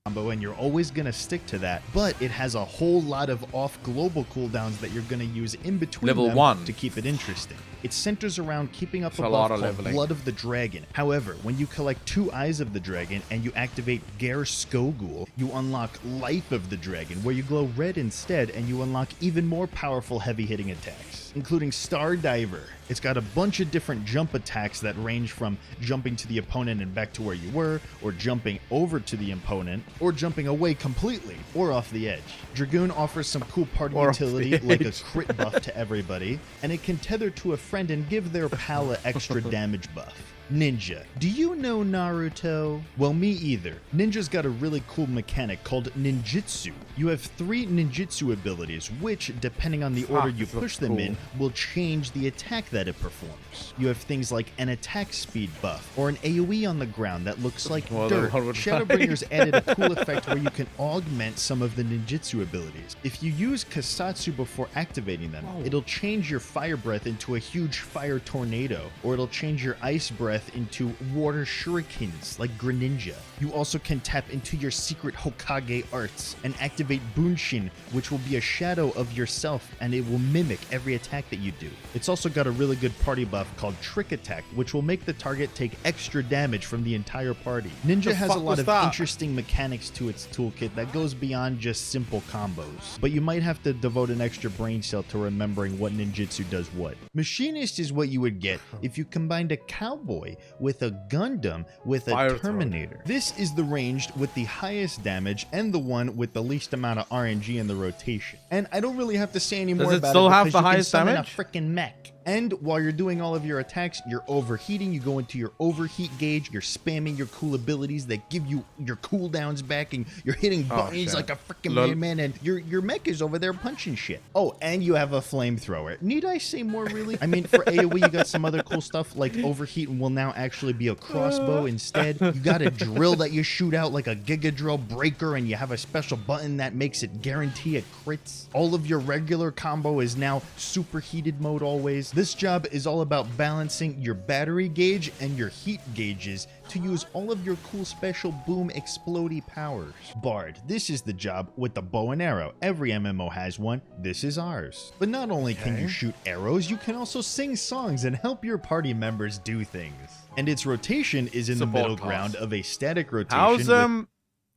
combo and you're always going to stick to that, but it has a whole lot of off global cooldowns that you're going to use in between Level them 1. to keep it interesting. It centers around keeping up It's a a buff lot called of leveling. Blood of the Dragon. However, when you collect 2 Eyes of the Dragon and you activate Ger Skogul, you unlock Life of the Dragon, where you glow red instead, and you unlock even more powerful heavy-hitting attacks, including Star Diver. It's got a bunch of different jump attacks that range from jumping to the opponent and back to where you were, or jumping over to the opponent, or jumping away completely, or off the edge. Dragoon offers some cool party Or off the utility, like a edge. crit buff to everybody, and it can tether to a friend and give their pal a extra damage buff. Ninja. Do you know Naruto? Well, me either. Ninja's got a really cool mechanic called ninjutsu. You have 3 ninjutsu abilities, which, depending on the order you this looks push them cool. in, will change the attack that it performs. You have things like an attack speed buff, or an AoE on the ground that looks like Well, dirt. that would Shadowbringers added a cool effect where you can augment some of the ninjutsu abilities. If you use Kasatsu before activating them, it'll change your fire breath into a huge fire tornado, or it'll change your ice breath into water shurikens like Greninja. You also can tap into your secret Hokage arts and activate Bunshin, which will be a shadow of yourself, and it will mimic every attack that you do. It's also got a really good party buff called Trick Attack, which will make the target take extra damage from the entire party. Ninja The has a fuck lot was of that? interesting mechanics to its toolkit that goes beyond just simple combos, but you might have to devote an extra brain cell to remembering what ninjutsu does what. Machinist is what you would get if you combined a cowboy with a Gundam with a Fire thrower. Terminator. This is the ranged with the highest damage and the one with the least amount of RNG in the rotation. And I don't really have to say any more it about still it have because the you can highest summon damage? a freaking mech. And while you're doing all of your attacks, you're overheating, you go into your overheat gauge, you're spamming your cool abilities that give you your cooldowns back, and you're hitting buttons shit. like a freaking Lol. madman, and your mech is over there punching shit. Oh, and you have a flamethrower. Need I say more, really? I mean, for AoE, you got some other cool stuff, like overheat will now actually be a crossbow instead. You got a drill that you shoot out like a Giga Drill Breaker, and you have a special button that makes it guarantee it crits. All of your regular combo is now superheated mode always. This job is all about balancing your battery gauge and your heat gauges to use all of your cool special boom explodey powers. Bard, this is the job with the bow and arrow. Every MMO has one. This is ours. But not only can you shoot arrows, you can also sing songs and help your party members do things. And its rotation is in the Support middle class. ground of a static rotation. How's with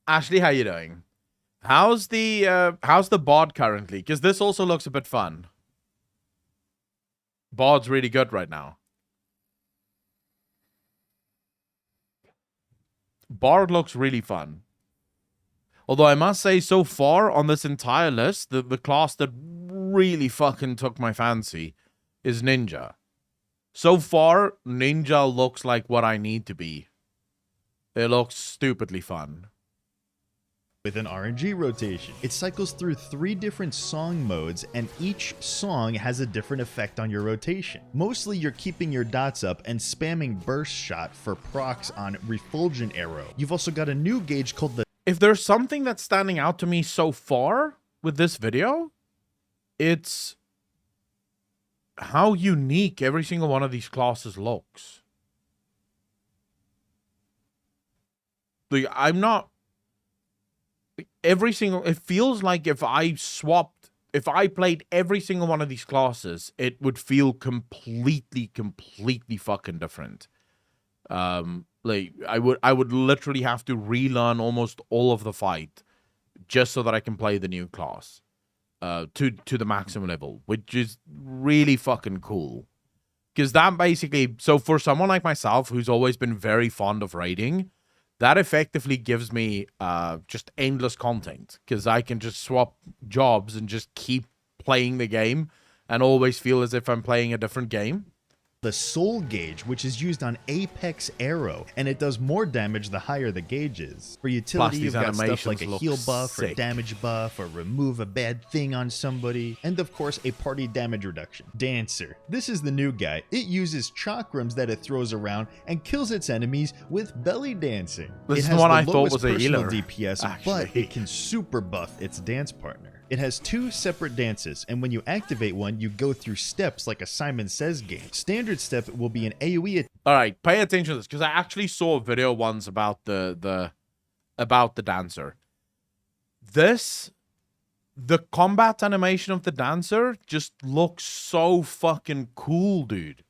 Ashley? How you doing? How's the bod currently? Because this also looks a bit fun. Bod's really good right now. Bard looks really fun. Although I must say, so far on this entire list, the class that really fucking took my fancy is Ninja. So far, Ninja looks like what I need to be. It looks stupidly fun. with an RNG rotation. It cycles through 3 different song modes, and each song has a different effect on your rotation. Mostly you're keeping your dots up and spamming burst shot for procs on refulgent arrow. You've also got a new gauge called the If there's something that's standing out to me so far with this video, it's how unique every single one of these classes looks. Like, I'm not... Every single... It feels like if I played every single one of these classes, it would feel completely fucking different. Like, I would literally have to relearn almost all of the fight just so that I can play the new class to the maximum level, which is really fucking cool. Because that basically... So for someone like myself who's always been very fond of raiding, that effectively gives me just endless content, because I can just swap jobs and just keep playing the game and always feel as if I'm playing a different game. the soul gauge, which is used on Apex Arrow, and it does more damage the higher the gauge is. For utility, Plus, you've these got stuff like a animations heal look buff or sick. damage buff or remove a bad thing on somebody, and of course a party damage reduction. Dancer. This is the new guy. It uses chakrams that it throws around and kills its enemies with belly dancing. This It is has the one the I thought lowest was a personal healer, DPS, but actually. it can super buff its dance partner. It has 2 separate dances, and when you activate one, you go through steps like a Simon Says game. Standard step will be an AoE All right, pay attention to this, because I actually saw a video once about the about the Dancer. The combat animation of the Dancer just looks so fucking cool, dude.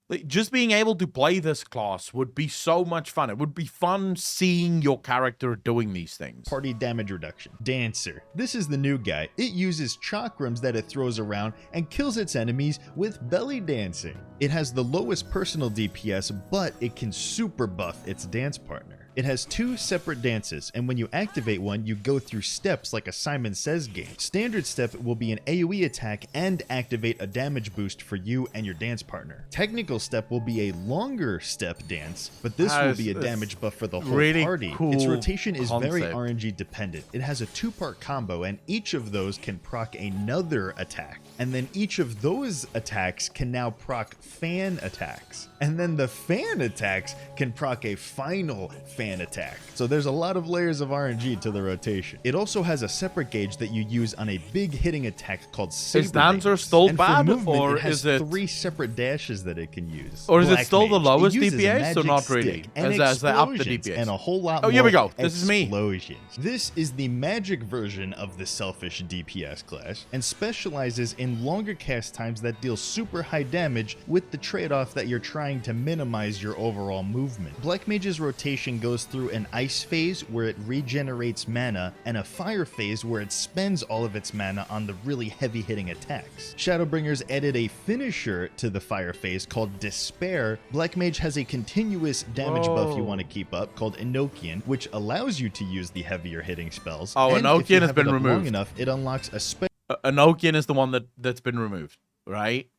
Like, just being able to play this class would be so much fun. It would be fun seeing your character doing these things. Party damage reduction. Dancer. This is the new guy. It uses chakrams that it throws around and kills its enemies with belly dancing. It has the lowest personal DPS, but it can super buff its dance partner. It has 2 separate dances, and when you activate one, you go through steps like a Simon Says game. Standard step will be an AoE attack and activate a damage boost for you and your dance partner. Technical step will be a longer step dance, but this will be a damage buff for the whole really party. cool Its rotation is very concept. RNG dependent. It has a 2-part combo, and each of those can proc another attack. And then each of those attacks can now proc fan attacks. And then the fan attacks can proc a final fan attack. So there's a lot of layers of RNG to the rotation. It also has a separate gauge that you use on a big hitting attack called Saber Is Dancer Dance. still And for bad, movement, or it has is it- 3 separate dashes that it can use. Or is it Black still the Mage. lowest It uses a DPS, or magic not really? stick and As they up the explosions DPS. and a whole lot Oh, more here we go. This is me. explosions. This is the magic version of the selfish DPS class, and specializes in longer cast times that deal super high damage with the trade-off that you're trying to minimize your overall movement. Black Mage's rotation goes through an ice phase where it regenerates mana, and a fire phase where it spends all of its mana on the really heavy hitting attacks. Shadowbringers added a finisher to the fire phase called Despair. Black Mage has a continuous damage buff you want to keep up called Enochian, which allows you to use the heavier hitting spells. Oh, And if Enochian you has have been it up long removed. enough, it unlocks a special Enochian is the one that's been removed, right?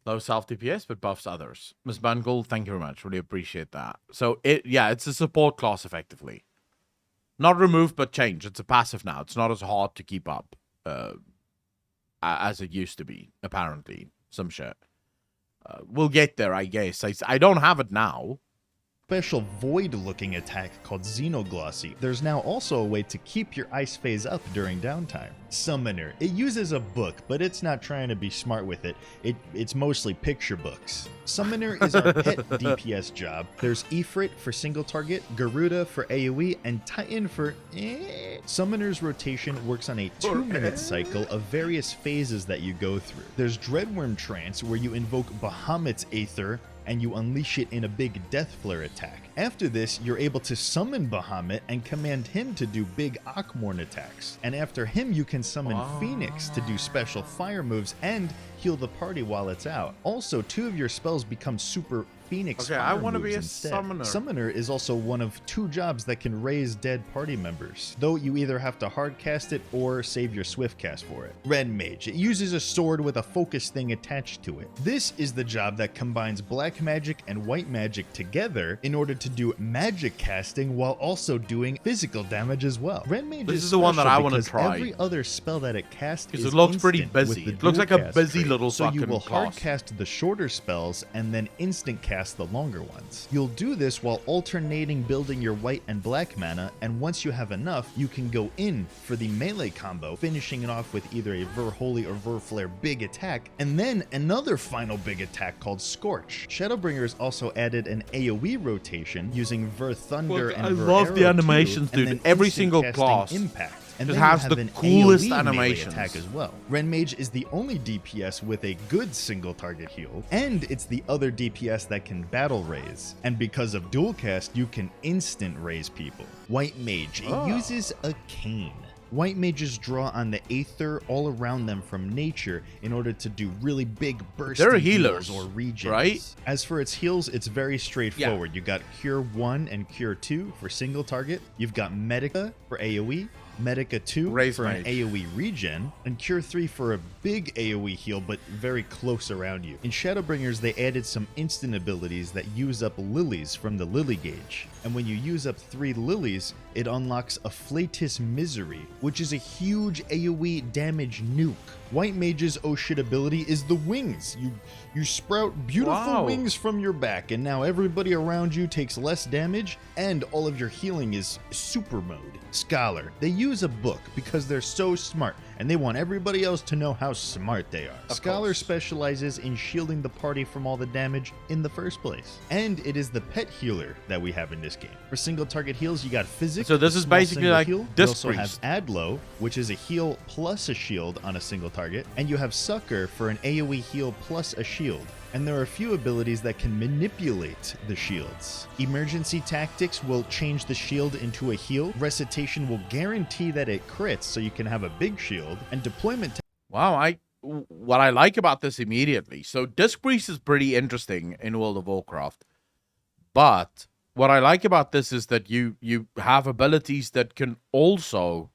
Low self DPS, but buffs others. Miss Bungle, thank you very much. Really appreciate that. So it's a support class effectively. Not removed, but changed. It's a passive now. It's not as hard to keep up as it used to be, apparently. Some shit. We'll get there, I guess. I don't have it now. void-looking attack called Xenoglossy. There's now also a way to keep your ice phase up during downtime. Summoner. It uses a book, but it's not trying to be smart with it. It's mostly picture books. Summoner is our pet DPS job. There's Ifrit for single target, Garuda for AoE, and Titan for Summoner's rotation works on a 2-minute cycle of various phases that you go through. There's Dreadworm Trance, where you invoke Bahamut's Aether, and you unleash it in a big death flare attack. After this, you're able to summon Bahamut and command him to do big Akmorn attacks. And after him, you can summon Phoenix to do special fire moves and heal the party while it's out. Also, 2 of your spells become super Phoenix Okay, I fire wanna moves be a instead. summoner. Summoner is also one of 2 jobs that can raise dead party members, though you either have to hard cast it or save your swift cast for it. Red Mage. It uses a sword with a focus thing attached to it. This is the job that combines black magic and white magic together in order to do magic casting while also doing physical damage as well. Red Mage This is is the one that special I wanna because try. every other spell that it casts Because is it looks pretty instant with busy. the It looks like a dual cast busy trait. little So you fucking will hard class. cast the shorter spells and then instant cast the longer ones. You'll do this while alternating building your white and black mana, and once you have enough, you can go in for the melee combo, finishing it off with either a Ver Holy or Ver Flare big attack, and then another final big attack called Scorch. Shadowbringers also added an AoE rotation using Ver Thunder Look, and I Ver love Arrow the animations, too, and dude. then Every instant single casting class Impact. And just then you has have the an coolest AoE melee animations. attack as well. Ren Mage is the only DPS with a good single target heal, and it's the other DPS that can battle raise. And because of dual cast, you can instant raise people. White Mage, it uses a cane. White mages draw on the Aether all around them from nature in order to do really big bursting They're healers, heals or regens. right? As for its heals, it's very straightforward. You got Cure 1 and Cure 2 for single target. You've got Medica for AoE. Medica 2 Raise for an mage. AoE regen, and Cure 3 for a big AoE heal but very close around you. In Shadowbringers, they added some instant abilities that use up lilies from the lily gauge, and when you use up 3 lilies, it unlocks Afflatus Misery, which is a huge AoE damage nuke. White Mage's oh shit ability is the wings. You sprout beautiful wings from your back, and now everybody around you takes less damage, and all of your healing is super mode. Scholar, they use a book because they're so smart, and they want everybody else to know how smart they are. Scholar specializes in shielding the party from all the damage in the first place. And it is the pet healer that we have in this game. For single target heals, you got Physic. So this is basically like heal. Disc You also Priest. have Adlo, which is a heal plus a shield on a single target, and you have Succor for an AoE heal plus a shield. And there are a few abilities that can manipulate the shields. Emergency Tactics will change the shield into a heal. Recitation will guarantee that it crits so you can have a big shield. And Deployment Wow, what I like about this immediately. So Disc Priest is pretty interesting in World of Warcraft. But what I like about this is that you have abilities that can also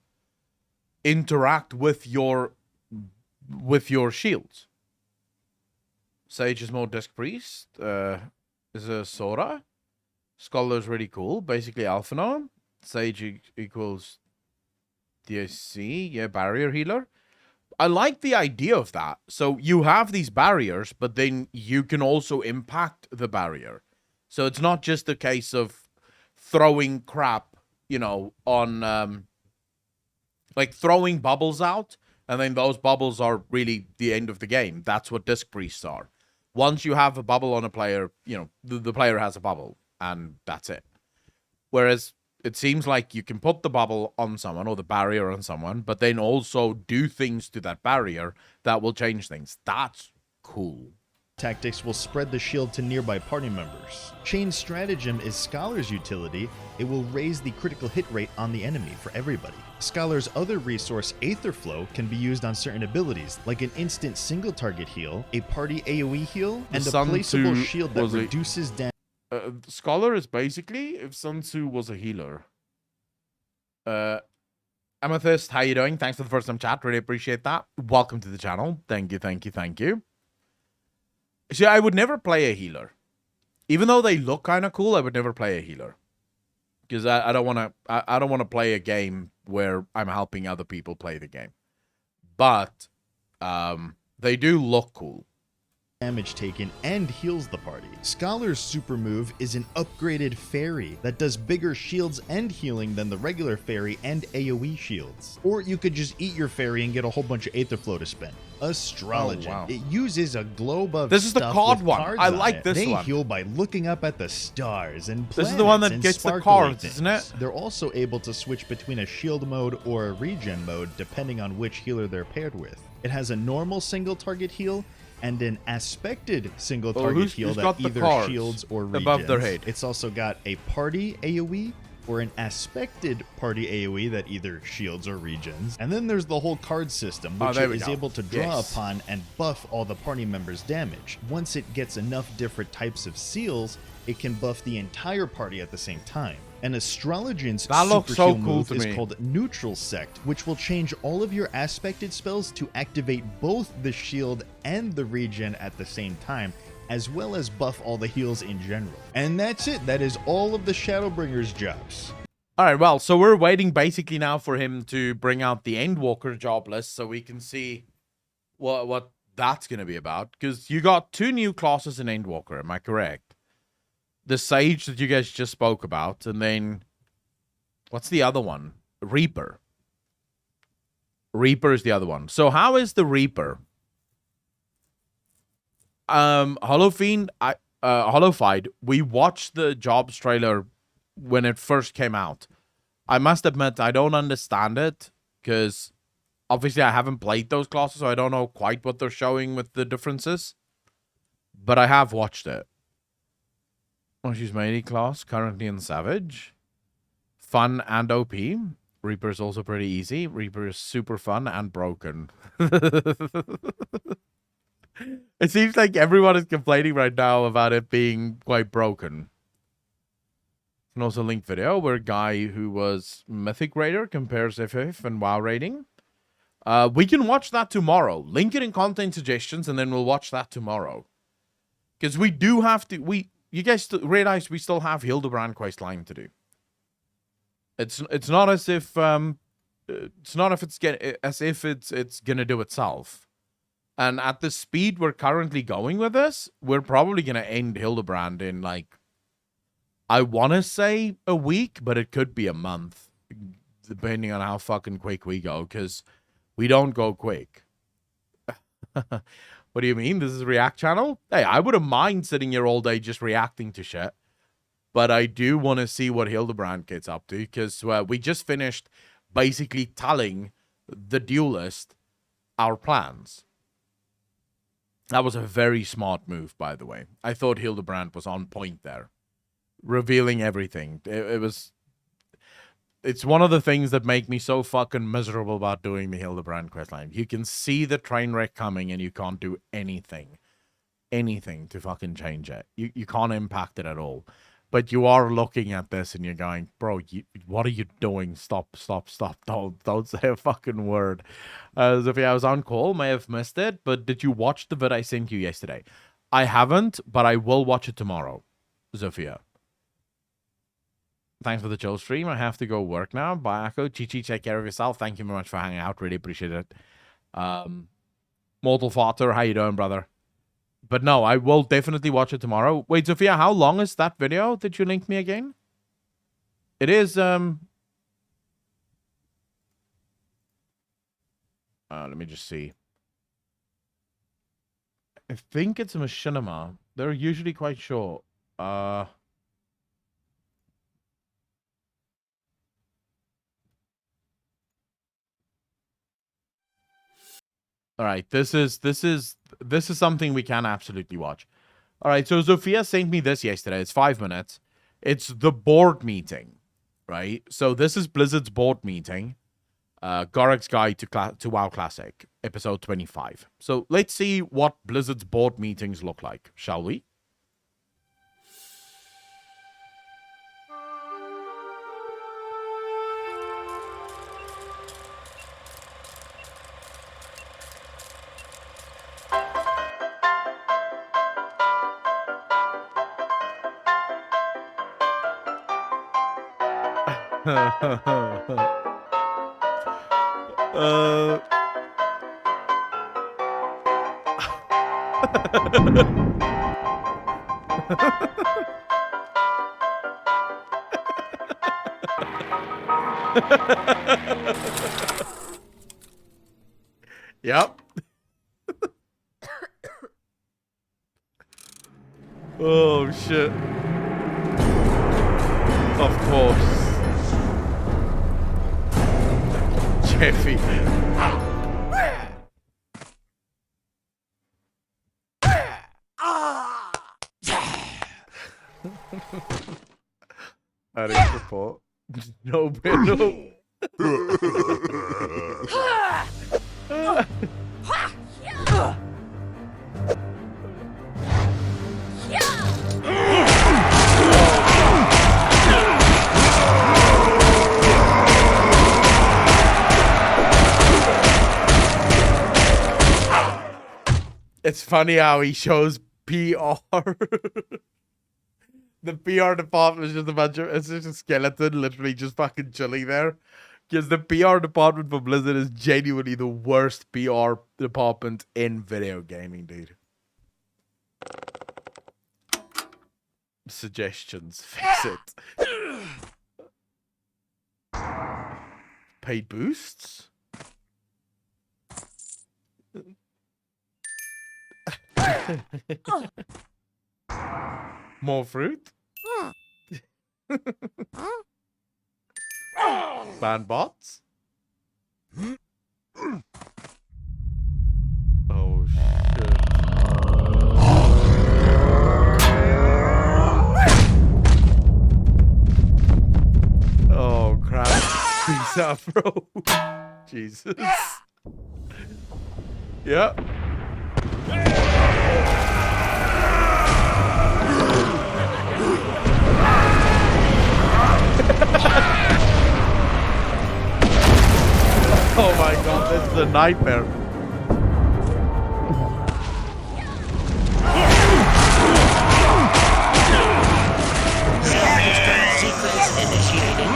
interact with your shields. Sage is more Disc Priest. Is a Sora. Scholar's really cool. Basically Alphinaud. Sage equals DSC. Yeah, barrier healer. I like the idea of that. So you have these barriers, but then you can also impact the barrier. So it's not just a case of throwing crap, you know, on like throwing bubbles out, and then those bubbles are really the end of the game. That's what Disc Priests are. Once you have a bubble on a player, you know, the player has a bubble, and that's it. Whereas it seems like you can put the bubble on someone or the barrier on someone, but then also do things to that barrier that will change things. That's cool. Tactics will spread the shield to nearby party members. Chain Stratagem is Scholar's utility. It will raise the critical hit rate on the enemy for everybody. Scholar's other resource, Aetherflow, can be used on certain abilities, like an instant single target heal, a party AoE heal, and a placeable shield that reduces damage. Scholar is basically if Sun Tzu was a healer. Amethyst, how you doing? Thanks for the first time chat. Really appreciate that. Welcome to the channel. Thank you, thank you, thank you. See, I would never play a healer. Even though they look kind of cool, I would never play a healer. Because I don't want to I don't want to play a game where I'm helping other people play the game. But they do look cool. Damage taken and heals the party. Scholar's super move is an upgraded fairy that does bigger shields and healing than the regular fairy and AoE shields. Or you could just eat your fairy and get a whole bunch of Aetherflow to spend. Astrology. Oh, wow. It uses a globe of This is the stuff card with one. cards I on like it. this they one. Heal by looking up at the stars and planets. This is the one that and gets the sparkly cards, things. isn't it? They're also able to switch between a shield mode or a regen mode depending on which healer they're paired with. It has a normal single target heal and an aspected single target heal that either shields or regens. Above their head. It's also got a party AoE or an aspected party AoE that either shields or regens. And then there's the whole card system, which it is able to draw upon and buff all the party members' damage. Once it gets enough different types of seals, it can buff the entire party at the same time. An Astrologian's super heal move is called Neutral Sect, which will change all of your aspected spells to activate both the shield and the regen at the same time, as well as buff all the heals in general. And that's it. That is all of the Shadowbringer's jobs. All right, well, so we're waiting basically now for him to bring out the Endwalker job list so we can see what that's going to be about. Because you got 2 new classes in Endwalker, am I correct? The Sage that you guys just spoke about, and then what's the other one? Reaper. Reaper is the other one. So how is the Reaper? Holofied, we watched the jobs trailer when it first came out. I must admit, I don't understand it, because obviously I haven't played those classes, so I don't know quite what they're showing with the differences. But I have watched it. Oh, she's melee class, currently in Savage. Fun and OP. Reaper is also pretty easy. Reaper is super fun and broken. It seems like everyone is complaining right now about it being quite broken. And also link video where a guy who was Mythic Raider compares FF and WoW rating. We can watch that tomorrow. Link it in content suggestions and then we'll watch that tomorrow. Because we do have to... You guys realize we still have Hildibrand quest line to do. It's not as if it's gonna do itself. And at the speed we're currently going with this, we're probably gonna end Hildibrand in like, I want to say a week, but it could be a month, depending on how fucking quick we go, because we don't go quick. What do you mean? This is a React channel? Hey, I wouldn't mind sitting here all day just reacting to shit. But I do want to see what Hildibrand gets up to, because we just finished basically telling the duelist our plans. That was a very smart move, by the way. I thought Hildibrand was on point there. Revealing everything. It's one of the things that make me so fucking miserable about doing the Hildibrand questline. You can see the train wreck coming and you can't do anything to fucking change it. You can't impact it at all. But you are looking at this and you're going, bro, what are you doing? Stop. Don't say a fucking word. Sophia, I was on call, may have missed it, but did you watch the vid I sent you yesterday? I haven't, but I will watch it tomorrow, Sophia. Thanks for the chill stream. I have to go work now. Bye, Echo. Chichi, take care of yourself. Thank you very much for hanging out. Really appreciate it. Mortal Fater, how you doing, brother? But no, I will definitely watch it tomorrow. Wait, Sophia, how long is that video that you linked me again? It is, let me just see. I think it's a machinima. They're usually quite short. All right, this is something we can absolutely watch. All right, so Sophia sent me this yesterday. It's 5 minutes. It's the board meeting, right? So this is Blizzard's board meeting. Gorek's Guide to WoW Classic, episode 25. So let's see what Blizzard's board meetings look like, shall we? Yep. Oh shit. Of course. Jeffy. Adding support. No, no. It's funny how he shows PR. The PR department is just a bunch of, it's just a skeleton literally just fucking chilling there. Because the PR department for Blizzard is genuinely the worst PR department in video gaming, dude. Suggestions, fix it. Paid boosts? More fruit? Ban bots? Oh shit. Oh crap. Peace out, bro. Jesus. Yeah. Oh my god, this is a nightmare. Sequence initiated.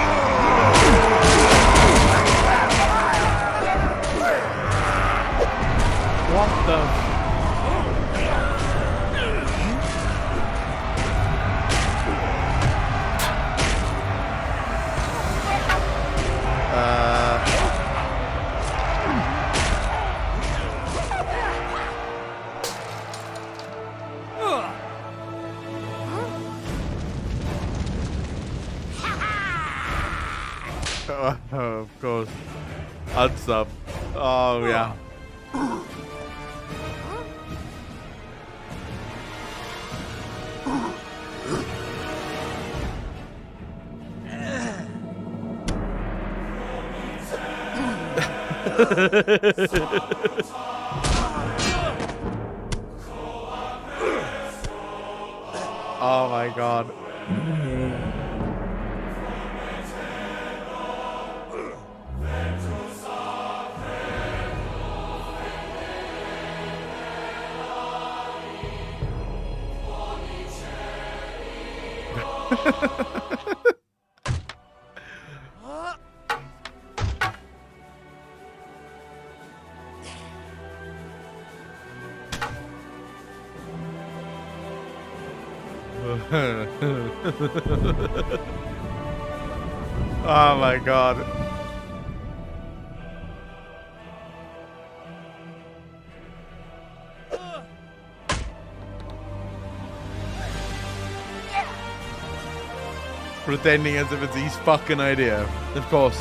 Of course. Unsub. Oh, yeah. Oh my god. Oh my god. Pretending as if it's his fucking idea. Of course.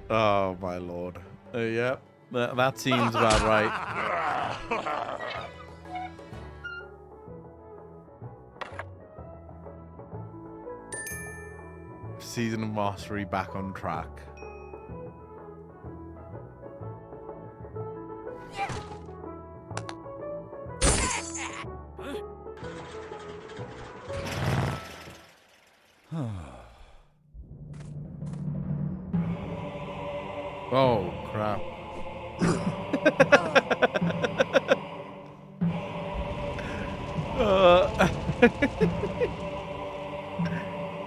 Oh my lord. Yeah, that seems about right. Season of Mastery back on track. Oh, crap.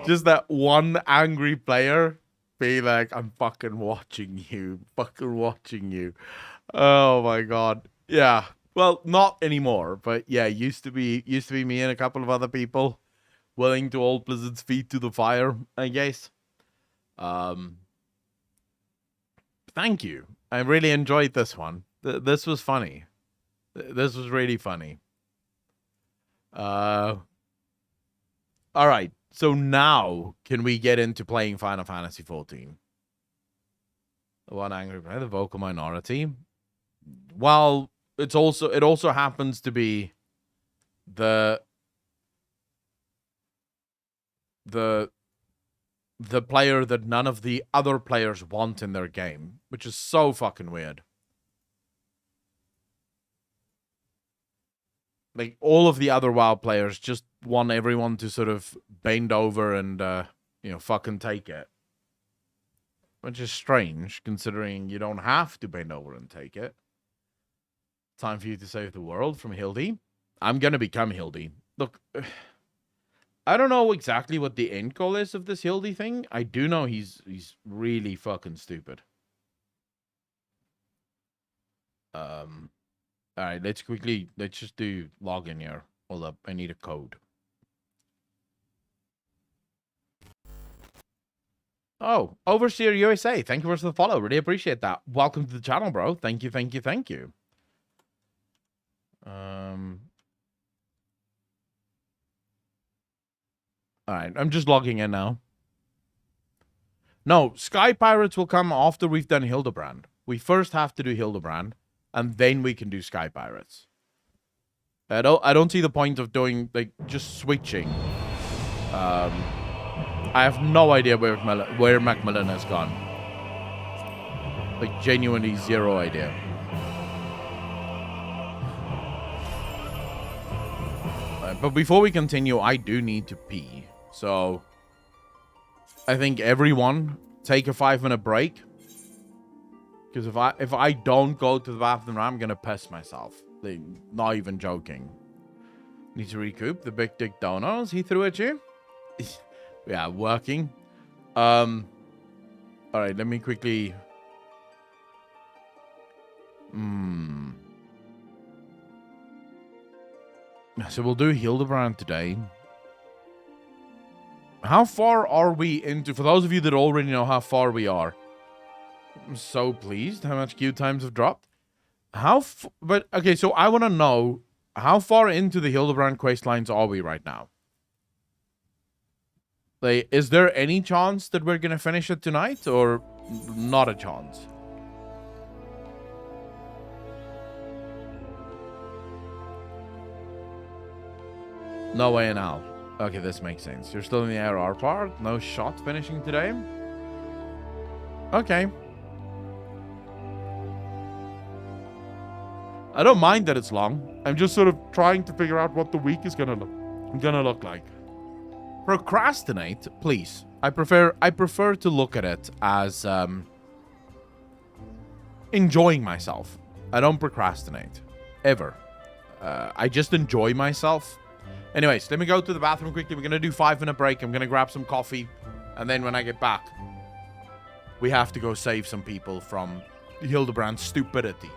Just that one angry player be like, I'm fucking watching you. Fucking watching you. Oh my god. Yeah. Well, not anymore, but yeah, used to be me and a couple of other people willing to hold Blizzard's feet to the fire, I guess. Thank you. I really enjoyed this one. This was funny. This was really funny. All right. So now, can we get into playing Final Fantasy XIV? The one angry player, the vocal minority. Well, it also happens to be the player that none of the other players want in their game, which is so fucking weird. Like, all of the other WoW players just want everyone to sort of bend over and, fucking take it. Which is strange, considering you don't have to bend over and take it. Time for you to save the world from Hildy. I'm gonna become Hildy. Look, I don't know exactly what the end goal is of this Hildy thing. I do know he's really fucking stupid. Alright, let's just do login here. Hold up, I need a code. Oh, Overseer USA, thank you for the follow. Really appreciate that. Welcome to the channel, bro. Thank you, thank you, thank you. Alright, I'm just logging in now. No, Sky Pirates will come after we've done Hildibrand. We first have to do Hildibrand, and then we can do Sky Pirates. I don't see the point of doing, like, just switching. I have no idea where Macmillan has gone. Like, genuinely zero idea. But before we continue, I do need to pee. So, I think everyone take a 5-minute break. Because if I don't go to the bathroom, I'm gonna piss myself. Like, not even joking. Need to recoup the big dick donuts he threw at you. Yeah, working. All right, let me quickly. So we'll do Hildibrand today. How far are we into? For those of you that already know how far we are, I'm so pleased how much queue times have dropped. But okay, so I want to know how far into the Hildibrand quest lines are we right now? Like, is there any chance that we're gonna finish it tonight, or not a chance? No way in hell. Okay, this makes sense. You're still in the ARR part. No shot finishing today. Okay. I don't mind that it's long. I'm just sort of trying to figure out what the week is gonna look like. Procrastinate, please. I prefer to look at it as enjoying myself. I don't procrastinate ever. I just enjoy myself. Anyways, let me go to the bathroom quickly. We're gonna do 5-minute break. I'm gonna grab some coffee, and then when I get back, we have to go save some people from Hildibrand's stupidity.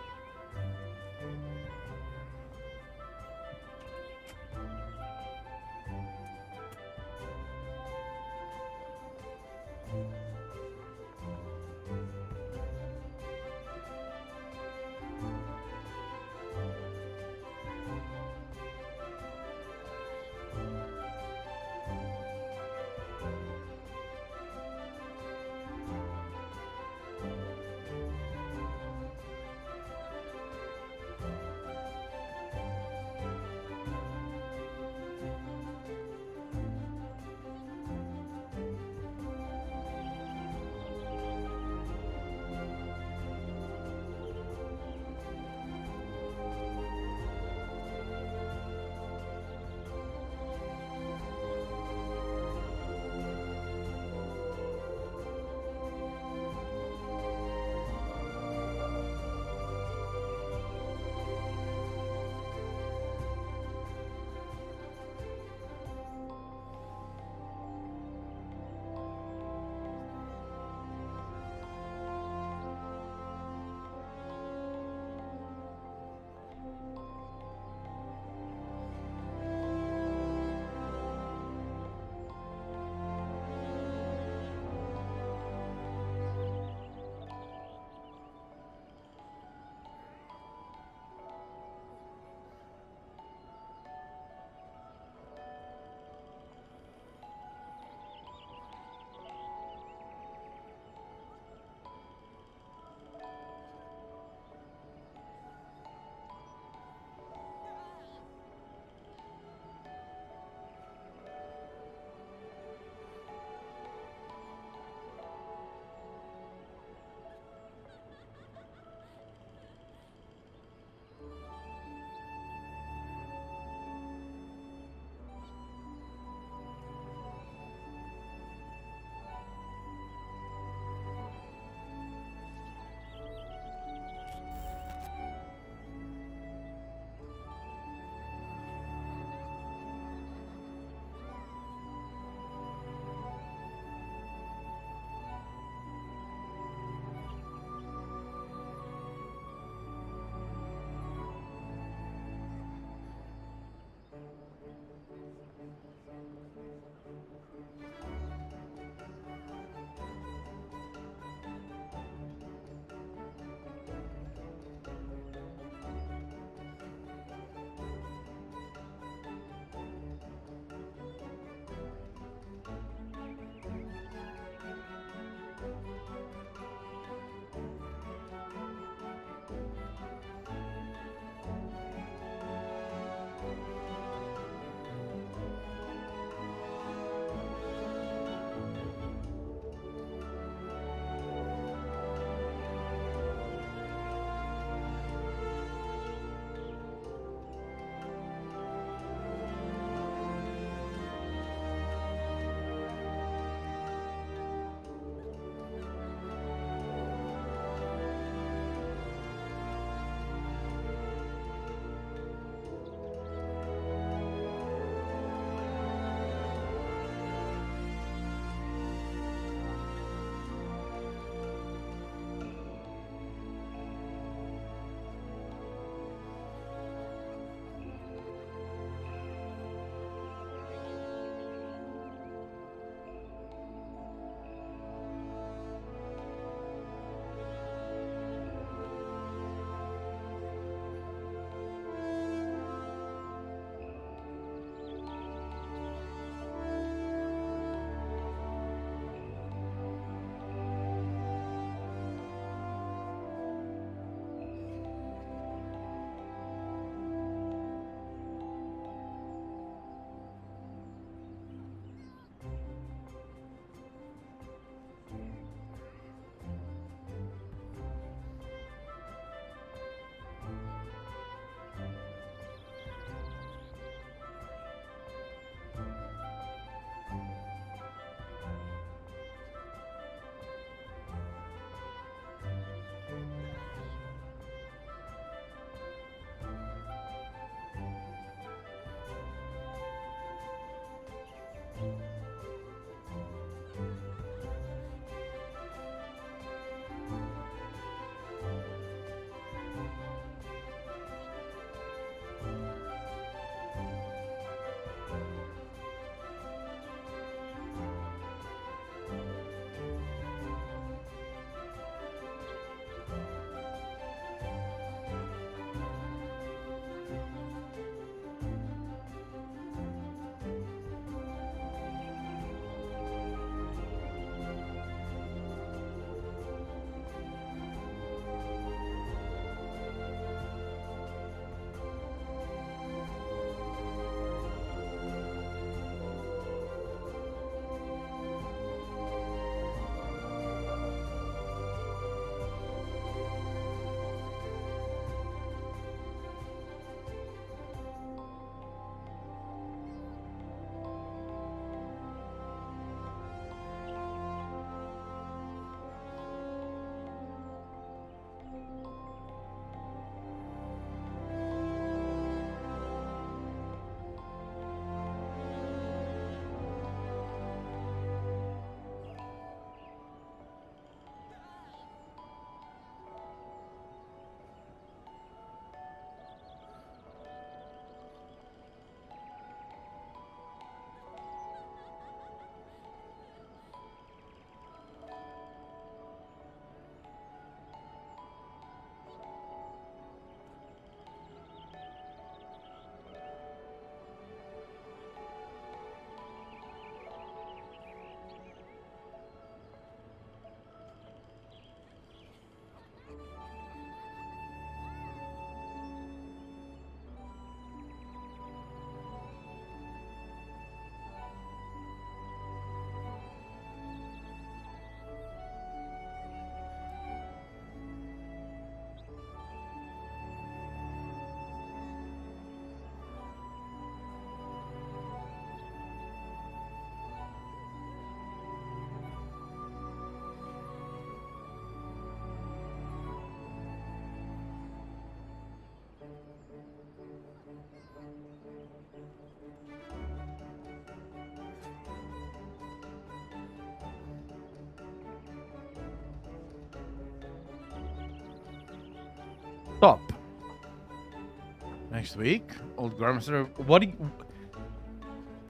Next week? Old Grandmaster. What do you...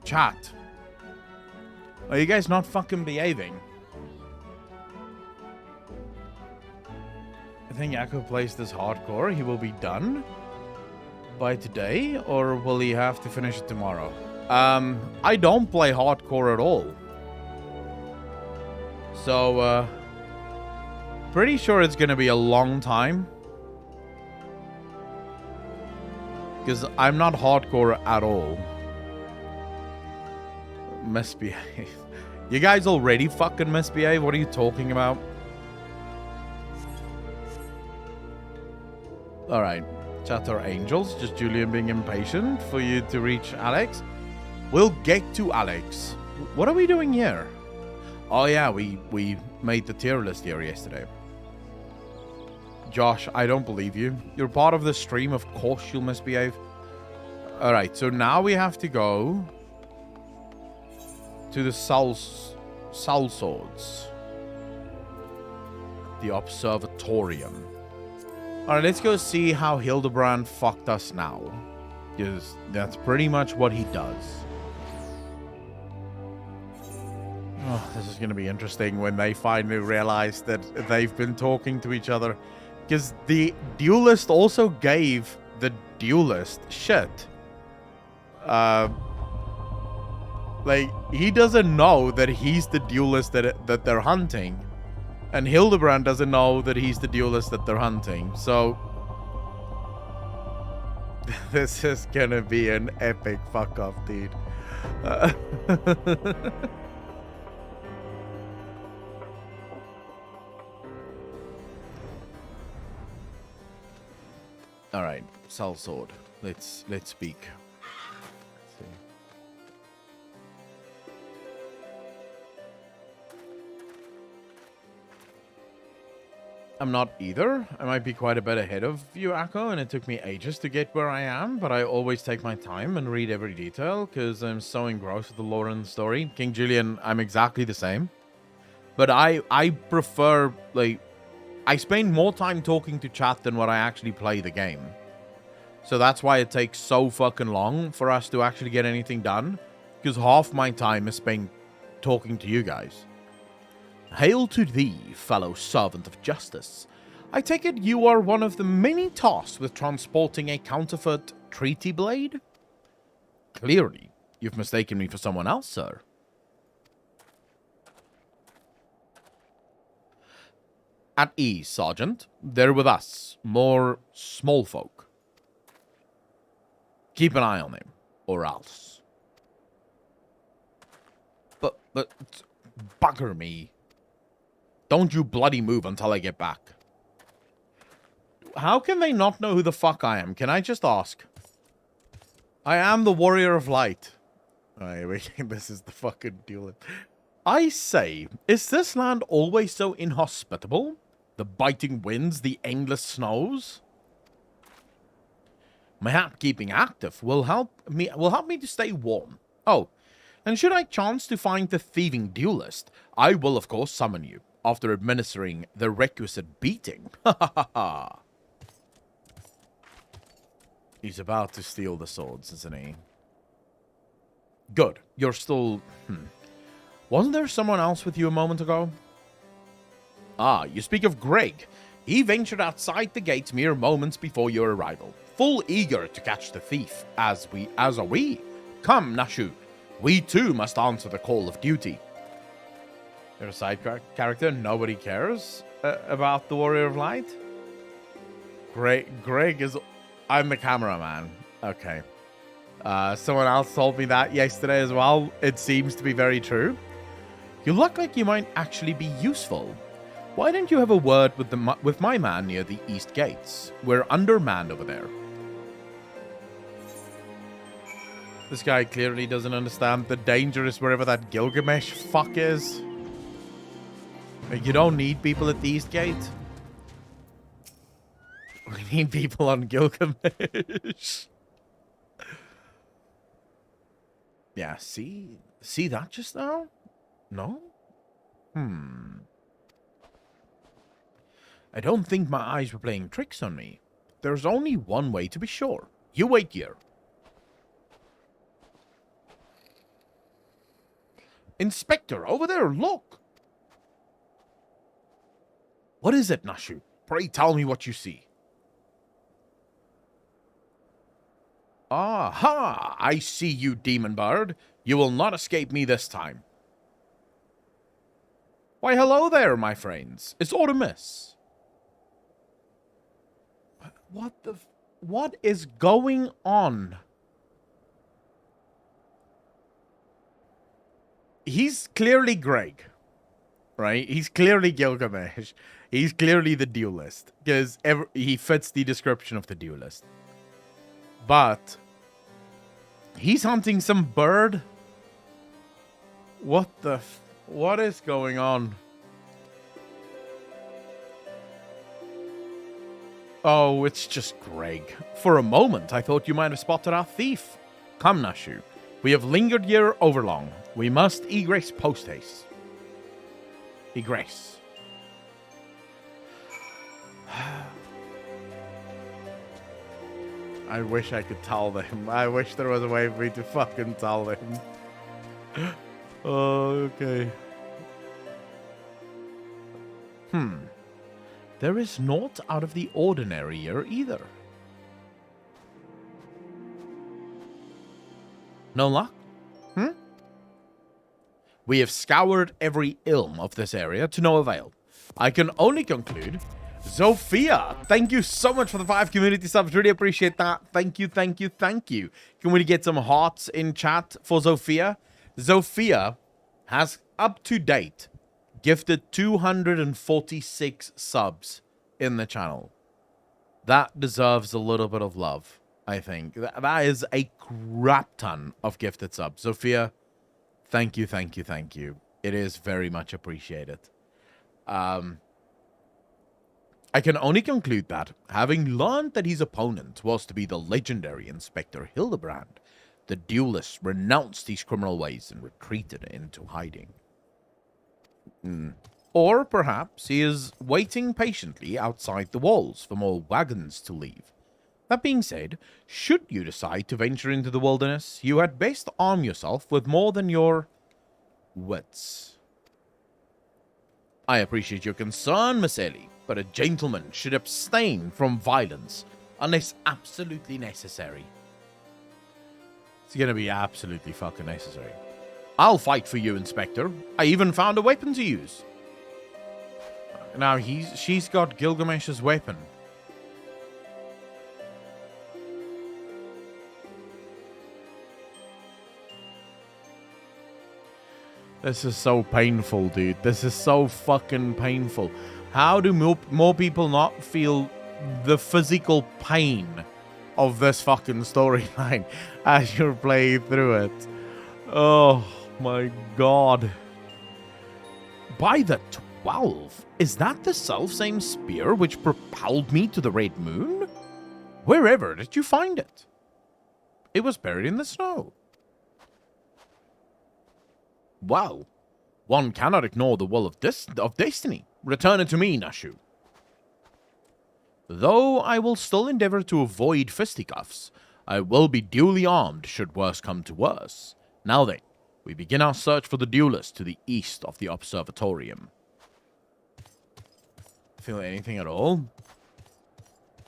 Chat. Are you guys not fucking behaving? I think Yakko plays this hardcore. He will be done by today, or will he have to finish it tomorrow? I don't play hardcore at all. So, pretty sure it's gonna be a long time. Because I'm not hardcore at all. Misbehave. You guys already fucking misbehave? What are you talking about? Alright. Chat are angels. Just Julian being impatient for you to reach Alex. We'll get to Alex. What are we doing here? Oh yeah, we made the tier list here yesterday. Josh, I don't believe you. You're part of the stream, of course you'll misbehave. Alright, so now we have to go to the Soul Swords. The Observatorium. Alright, let's go see how Hildibrand fucked us now. Because that's pretty much what he does. Oh, this is going to be interesting when they finally realize that they've been talking to each other. Because the duelist also gave the duelist shit. Like, he doesn't know that he's the duelist that they're hunting. And Hildibrand doesn't know that he's the duelist that they're hunting. So, this is gonna be an epic fuck off, dude. All right, Soul Sword. Let's speak. Let's see. I'm not either. I might be quite a bit ahead of you, Akko, and it took me ages to get where I am, but I always take my time and read every detail because I'm so engrossed with the lore and the story. King Julian, I'm exactly the same. But I prefer, like, I spend more time talking to chat than what I actually play the game. So that's why it takes so fucking long for us to actually get anything done. Because half my time is spent talking to you guys. Hail to thee, fellow servant of justice. I take it you are one of the many tasked with transporting a counterfeit treaty blade? Clearly, you've mistaken me for someone else, sir. At ease, Sergeant. They're with us. More small folk. Keep an eye on them, or else. But, bugger me. Don't you bloody move until I get back. How can they not know who the fuck I am? Can I just ask? I am the Warrior of Light. Alright, this is the fucking duel. I say, is this land always so inhospitable? The biting winds, the endless snows? Mayhap keeping active will help me to stay warm. Oh, and should I chance to find the thieving duelist, I will of course summon you, after administering the requisite beating. Ha ha ha ha. He's about to steal the swords, isn't he? Good. You're still... Wasn't there someone else with you a moment ago? Ah, you speak of Greg. He ventured outside the gates mere moments before your arrival, full eager to catch the thief, as are we. Come, Nashu. We too must answer the call of duty. You're a side character. Nobody cares about the Warrior of Light. Greg is... I'm the cameraman. Okay. Someone else told me that yesterday as well. It seems to be very true. You look like you might actually be useful. Why don't you have a word with my man near the east gates? We're undermanned over there. This guy clearly doesn't understand the danger is wherever that Gilgamesh fuck is. Like, you don't need people at the east gate. We need people on Gilgamesh. Yeah, see that just now? No? I don't think my eyes were playing tricks on me. There's only one way to be sure. You wait here. Inspector, over there, look! What is it, Nashu? Pray tell me what you see. Aha! I see you, demon bird. You will not escape me this time. Why, hello there, my friends. It's Artemis. What is going on? He's clearly Greg, right? He's clearly Gilgamesh. He's clearly the duelist, because he fits the description of the duelist. But he's hunting some bird. What is going on? Oh, it's just Greg. For a moment, I thought you might have spotted our thief. Come, Nashu. We have lingered here overlong. We must egress post-haste. Egress. I wish I could tell them. I wish there was a way for me to fucking tell them. Oh, okay. There is naught out of the ordinary here either. No luck? We have scoured every ilm of this area to no avail. I can only conclude... Zofia, thank you so much for the 5 community subs. Really appreciate that. Thank you, thank you, thank you. Can we get some hearts in chat for Zofia? Zofia has, up to date, gifted 246 subs in the channel. That deserves a little bit of love, I think. That is a crap ton of gifted subs. Zofia, thank you, thank you, thank you. It is very much appreciated. I can only conclude that, having learned that his opponent was to be the legendary Inspector Hildibrand, the duelist renounced his criminal ways and retreated into hiding. Or perhaps he is waiting patiently outside the walls for more wagons to leave. That being said, should you decide to venture into the wilderness, you had best arm yourself with more than your wits. I appreciate your concern, Miss Ellie, but a gentleman should abstain from violence unless absolutely necessary. It's gonna be absolutely fucking necessary. I'll fight for you, Inspector. I even found a weapon to use. Now, she's got Gilgamesh's weapon. This is so painful, dude. This is so fucking painful. How do more people not feel the physical pain of this fucking storyline as you're playing through it? Oh my god. By the 12, is that the self-same spear which propelled me to the Red Moon? Wherever did you find it? It was buried in the snow. Well, one cannot ignore the will of destiny. Return it to me, Nashu. Though I will still endeavor to avoid fisticuffs, I will be duly armed should worse come to worse. Now then, we begin our search for the duelist to the east of the observatorium. Feel anything at all?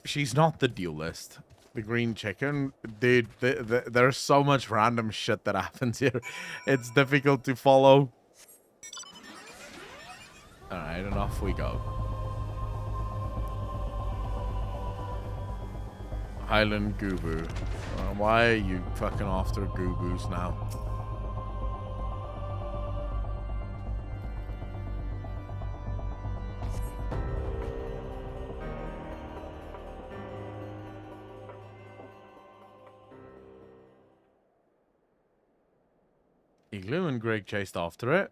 She's not the duelist. The green chicken, dude, there's so much random shit that happens here. It's difficult to follow. Alright, and off we go. Highland Gubu. Why are you fucking after Gubus now? Igloo and Greg chased after it.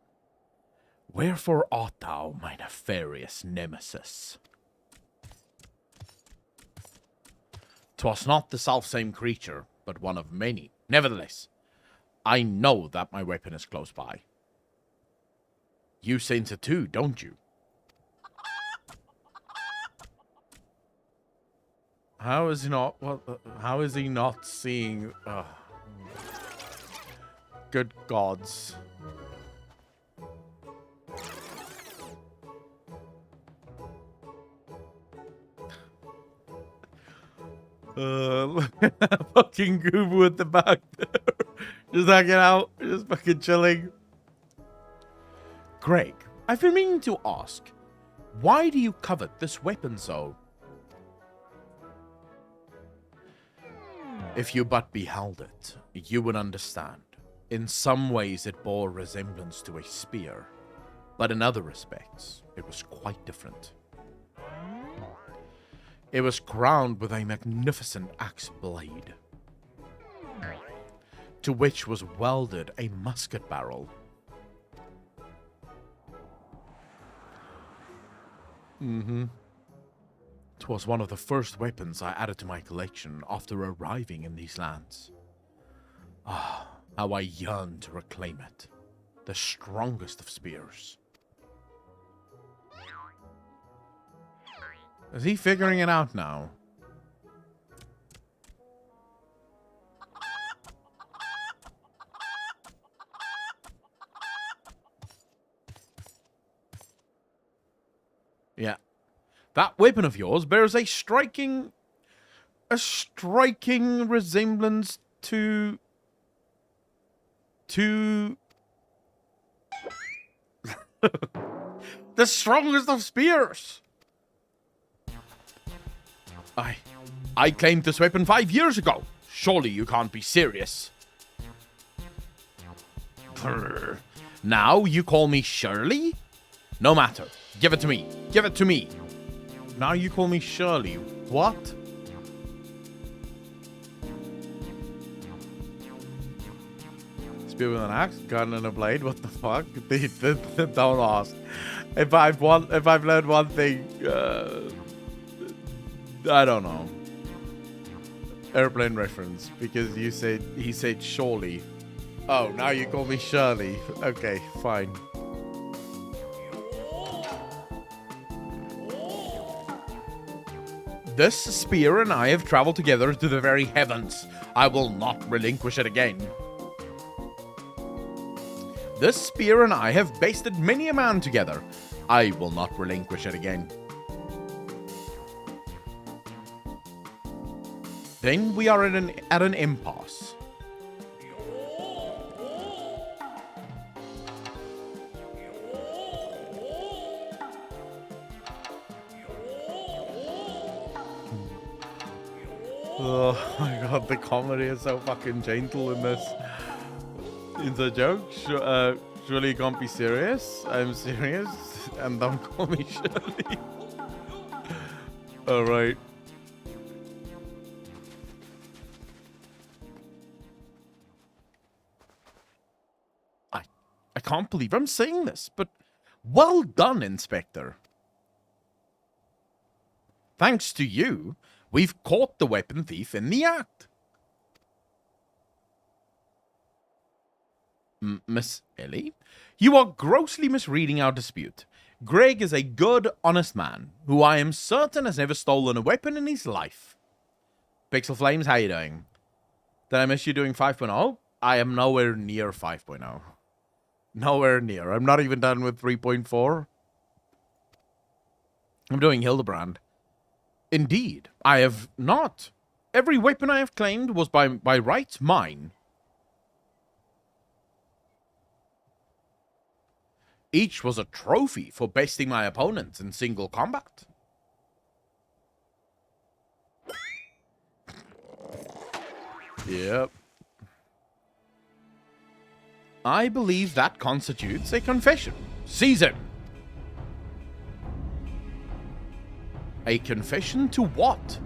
Wherefore art thou, my nefarious nemesis? 'Twas not the selfsame creature, but one of many. Nevertheless, I know that my weapon is close by. You sense it too, don't you? How is he not? How is he not seeing? Good gods. Fucking Goobu at the back there. Just hanging out. Just fucking chilling. Greg, I've been meaning to ask, why do you covet this weapon so? If you but beheld it, you would understand. In some ways it bore resemblance to a spear, but in other respects it was quite different. It was crowned with a magnificent axe blade, to which was welded a musket barrel. 'Twas one of the first weapons I added to my collection after arriving in these lands. Ah, how I yearned to reclaim it. The strongest of spears. Is he figuring it out now? Yeah. That weapon of yours bears a striking resemblance to the strongest of spears. I claimed this weapon 5 years ago. Surely you can't be serious. Brr. Now you call me Shirley? No matter. Give it to me. Give it to me. Now you call me Shirley. What? Spear with an axe, gun and a blade. What the fuck? Don't ask. If I've learned one thing, I don't know. Airplane reference, because he said surely. Oh, now you call me Shirley. Okay, fine. This spear and I have traveled together to the very heavens. I will not relinquish it again. This spear and I have bested many a man together. I will not relinquish it again. Then we are at an impasse. Oh my god, the comedy is so fucking gentle in this. It's a joke. Surely you can't be serious. I'm serious. And don't call me Shirley. Alright. I can't believe I'm saying this, but well done, Inspector. Thanks to you, we've caught the weapon thief in the act. Miss Ellie, you are grossly misreading our dispute. Greg is a good, honest man, who I am certain has never stolen a weapon in his life. Pixel Flames, how you doing? Did I miss you doing 5.0? I am nowhere near 5.0. Nowhere near. I'm not even done with 3.4. I'm doing Hildibrand. Indeed, I have not. Every weapon I have claimed was by right mine. Each was a trophy for besting my opponents in single combat. Yep. I believe that constitutes a confession. Seize him. A confession to what?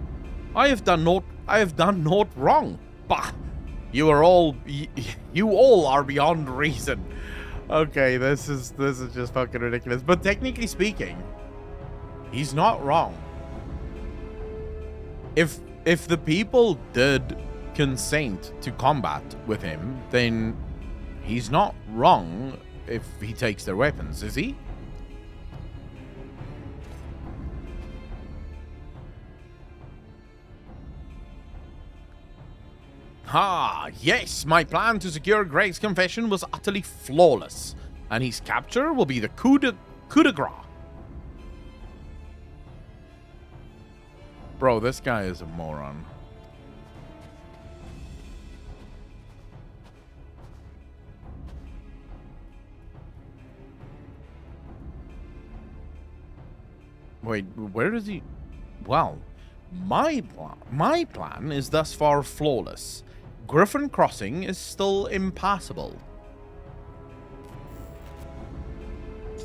I have done naught wrong. Bah! You all are beyond reason. Okay, this is just fucking ridiculous. But technically speaking, he's not wrong. If the people did consent to combat with him, then he's not wrong if he takes their weapons, is he? Ah, yes, my plan to secure Greg's confession was utterly flawless, and his capture will be the coup de grace. Bro, this guy is a moron. Wait, where is he? Well, my plan is thus far flawless. Griffin Crossing is still impassable.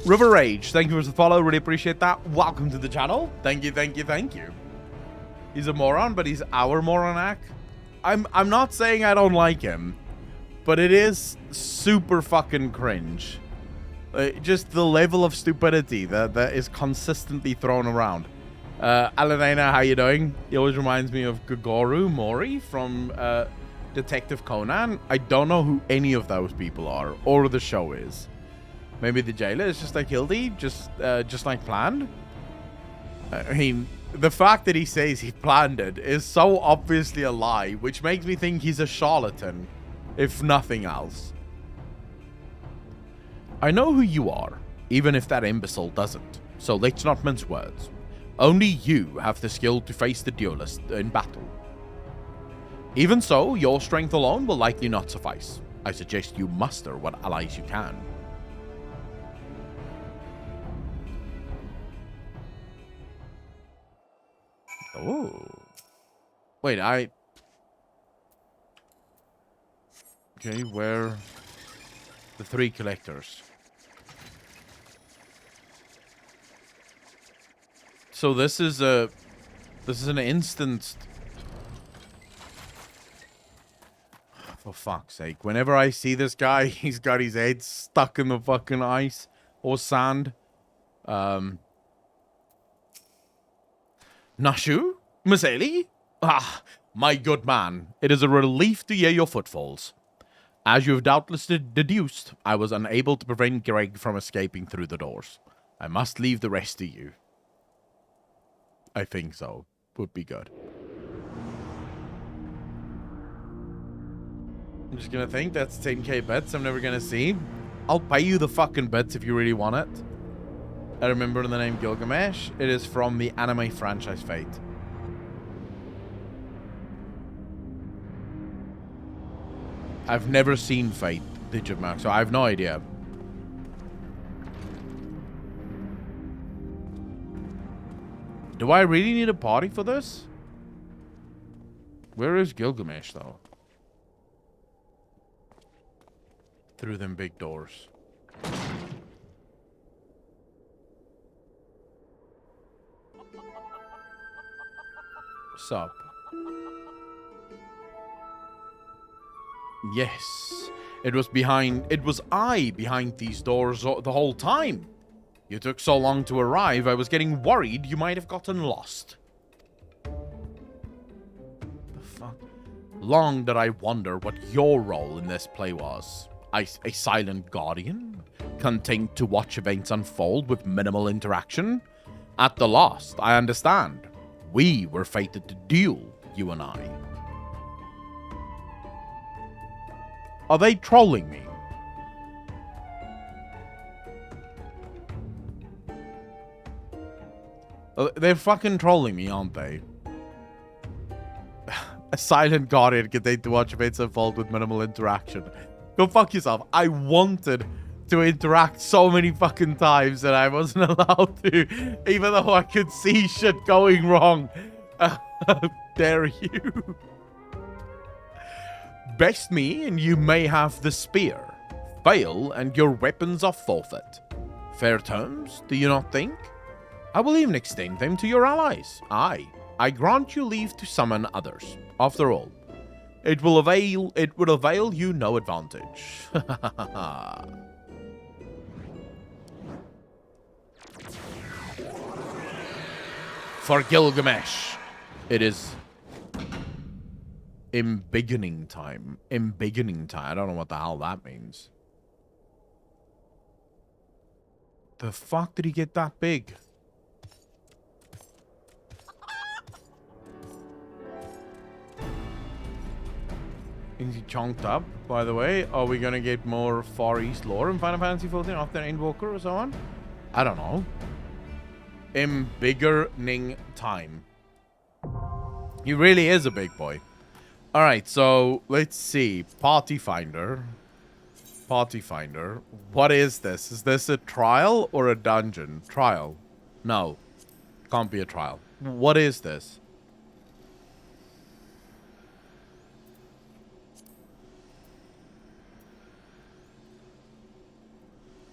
River Rage, thank you for the follow. Really appreciate that. Welcome to the channel. Thank you, thank you, thank you. He's a moron, but he's our moronac. I'm not saying I don't like him, but it is super fucking cringe. Just the level of stupidity that is consistently thrown around. Alanina, how you doing? He always reminds me of Gogoro Mori from Detective Conan. I don't know who any of those people are, or the show is. Maybe the jailer is just like Hildy, just like planned. I mean, the fact that he says he planned it is so obviously a lie, which makes me think he's a charlatan, if nothing else. I know who you are, even if that imbecile doesn't, so let's not mince words. Only you have the skill to face the duelist in battle. Even so, your strength alone will likely not suffice. I suggest you muster what allies you can. Oh. Wait, Okay, where... The 3 collectors. So this is an instant... For fuck's sake. Whenever I see this guy, he's got his head stuck in the fucking ice or sand. Nashu? Miseli? Ah, my good man. It is a relief to hear your footfalls. As you have doubtless deduced, I was unable to prevent Greg from escaping through the doors. I must leave the rest to you. I think so. Would be good. I'm just gonna think that's 10k bits I'm never gonna see. I'll pay you the fucking bits if you really want it. I remember the name Gilgamesh. It is from the anime franchise Fate. I've never seen Fate, Digimark, so I have no idea. Do I really need a party for this? Where is Gilgamesh, though? Through them big doors. Sup? Yes. It was I behind these doors the whole time. You took so long to arrive, I was getting worried you might have gotten lost. The fuck? Long did I wonder what your role in this play was. A silent guardian? Content to watch events unfold with minimal interaction? At the last, I understand. We were fated to duel, you and I. Are they trolling me? They're fucking trolling me, aren't they? A silent guardian content to watch events unfold with minimal interaction. Go fuck yourself. I wanted to interact so many fucking times that I wasn't allowed to, even though I could see shit going wrong. How dare you? Best me and you may have the spear. Fail and your weapons are forfeit. Fair terms, do you not think? I will even extend them to your allies. Aye, I grant you leave to summon others. After all, it will avail you no advantage. For Gilgamesh, it is embiggening time. Embiggening time. I don't know what the hell that means. The fuck did he get that big? Is he chunked up, by the way? Are we gonna get more Far East lore in Final Fantasy 14 after Endwalker or so on? I don't know. Embiggerning time. He really is a big boy. Alright, so let's see. Party Finder. Party Finder. What is this? Is this a trial or a dungeon? Trial. No. Can't be a trial. What is this?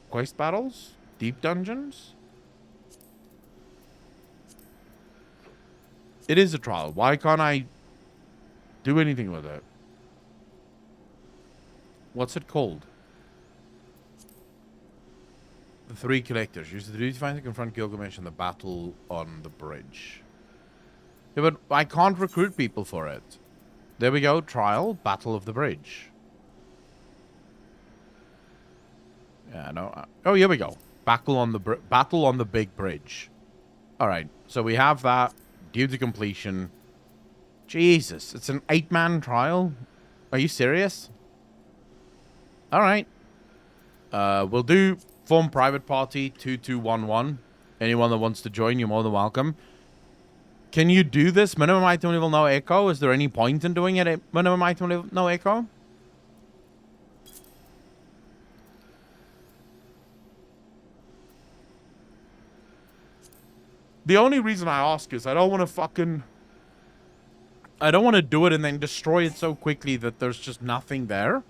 Quest battles? Deep dungeons? It is a trial. Why can't I do anything with it? What's it called? The three collectors. Use the duty find to confront Gilgamesh in the battle on the bridge. Yeah, but I can't recruit people for it. There we go. Trial. Battle of the bridge. Yeah, no. Oh, here we go. Battle on the big bridge. All right. So we have that due to completion. Jesus, it's an 8-man trial. Are you serious? All right. We'll do form private party 2211. Anyone that wants to join, you're more than welcome. Can you do this? Minimum item level, no echo. Is there any point in doing it at minimum item level, no echo? The only reason I ask is I don't want to do it and then destroy it so quickly that there's just nothing there.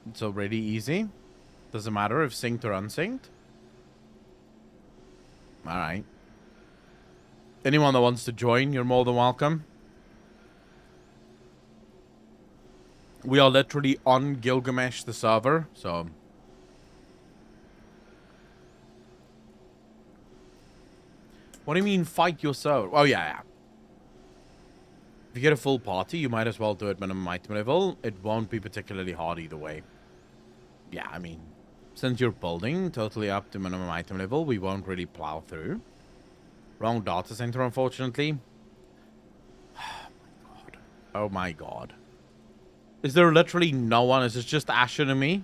It's already easy. Doesn't matter if synced or unsynced. Alright. Anyone that wants to join, you're more than welcome. We are literally on Gilgamesh, the server, so... What do you mean, fight your server? Oh, yeah. If you get a full party, you might as well do it minimum item level. It won't be particularly hard either way. Yeah, I mean, since you're building totally up to minimum item level, we won't really plow through. Wrong data center, unfortunately. Oh, my God. Oh, my God. Is there literally no one? Is it just Ashen and me?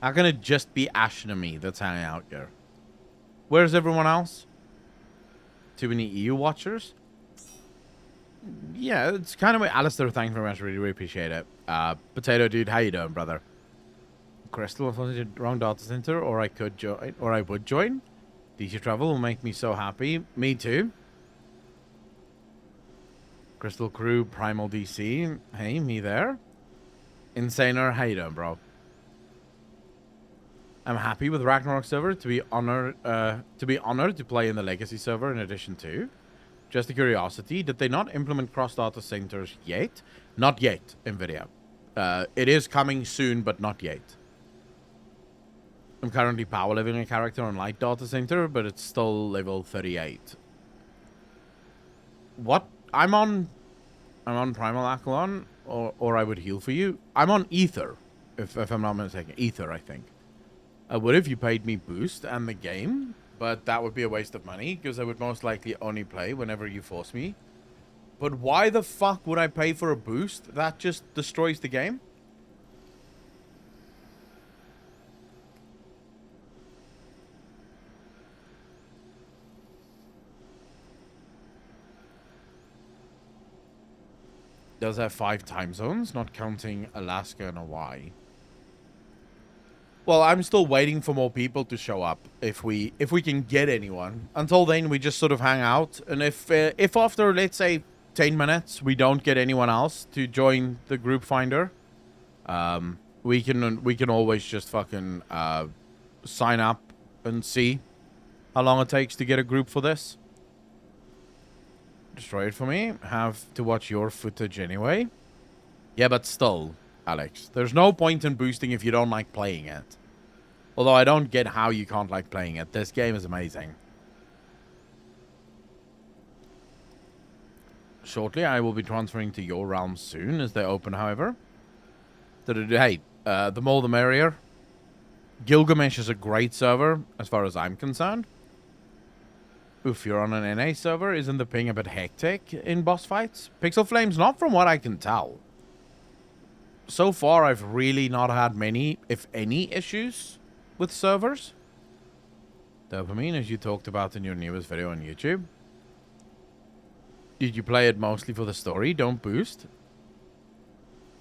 How can it just be Ashen and me that's hanging out here? Where's everyone else? Too many EU watchers? Yeah, it's kind of... Alistair, thank you very much. Really, really appreciate it. Potato Dude, how you doing, brother? Crystal, wrong data center, or I could join, or I would join. DC Travel will make me so happy. Me too. Crystal Crew, Primal DC. Hey, me there. Insaner, how you doing, bro? I'm happy with Ragnarok server to be honored to play in the Legacy server in addition to. Just a curiosity, did they not implement cross data centers yet? Not yet, Nvidia. It is coming soon, but not yet. I'm currently power leveling a character on light data center, but it's still level 38. What? I'm on Primal Accolon, or I would heal for you. I'm on Ether, if I'm not mistaken. Ether, I think. I would if you paid me boost and the game, but that would be a waste of money because I would most likely only play whenever you force me. But why the fuck would I pay for a boost? That just destroys the game. Does have 5 time zones, not counting Alaska and Hawaii. Well, I'm still waiting for more people to show up, if we can get anyone. Until then, we just sort of hang out, and if after, let's say, 10 minutes, we don't get anyone else to join the group finder, we can always just fucking sign up and see how long it takes to get a group for this. Destroy it for me. Have to watch your footage anyway. Yeah, but still, Alex, there's no point in boosting if you don't like playing it. Although I don't get how you can't like playing it. This game is amazing. Shortly, I will be transferring to your realm soon as they open, however. Hey, the more the merrier. Gilgamesh is a great server, as far as I'm concerned. If you're on an NA server, isn't the ping a bit hectic in boss fights? Pixel Flames, not from what I can tell. So far, I've really not had many, if any, issues with servers. Dopamine, as you talked about in your newest video on YouTube. Did you play it mostly for the story? Don't boost.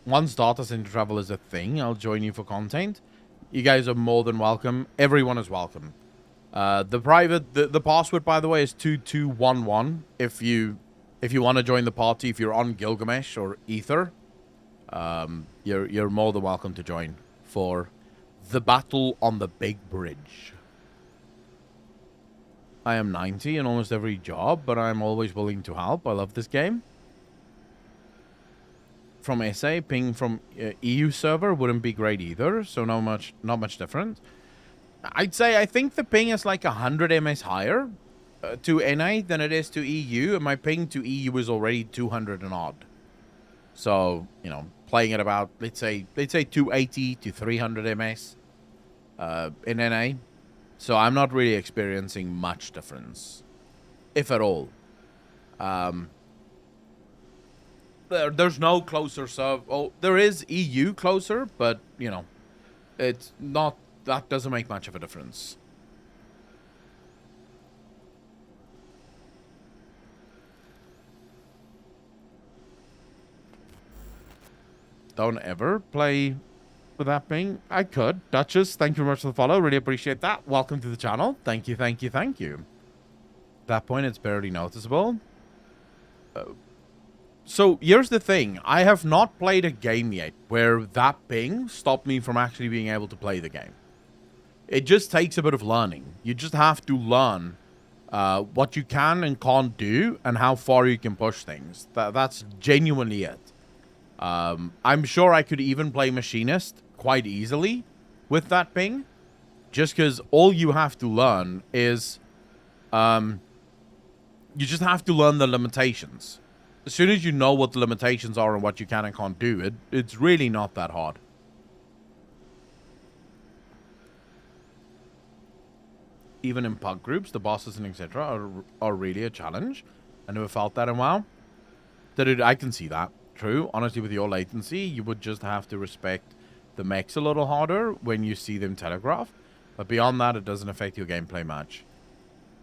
Once data center travel is a thing, I'll join you for content. You guys are more than welcome. Everyone is welcome. The password, by the way, is 2211. If you want to join the party, if you're on Gilgamesh or Ether, you're more than welcome to join for the battle on the big bridge. I am 90 in almost every job, but I'm always willing to help. I love this game. From SA, ping from EU server wouldn't be great either, so not much different. I think the ping is like 100 ms higher to NA than it is to EU, and my ping to EU is already 200 and odd. So, you know, playing at about, let's say 280 to 300 ms in NA. So I'm not really experiencing much difference, if at all. There's no closer server. Oh, there is EU closer, but, you know, it's not, that doesn't make much of a difference. Don't ever play with that ping. I could. Duchess, thank you very much for the follow. Really appreciate that. Welcome to the channel. Thank you, thank you, thank you. At that point, it's barely noticeable. So, here's the thing. I have not played a game yet where that ping stopped me from actually being able to play the game. It just takes a bit of learning. You just have to learn what you can and can't do and how far you can push things. That's genuinely it. I'm sure I could even play Machinist quite easily with that ping. Just because all you have to learn is... you just have to learn the limitations. As soon as you know what the limitations are and what you can and can't do, it's really not that hard. Even in pug groups, the bosses and etc. are really a challenge. I never felt that in WoW. I can see that. True. Honestly, with your latency, you would just have to respect the mechs a little harder when you see them telegraphed. But beyond that, it doesn't affect your gameplay much.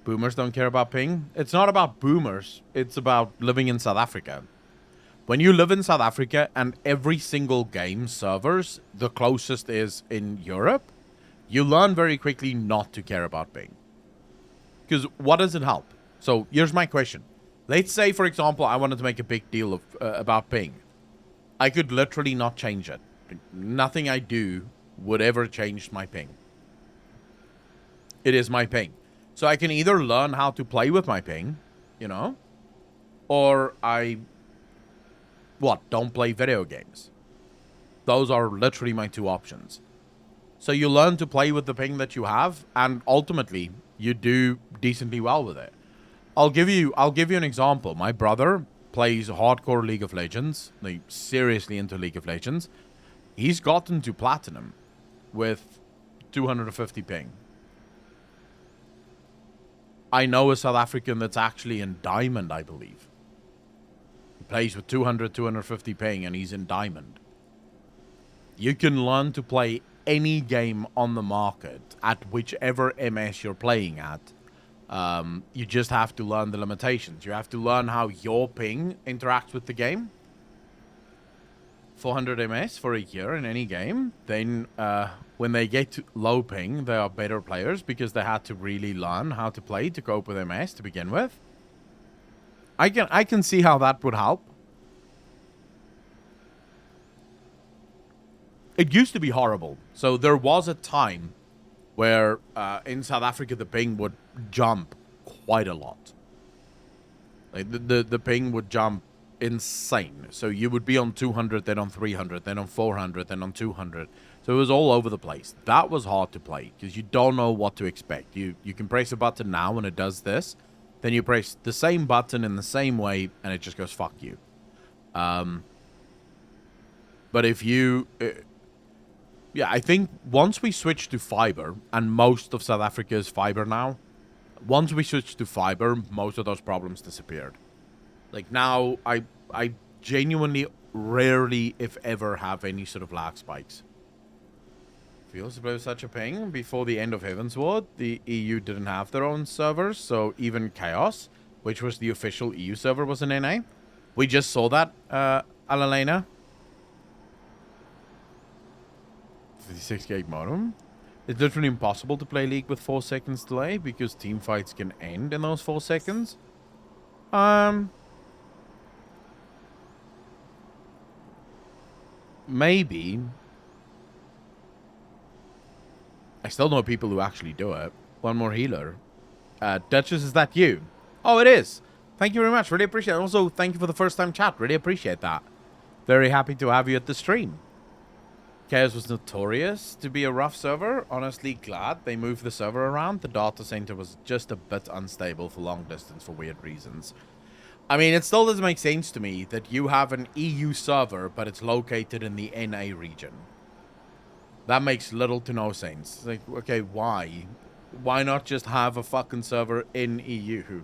Boomers don't care about ping. It's not about boomers. It's about living in South Africa. When you live in South Africa and every single game servers, the closest is in Europe, you learn very quickly not to care about ping. Because what does it help? So here's my question. Let's say, for example, I wanted to make a big deal of about ping. I could literally not change it. Nothing I do would ever change my ping. It is my ping. So I can either learn how to play with my ping, you know, or don't play video games. Those are literally my two options. So you learn to play with the ping that you have, and ultimately you do decently well with it. I'll give you an example. My brother plays hardcore League of Legends, like seriously into League of Legends. He's gotten to platinum with 250 ping. I know a South African that's actually in diamond, I believe. He plays with 200, 250 ping, and he's in diamond. You can learn to play any game on the market at whichever MS you're playing at. You just have to learn the limitations. You have to learn how your ping interacts with the game. 400 ms for a year in any game. Then when they get to low ping, they are better players because they had to really learn how to play to cope with ms to begin with. I can see how that would help. It used to be horrible. So there was a time where in South Africa the ping would jump quite a lot. Like the ping would jump insane. So you would be on 200, then on 300, then on 400, then on 200. So it was all over the place. That was hard to play because you don't know what to expect. You can press a button now and it does this. Then you press the same button in the same way and it just goes fuck you. But if you... yeah, I think once we switch to fiber, and most of South Africa is fiber now, Once we switched to fiber, most of those problems disappeared. Like now, I genuinely rarely, if ever, have any sort of lag spikes. Feels about such a ping. Before the end of Heavensward, the EU didn't have their own servers, so even Chaos, which was the official EU server, was in NA. We just saw that, Alalena. 56 gig modem. It's literally impossible to play League with 4 seconds delay because team fights can end in those 4 seconds. Maybe. I still know people who actually do it. One more healer. Duchess, is that you? Oh, it is. Thank you very much. Really appreciate it. Also, thank you for the first time chat. Really appreciate that. Very happy to have you at the stream. Chaos was notorious to be a rough server. Honestly, glad they moved the server around. The data center was just a bit unstable for long distance for weird reasons. I mean, it still doesn't make sense to me that you have an EU server, but it's located in the NA region. That makes little to no sense. It's like, okay, why? Why not just have a fucking server in EU?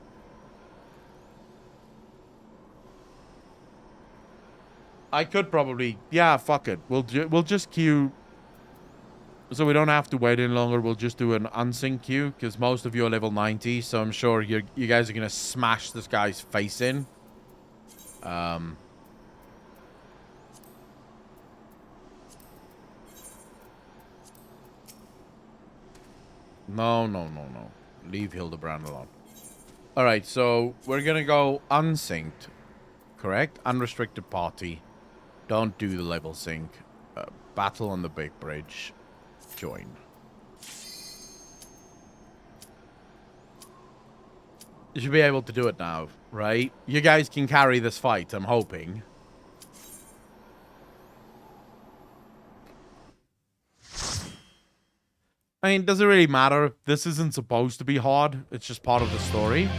I could probably... Yeah, fuck it. We'll just queue... So we don't have to wait any longer. We'll just do an unsync queue, because most of you are level 90, so I'm sure you guys are going to smash this guy's face in. No. Leave Hildibrand alone. Alright, so we're going to go unsynced. Correct? Unrestricted party. Don't do the level sync. Battle on the big bridge. Join. You should be able to do it now, right? You guys can carry this fight, I'm hoping. I mean, does it really matter? This isn't supposed to be hard. It's just part of the story.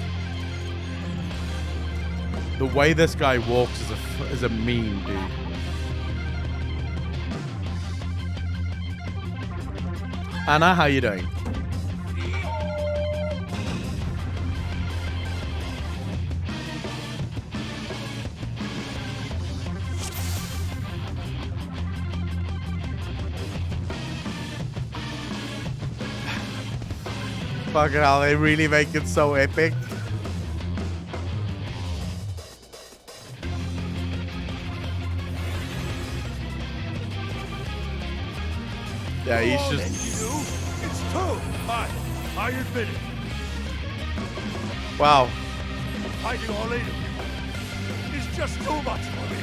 The way this guy walks is a meme, dude. Anna, how you doing? Fucking hell, they really make it so epic. Yeah, he's just... It's true. I admit it. Wow. Fighting all 8 of you is just too much for me.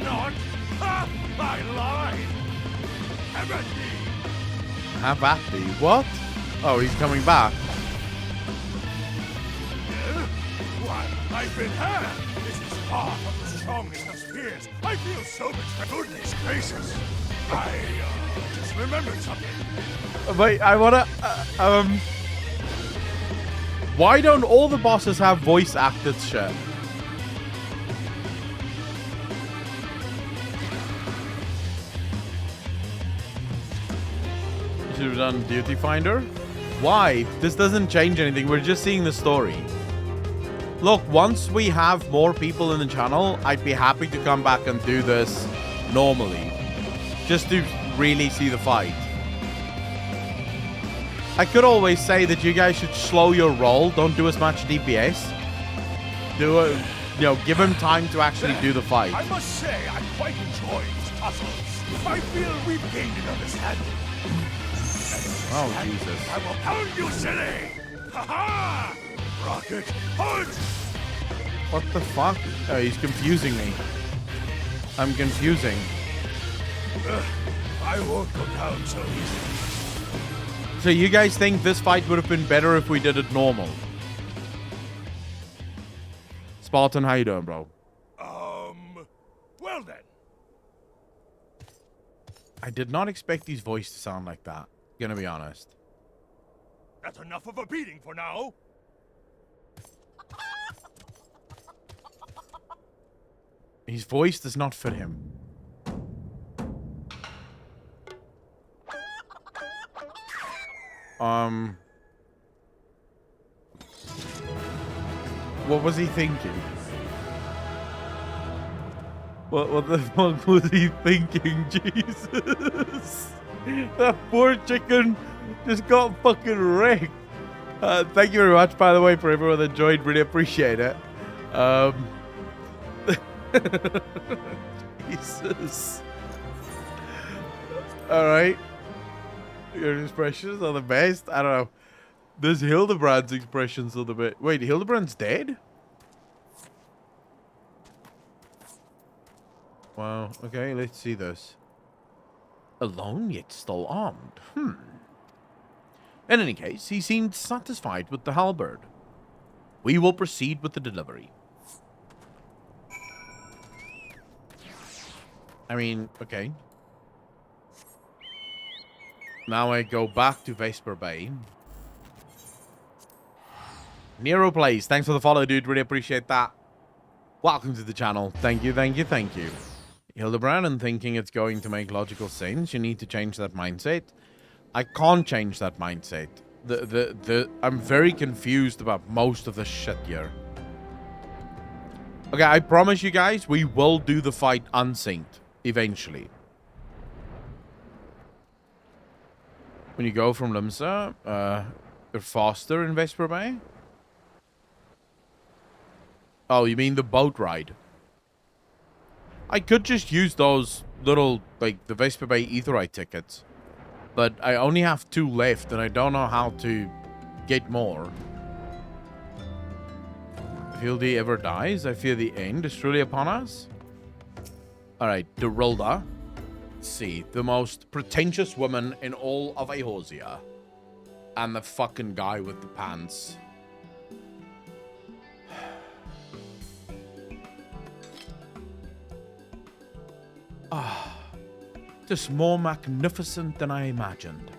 Not. Ha! I lied. Have at me. Have at me. What? Oh, he's coming back. Why, I've been had. This is far from the strongest of spears. I feel so much. Goodness gracious. I just remembered something. Wait, I wanna... Why don't all the bosses have voice acted shit? Should have done Duty Finder. Why? This doesn't change anything. We're just seeing the story. Look, once we have more people in the channel, I'd be happy to come back and do this normally. Just to really see the fight. I could always say that you guys should slow your roll. Don't do as much DPS. Do it, you know, give him time to actually do the fight. I must say, I quite enjoy these tussles. I feel we've gained an understanding. Oh, Jesus. I will pound you, silly! Ha-ha! Rocket punch! What the fuck? Oh, he's confusing me. I'm confusing. I won't go down so easily. So you guys think this fight would have been better if we did it normal? Spartan, how you doing, bro? Well then. I did not expect his voice to sound like that. Gonna be honest. That's enough of a beating for now. His voice does not fit him. What was he thinking? What the fuck was he thinking? Jesus. That poor chicken just got fucking wrecked. Thank you very much, by the way, for everyone that joined. Really appreciate it. Jesus. Alright. Your expressions are the best. I don't know. This Hildibrand's expressions are the best. Wait, Hildibrand's dead? Wow. Okay, let's see this. Alone yet still armed. In any case, he seemed satisfied with the halberd. We will proceed with the delivery. I mean, okay. Now I go back to Vesper Bay. Nero Plays, thanks for the follow, dude. Really appreciate that. Welcome to the channel. Thank you, thank you, thank you. Hildibrand, and thinking it's going to make logical sense, you need to change that mindset. I can't change that mindset. I'm very confused about most of the shit here. Okay, I promise you guys, we will do the fight unsynced eventually. When you go from Limsa, you're faster in Vesper Bay? Oh, you mean the boat ride? I could just use those little, like, the Vesper Bay Etherite tickets. But I only have 2 left, and I don't know how to get more. If Hildy ever dies, I fear the end is truly upon us. Alright, Derilda. Let's see. The most pretentious woman in all of Eorzea. And the fucking guy with the pants. Just more magnificent than I imagined.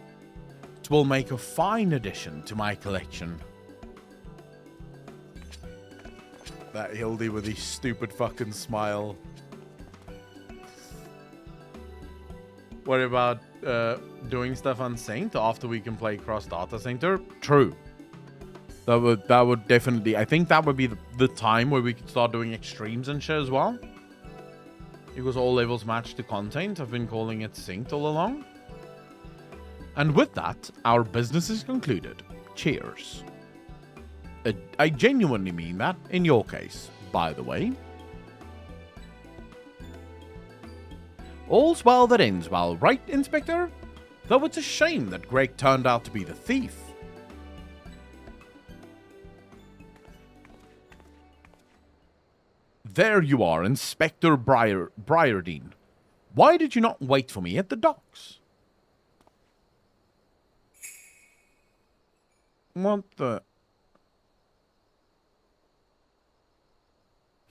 It will make a fine addition to my collection. That Hildy with his stupid fucking smile. What about doing stuff on Saint after we can play cross data center? True. That would definitely. I think that would be the time where we could start doing extremes and shit as well. Because all levels match the content. I've been calling it synced all along. And with that, our business is concluded. Cheers. I genuinely mean that in your case, by the way. All's well that ends well, right, Inspector? Though it's a shame that Greg turned out to be the thief. There you are, Inspector Briardine. Why did you not wait for me at the docks? What the...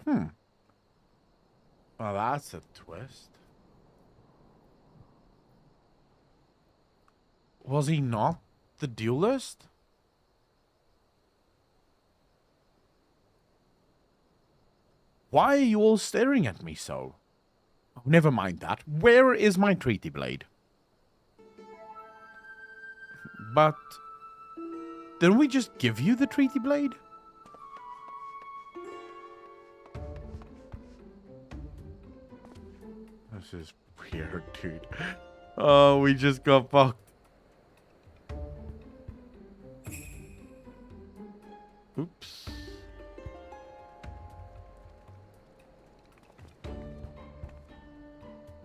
Well, that's a twist. Was he not the duelist? Why are you all staring at me so? Oh, never mind that. Where is my treaty blade? But... didn't we just give you the treaty blade? This is weird, dude. Oh, we just got fucked. Oops.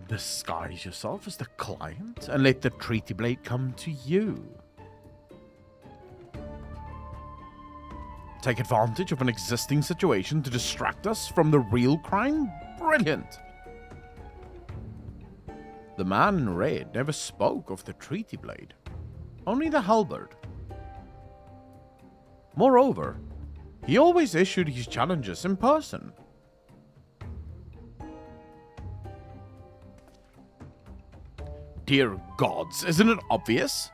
Disguise yourself as the client and let the treaty blade come to you. Take advantage of an existing situation to distract us from the real crime? Brilliant! The man in red never spoke of the treaty blade, only the halberd. Moreover, he always issued his challenges in person. Dear gods, isn't it obvious?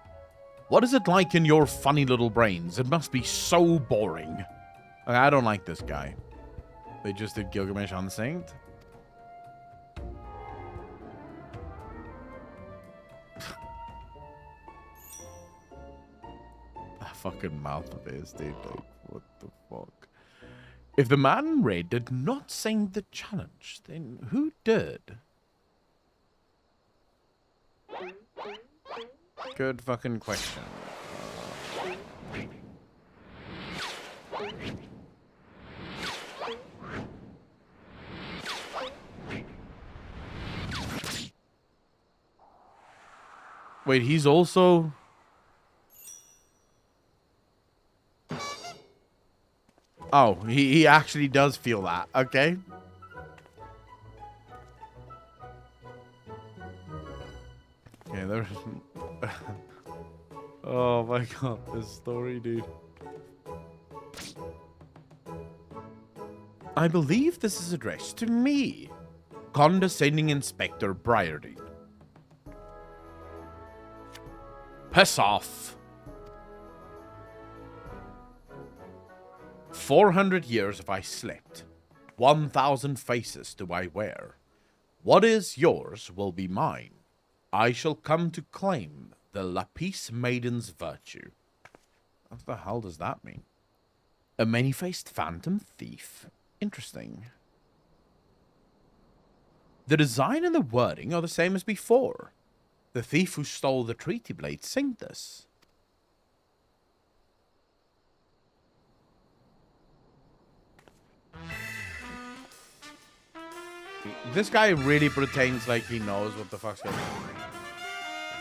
What is it like in your funny little brains? It must be so boring. I don't like this guy. They just did Gilgamesh Unsynced. fucking mouth of his, dude. Like, what the fuck? If the man in red did not sing the challenge, then who did? Good fucking question. Wait, he's also... Oh, he actually does feel that. Okay. Okay, there's... Oh my god, this story, dude. I believe this is addressed to me, condescending Inspector Briardy. Piss off. 400 years have I slept. 1,000 faces do I wear. What is yours will be mine. I shall come to claim the Lapis Maiden's virtue. What the hell does that mean? A many-faced phantom thief? Interesting. The design and the wording are the same as before. The thief who stole the treaty blade sang this. This guy really pretends like he knows what the fuck's going on.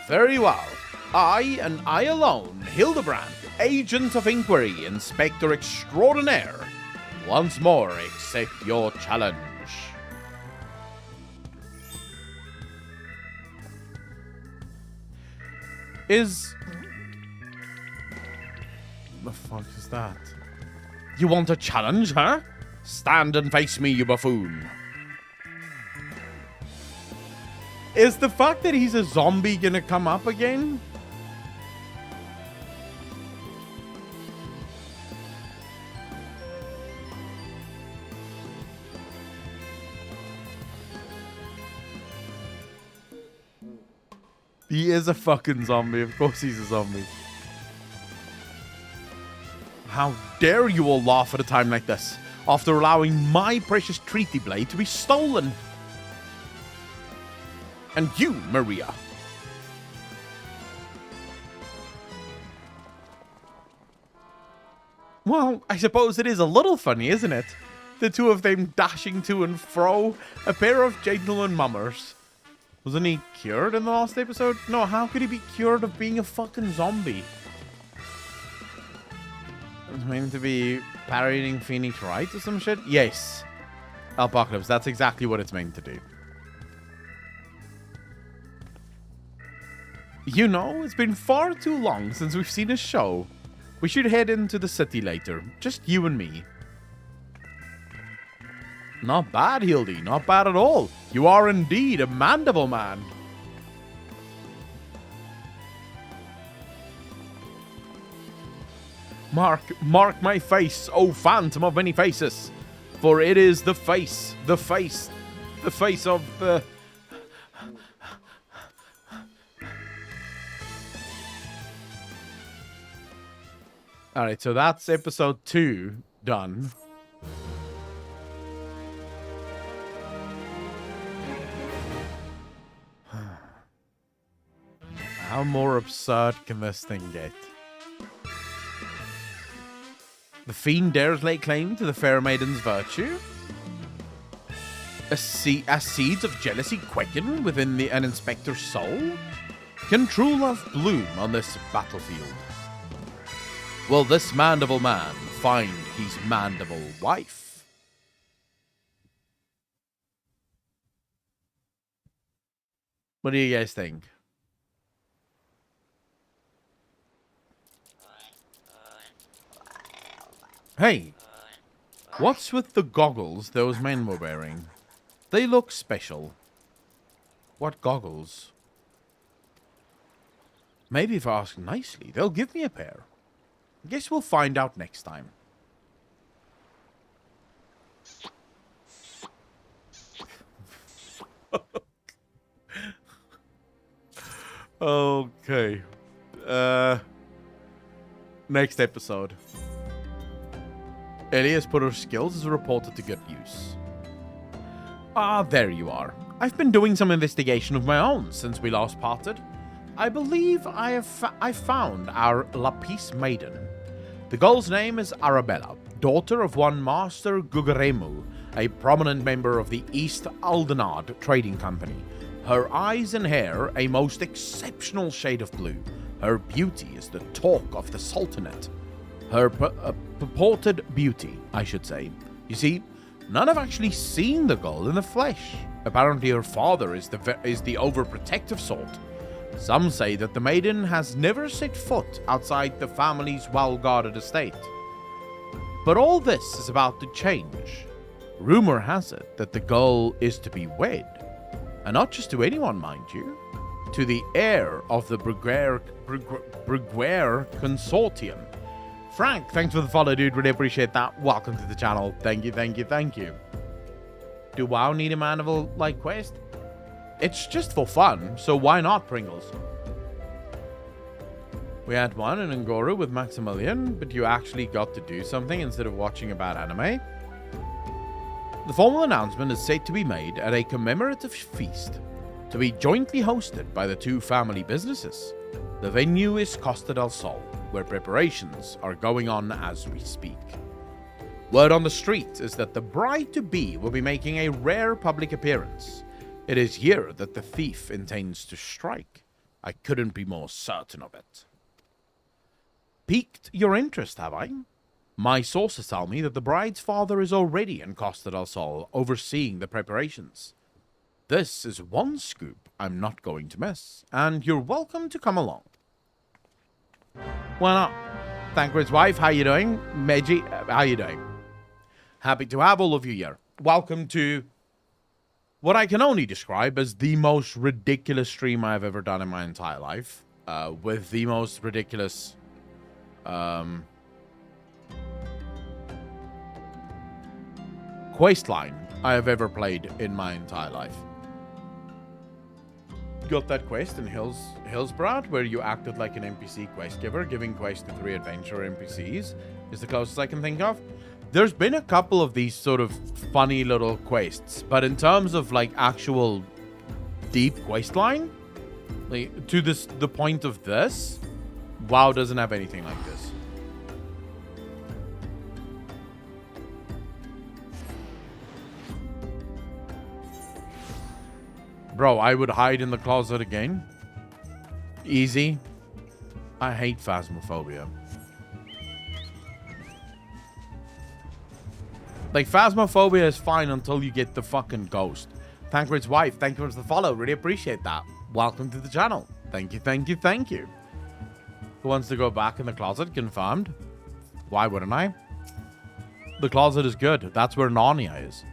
Very well. I, and I alone, Hildibrand, Agent of Inquiry, Inspector Extraordinaire, once more accept your challenge. The fuck is that? You want a challenge, huh? Stand and face me, you buffoon. Is the fact that he's a zombie gonna come up again? He is a fucking zombie. Of course he's a zombie. How dare you all laugh at a time like this, after allowing my precious treaty blade to be stolen? And you, Maria. Well, I suppose it is a little funny, isn't it? The two of them dashing to and fro, a pair of gentlemen mummers. Wasn't he cured in the last episode? No, how could he be cured of being a fucking zombie? It's meant to be parodying Phoenix Wright or some shit? Yes. Apocalypse, that's exactly what it's meant to do. You know, it's been far too long since we've seen a show. We should head into the city later. Just you and me. Not bad, Hildy. Not bad at all. You are indeed a mandible man. Mark my face, O phantom of many faces. For it is the face of the... Alright, so that's episode 2 done. How more absurd can this thing get? The fiend dares lay claim to the fair maiden's virtue? As seeds of jealousy quicken within an inspector's soul? Can true love bloom on this battlefield? Will this mandible man find his mandible wife? What do you guys think? Hey, what's with the goggles those men were wearing? They look special. What goggles? Maybe if I ask nicely, they'll give me a pair. Guess we'll find out next time. Okay. Next episode. Ellie has put her skills as reported to good use. Ah, there you are. I've been doing some investigation of my own since we last parted. I believe I found our Lapis Maiden. The girl's name is Arabella, daughter of one Master Gugaremu, a prominent member of the East Aldenard Trading Company. Her eyes and hair a most exceptional shade of blue. Her beauty is the talk of the Sultanate. Her purported beauty, I should say. You see, none have actually seen the girl in the flesh. Apparently her father is the overprotective sort. Some say that the maiden has never set foot outside the family's well-guarded estate. But all this is about to change. Rumor has it that the girl is to be wed. And not just to anyone, mind you. To the heir of the Bruguiere Consortium. Frank, thanks for the follow, dude. Really appreciate that. Welcome to the channel. Thank you, thank you, thank you. Do WoW need a Manival-like quest? It's just for fun, so why not, Pringles? We had one in Angora with Maximilian, but you actually got to do something instead of watching a bad anime. The formal announcement is said to be made at a commemorative feast, to be jointly hosted by the two family businesses. The venue is Costa del Sol, where preparations are going on as we speak. Word on the street is that the bride-to-be will be making a rare public appearance. It is here that the thief intends to strike. I couldn't be more certain of it. Piqued your interest, have I? My sources tell me that the bride's father is already in Costa del Sol, overseeing the preparations. This is one scoop I'm not going to miss, and you're welcome to come along. Why not? Thancred's wife, how you doing? Meji, how you doing? Happy to have all of you here. Welcome to what I can only describe as the most ridiculous stream I've ever done in my entire life, with the most ridiculous quest line I have ever played in my entire life. Got that quest in Hildibrand, where you acted like an NPC quest giver, giving quests to 3 adventurer NPCs, is the closest I can think of. There's been a couple of these sort of funny little quests, but in terms of like actual deep quest line, like to the point of this, WoW doesn't have anything like this. Bro, I would hide in the closet again. Easy. I hate phasmophobia. Like, phasmophobia is fine until you get the fucking ghost. Thancred's wife, thank you for the follow. Really appreciate that. Welcome to the channel. Thank you, thank you, thank you. Who wants to go back in the closet? Confirmed. Why wouldn't I? The closet is good. That's where Narnia is.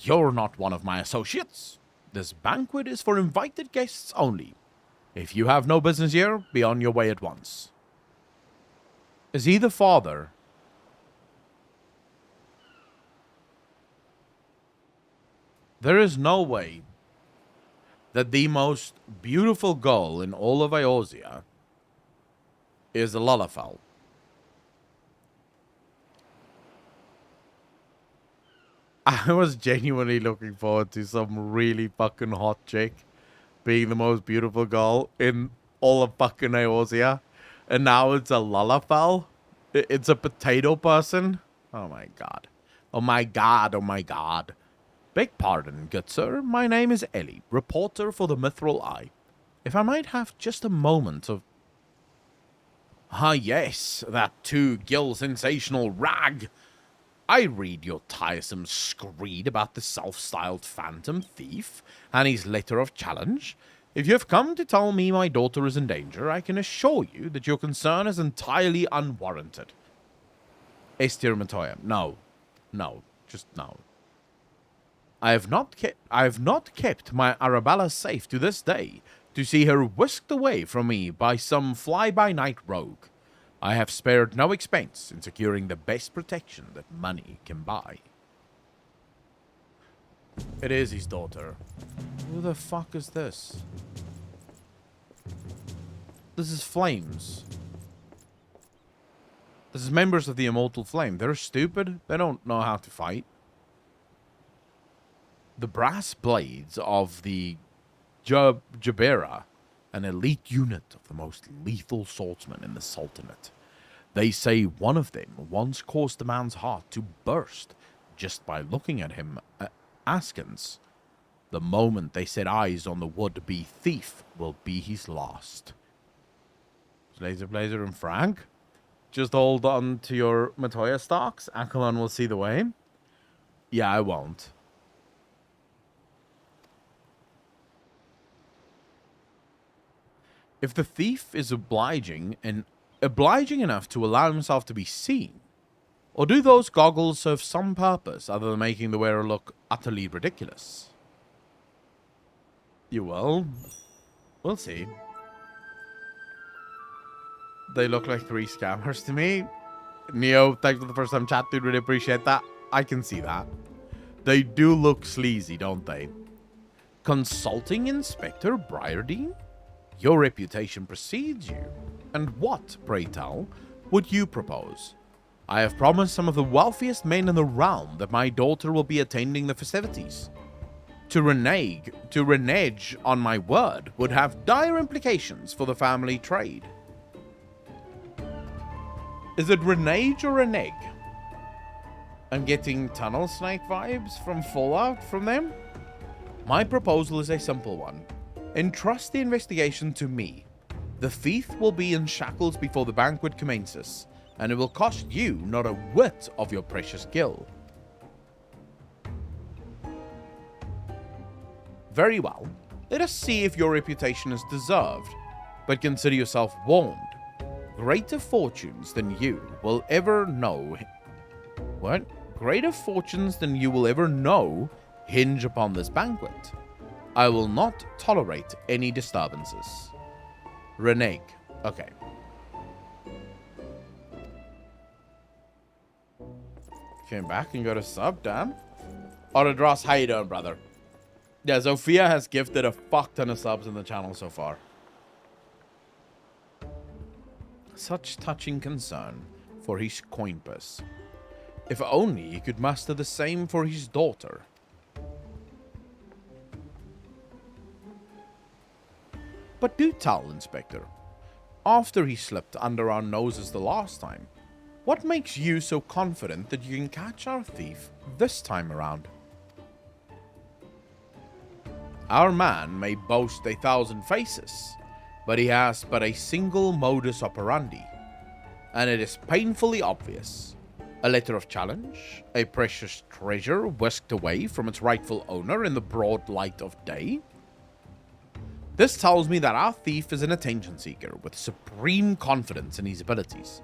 You're not one of my associates. This banquet is for invited guests only. If you have no business here, be on your way at once. Is he the father? There is no way that the most beautiful girl in all of Eorzea is a Lalafell. I was genuinely looking forward to some really fucking hot chick being the most beautiful girl in all of fucking Eorzea. And now it's a Lalafell? It's a potato person? Oh my god. Oh my god, oh my god. Beg pardon, good sir. My name is Ellie, reporter for the Mithril Eye. If I might have just a moment of... Ah yes, that two-gill sensational rag. I read your tiresome screed about the self-styled phantom thief and his letter of challenge. If you have come to tell me my daughter is in danger, I can assure you that your concern is entirely unwarranted. Estir Matoya, no. No. Just no. I have not kept my Arabella safe to this day to see her whisked away from me by some fly-by-night rogue. I have spared no expense in securing the best protection that money can buy. It is his daughter. Who the fuck is this? This is flames. This is members of the Immortal Flame. They're stupid. They don't know how to fight. The brass blades of the Jabera, an elite unit of the most lethal swordsmen in the Sultanate. They say one of them once caused a man's heart to burst just by looking at him askance. The moment they set eyes on the would-be thief will be his last. Laser Blazer and Frank, just hold on to your Matoya stocks. Akalon will see the way. Yeah, I won't. If the thief is obliging enough to allow himself to be seen, or do those goggles serve some purpose other than making the wearer look utterly ridiculous? You will. We'll see. They look like 3 scammers to me. Neo, thanks for the first time chat, dude. Really appreciate that. I can see that. They do look sleazy, don't they? Consulting Inspector Briardine? Your reputation precedes you. And what, pray tell, would you propose? I have promised some of the wealthiest men in the realm that my daughter will be attending the festivities. To renege on my word would have dire implications for the family trade. Is it renege or renege? I'm getting Tunnel Snake vibes from Fallout from them. My proposal is a simple one. Entrust the investigation to me. The thief will be in shackles before the banquet commences, and it will cost you not a whit of your precious gil. Very well. Let us see if your reputation is deserved, but consider yourself warned. Greater fortunes than you will ever know... What? Greater fortunes than you will ever know hinge upon this banquet. I will not tolerate any disturbances. Renege. Okay. Came back and got a sub, damn. Autodross, how you doing, brother? Yeah, Zofia has gifted a fuck ton of subs in the channel so far. Such touching concern for his coin purse. If only he could muster the same for his daughter. But do tell, Inspector, after he slipped under our noses the last time, what makes you so confident that you can catch our thief this time around? Our man may boast 1,000 faces, but he has but a single modus operandi, and it is painfully obvious. A letter of challenge, a precious treasure whisked away from its rightful owner in the broad light of day. This tells me that our thief is an attention seeker with supreme confidence in his abilities.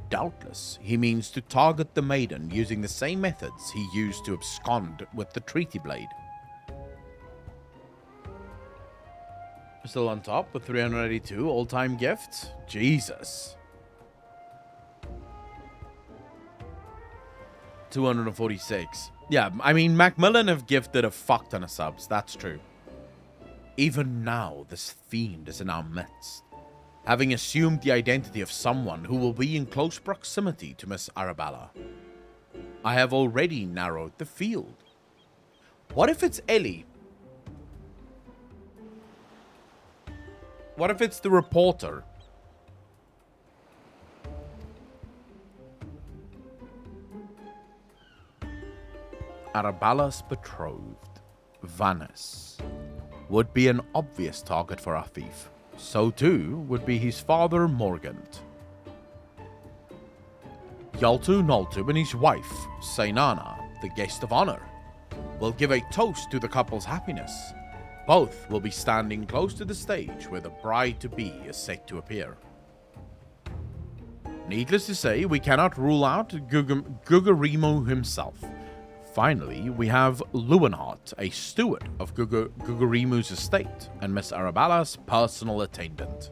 Doubtless, he means to target the maiden using the same methods he used to abscond with the treaty blade. Still on top with 382 all-time gifts. Jesus. 246. Yeah, I mean, Macmillan have gifted a fuck ton of subs. That's true. Even now, this fiend is in our midst, having assumed the identity of someone who will be in close proximity to Miss Arabella. I have already narrowed the field. What if it's Ellie? What if it's the reporter? Arabella's betrothed, Vanis, would be an obvious target for our thief. So too would be his father, Morgant. Yaltu Noltub and his wife, Sainana, the guest of honor, will give a toast to the couple's happiness. Both will be standing close to the stage where the bride-to-be is set to appear. Needless to say, we cannot rule out Gugurimo himself. Finally, we have Lewenhart, a steward of Gugurimu's estate, and Miss Arabella's personal attendant.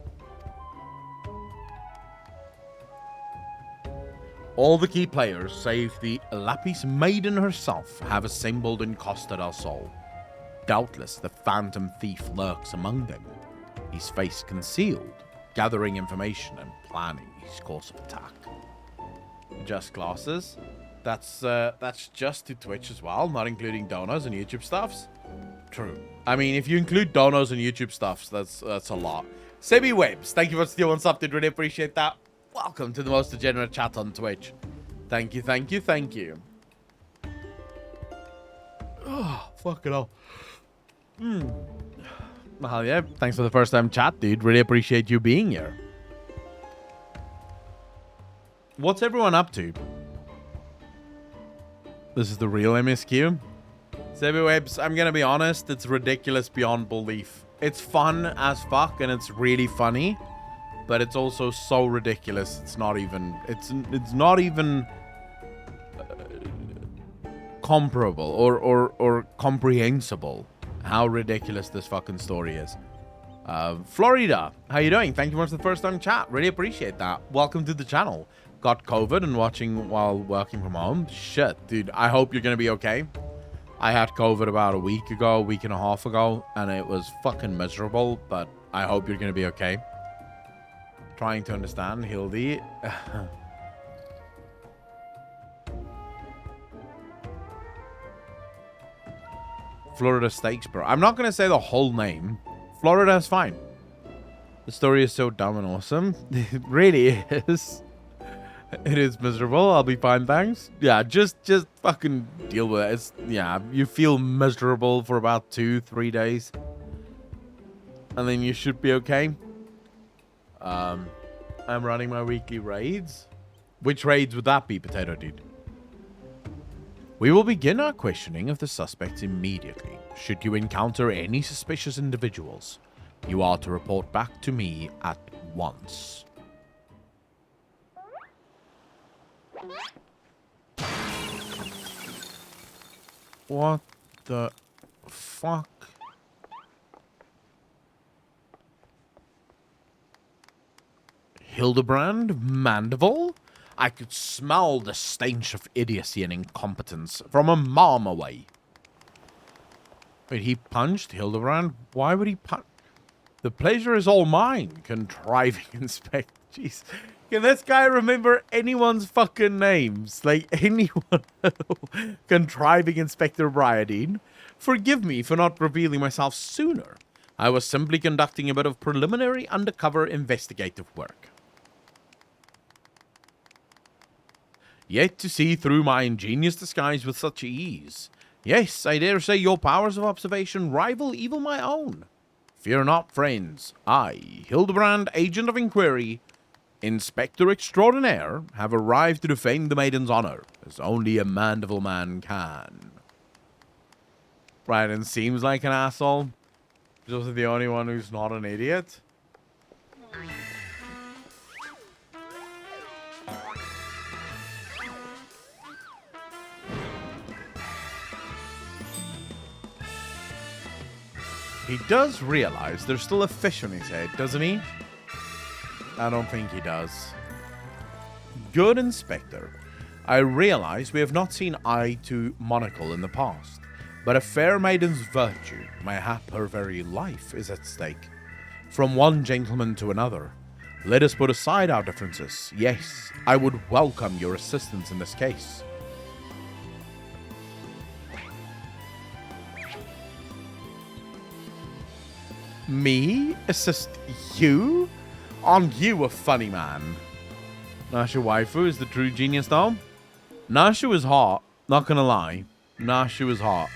All the key players, save the Lapis Maiden herself, have assembled in Costa del Sol. Doubtless the phantom thief lurks among them, his face concealed gathering information and planning his course of attack. Just classes. That's just to Twitch as well, not including donos and YouTube stuffs. True. I mean, if you include donos and YouTube stuffs, that's a lot. Sebi Webs, thank you for still on sub, dude. Really appreciate that. Welcome to the most degenerate chat on Twitch. Thank you, thank you, thank you. Oh, fucking hell. Well, yeah, thanks for the first time chat, dude. Really appreciate you being here. What's everyone up to? This is the real MSQ. Sebi Webs, I'm gonna be honest, it's ridiculous beyond belief. It's fun as fuck and it's really funny, but it's also so ridiculous. It's not even comparable or comprehensible how ridiculous this fucking story is. Florida, how you doing? Thank you much for the first time chat. Really appreciate that. Welcome to the channel. Got COVID and watching while working from home. Shit, dude. I hope you're gonna be okay. I had COVID about a week and a half ago, and it was fucking miserable, but I hope you're gonna be okay. Trying to understand, Hildy. Florida Steaks, bro. I'm not gonna say the whole name. Florida is fine. The story is so dumb and awesome. It really is. It is miserable. I'll be fine, thanks. Yeah, just fucking deal with it. It's, yeah, you feel miserable for about 2-3 days. And then you should be okay. I'm running my weekly raids. Which raids would that be, Potato Dude? We will begin our questioning of the suspects immediately. Should you encounter any suspicious individuals, you are to report back to me at once. What the fuck? Hildibrand? Mandival? I could smell the stench of idiocy and incompetence from a mile away. Wait, he punched Hildibrand? Why would he punch? The pleasure is all mine, contriving inspector. Jeez. Can this guy remember anyone's fucking names? Like, anyone? Contriving Inspector Bryadine? Forgive me for not revealing myself sooner. I was simply conducting a bit of preliminary undercover investigative work. Yet to see through my ingenious disguise with such ease. Yes, I dare say your powers of observation rival even my own. Fear not, friends. I, Hildibrand, Agent of Inquiry, Inspector Extraordinaire, have arrived to defend the maiden's honor, as only a Mandival man can. Right, and seems like an asshole. Just the only one who's not an idiot. He does realize there's still a fish on his head, doesn't he? I don't think he does. Good Inspector. I realize we have not seen eye to monocle in the past, but a fair maiden's virtue, mayhap her very life, is at stake. From one gentleman to another, let us put aside our differences. Yes, I would welcome your assistance in this case. Me? Assist you? Aren't you a funny man? Nasha waifu is the true genius though. Nasha is hot. Not gonna lie. Nasha is hot.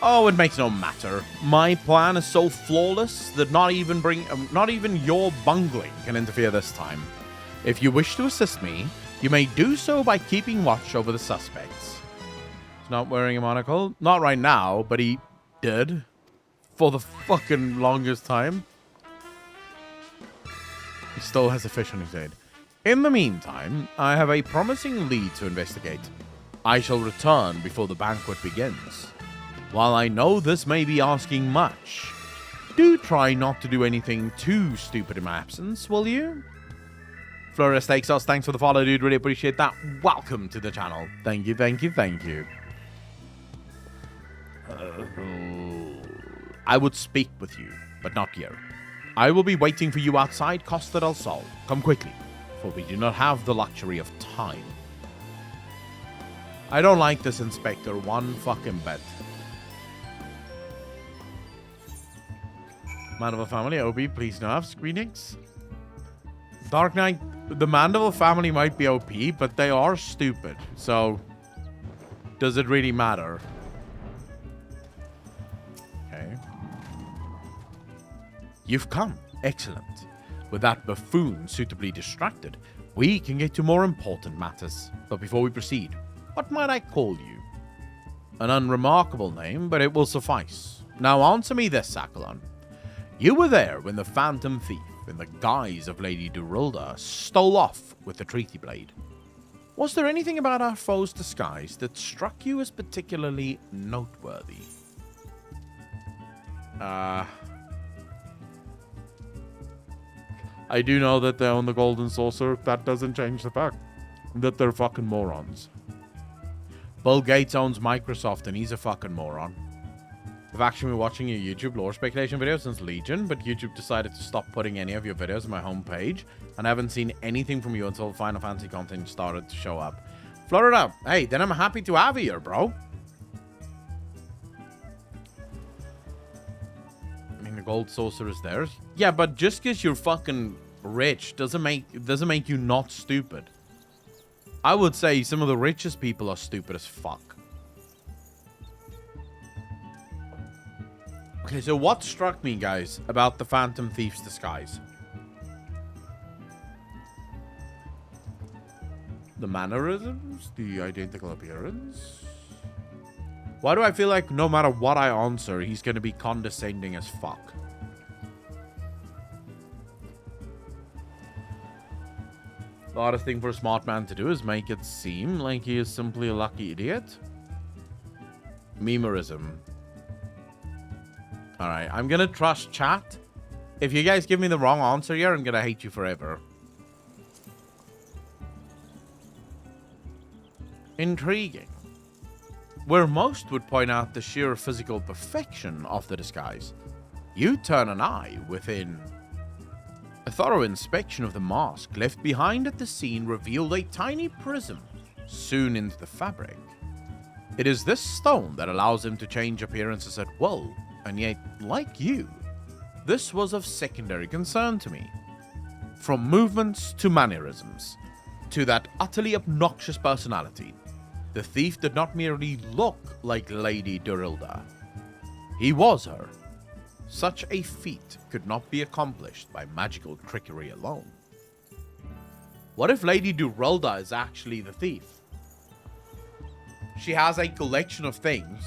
Oh, it makes no matter. My plan is so flawless that not even your bungling can interfere this time. If you wish to assist me, you may do so by keeping watch over the suspects. He's not wearing a monocle. Not right now, but he did. For the fucking longest time. He still has a fish on his head. In the meantime, I have a promising lead to investigate. I shall return before the banquet begins. While I know this may be asking much, do try not to do anything too stupid in my absence, will you? Florida Steaks Sauce, thanks for the follow, dude. Really appreciate that. Welcome to the channel. Thank you, thank you, thank you. I would speak with you but not here. I will be waiting for you outside Costa del Sol. Come quickly, for we do not have the luxury of time. I don't like this Inspector one fucking bit. Mandeville family, OB, please no have screenings. Dark Knight, the Mandeville family might be OP, but they are stupid. So, does it really matter? Okay. You've come. Excellent. With that buffoon suitably distracted, we can get to more important matters. But before we proceed, what might I call you? An unremarkable name, but it will suffice. Now answer me this, Accolon. You were there when the Phantom Thief, in the guise of Lady Durilda, stole off with the Treaty Blade. Was there anything about our foe's disguise that struck you as particularly noteworthy? I do know that they own the Golden Saucer. That doesn't change the fact that they're fucking morons. Bill Gates owns Microsoft and he's a fucking moron. I've actually been watching your YouTube lore speculation videos since Legion, but YouTube decided to stop putting any of your videos on my homepage, and I haven't seen anything from you until Final Fantasy content started to show up. Florida, hey, then I'm happy to have you here, bro. I mean, the gold saucer is theirs. Yeah, but just because you're fucking rich doesn't make you not stupid. I would say some of the richest people are stupid as fuck. Okay, so what struck me, guys, about the Phantom Thief's disguise? The mannerisms? The identical appearance? Why do I feel like no matter what I answer, he's going to be condescending as fuck? The hardest thing for a smart man to do is make it seem like he is simply a lucky idiot. Memerism. Alright, I'm gonna trust chat. If you guys give me the wrong answer here, I'm gonna hate you forever. Intriguing. Where most would point out the sheer physical perfection of the disguise, you turn an eye within. A thorough inspection of the mask left behind at the scene revealed a tiny prism sewn into the fabric. It is this stone that allows him to change appearances at will. And yet, like you, this was of secondary concern to me. From movements to mannerisms, to that utterly obnoxious personality, the thief did not merely look like Lady Durilda. He was her. Such a feat could not be accomplished by magical trickery alone. What if Lady Durilda is actually the thief? She has a collection of things.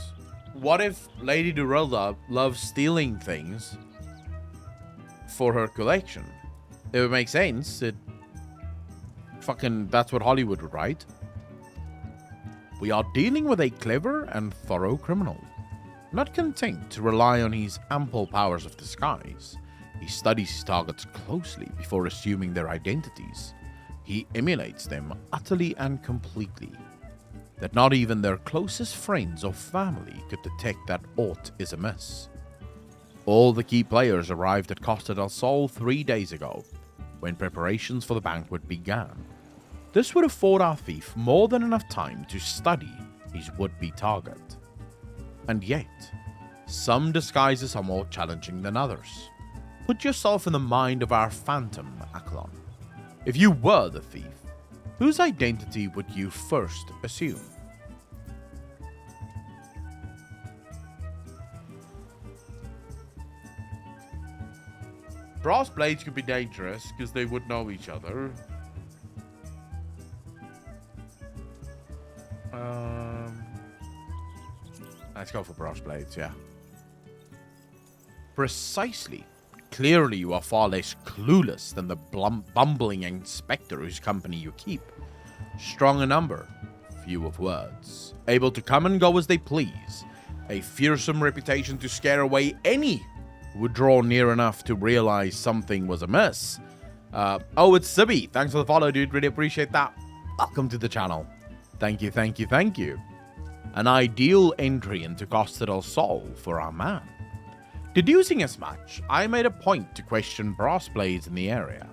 What if Lady Durilda loves stealing things for her collection? It would make sense. That's what Hollywood would write. We are dealing with a clever and thorough criminal. Not content to rely on his ample powers of disguise, he studies his targets closely before assuming their identities. He emulates them utterly and completely, that not even their closest friends or family could detect that aught is amiss. All the key players arrived at Costa del Sol 3 days ago, when preparations for the banquet began. This would afford our thief more than enough time to study his would-be target. And yet, some disguises are more challenging than others. Put yourself in the mind of our Phantom, Accolon. If you were the thief, whose identity would you first assume? Brass blades could be dangerous because they would know each other. Let's go for brass blades, yeah. Precisely. Clearly, you are far less clueless than the bumbling inspector whose company you keep. Strong in number, few of words, able to come and go as they please, a fearsome reputation to scare away any who would draw near enough to realize something was amiss. Oh, it's Sibby. Thanks for the follow, dude. Really appreciate that. Welcome to the channel. Thank you, thank you, thank you. An ideal entry into Costa del Sol for our man. Deducing as much, I made a point to question brass blades in the area.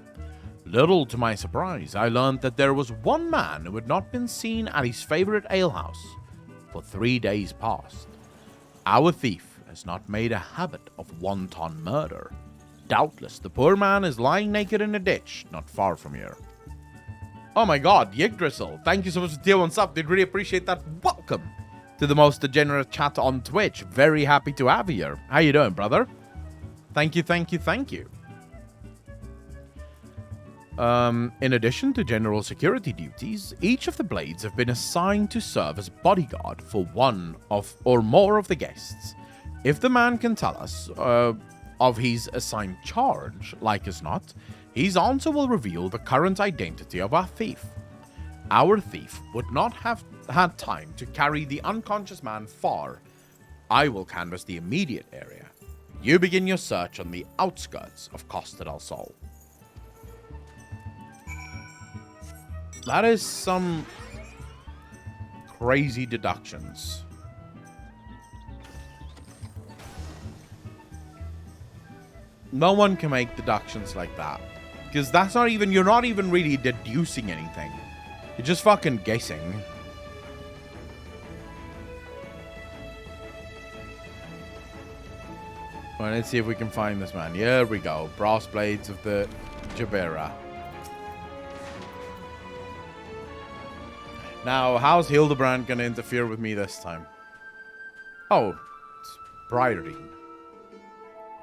Little to my surprise, I learned that there was one man who had not been seen at his favorite alehouse for 3 days past. Our thief has not made a habit of wanton murder. Doubtless the poor man is lying naked in a ditch not far from here. Oh my god, Yggdrasil, thank you so much for tier 1 sub. Did really appreciate that. Welcome to the most degenerate chat on Twitch. Very happy to have you here. How you doing, brother? Thank you, thank you, thank you. In addition to general security duties, each of the blades have been assigned to serve as bodyguard for one of or more of the guests. If the man can tell us of his assigned charge, like as not, his answer will reveal the current identity of our thief. Our thief would not have had time to carry the unconscious man far. I will canvass the immediate area. You begin your search on the outskirts of Costa del Sol. That is some crazy deductions. No one can make deductions like that. Because that's not even, you're not even really deducing anything. You're just fucking guessing. Well, let's see if we can find this man. Here we go. Brass blades of the Jabera. Now, how's Hildibrand gonna interfere with me this time? Oh, it's Bryrine.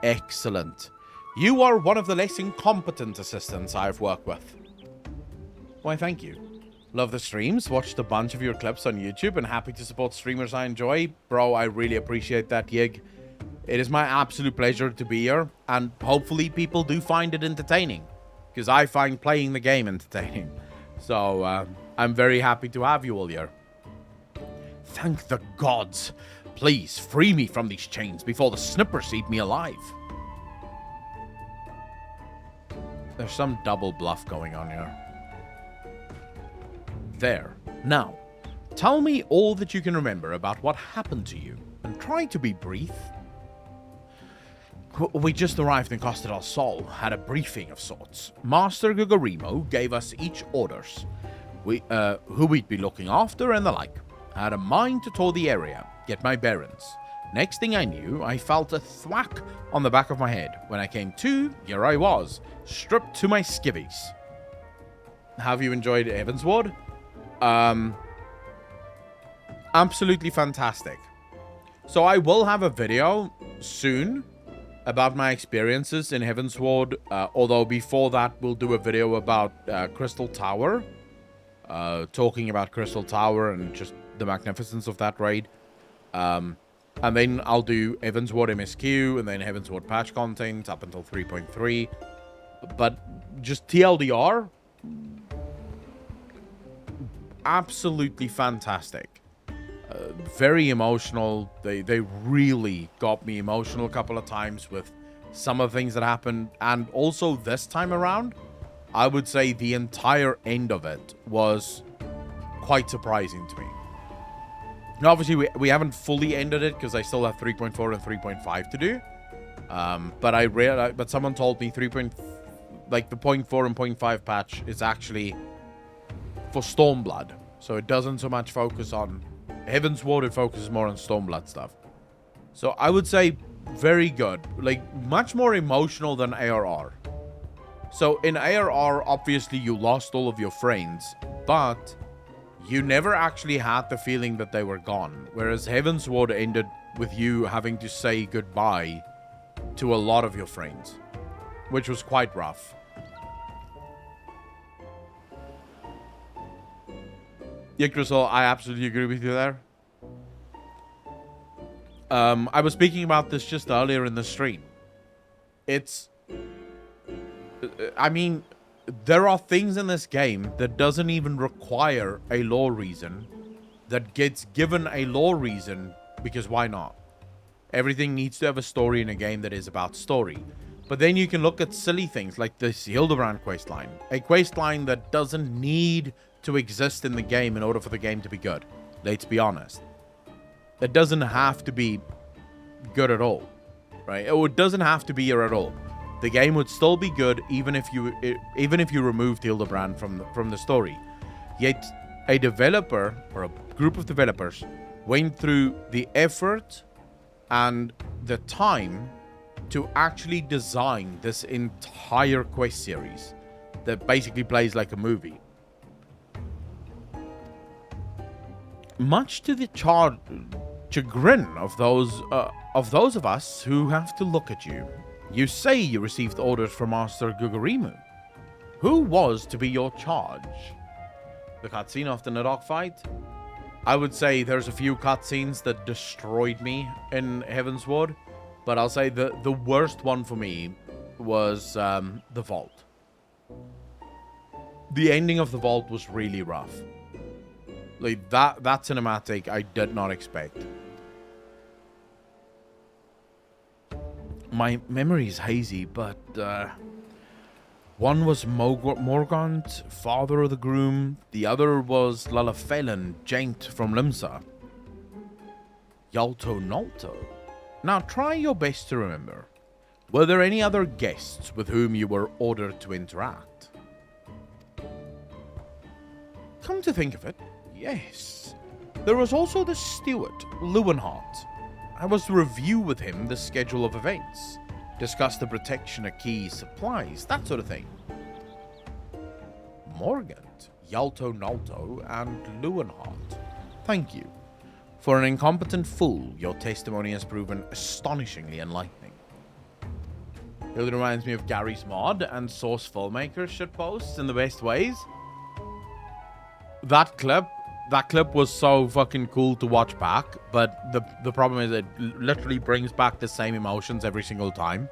Excellent. You are one of the less incompetent assistants I've worked with. Why, thank you. Love the streams, watched a bunch of your clips on YouTube, and happy to support streamers I enjoy. Bro, I really appreciate that, Yig. It is my absolute pleasure to be here, and hopefully people do find it entertaining, because I find playing the game entertaining. So, I'm very happy to have you all here. Thank the gods. Please, free me from these chains before the snippers eat me alive. There's some double bluff going on here. There. Now, tell me all that you can remember about what happened to you, and try to be brief. We just arrived in Costa del Sol, had a briefing of sorts. Master Gugarimo gave us each orders, who we'd be looking after and the like. I had a mind to tour the area, get my bearings. Next thing I knew, I felt a thwack on the back of my head. When I came to, here I was, stripped to my skivvies. Have you enjoyed Evansward? Absolutely fantastic. So I will have a video soon about my experiences in Heavensward, although before that we'll do a video about Crystal Tower, talking about Crystal Tower and just the magnificence of that raid. And then I'll do Heavensward MSQ and then Heavensward patch content up until 3.3. But just TLDR, absolutely fantastic. Very emotional. They really got me emotional a couple of times with some of the things that happened. And also this time around, I would say the entire end of it was quite surprising to me. Now, obviously, we haven't fully ended it because I still have 3.4 and 3.5 to do. But someone told me the 0.4 and 0.5 patch is actually for Stormblood. So it doesn't so much focus on Heavensward, it focuses more on Stormblood stuff. So I would say very good. Like, much more emotional than ARR. So in ARR, obviously, you lost all of your friends, but you never actually had the feeling that they were gone. Whereas Heavensward ended with you having to say goodbye to a lot of your friends, which was quite rough. Yggdrasil, I absolutely agree with you there. I was speaking about this just earlier in the stream. I mean, there are things in this game that doesn't even require a lore reason, that gets given a lore reason because why not? Everything needs to have a story in a game that is about story. But then you can look at silly things like this Hildibrand questline. A questline that doesn't need to exist in the game in order for the game to be good. Let's be honest. It doesn't have to be good at all. right? It doesn't have to be here at all. The game would still be good even if you removed Hildibrand from the story. Yet a developer or a group of developers went through the effort and the time to actually design this entire quest series that basically plays like a movie. Much to the chagrin of those of us who have to look at you. You say you received orders from Master Gugurimu. Who was to be your charge? The cutscene after the dogfight? I would say there's a few cutscenes that destroyed me in Heavensward, but I'll say the worst one for me was the vault. The ending of the vault was really rough. Like that cinematic I did not expect. My memory is hazy, but one was Morgant, father of the groom. The other was Lalafelan, Jaint from Limsa. Yalto Nalto. Now try your best to remember. Were there any other guests with whom you were ordered to interact? Come to think of it, yes. There was also the steward, Lewenhart. I was to review with him the schedule of events, discuss the protection of key supplies, that sort of thing. Morgant, Yalto Nalto, and Lewenhart. Thank you. For an incompetent fool, your testimony has proven astonishingly enlightening. It reminds me of Gary's Mod and Source Filmmaker shitposts in the best ways. That clip was so fucking cool to watch back, but the problem is it literally brings back the same emotions every single time.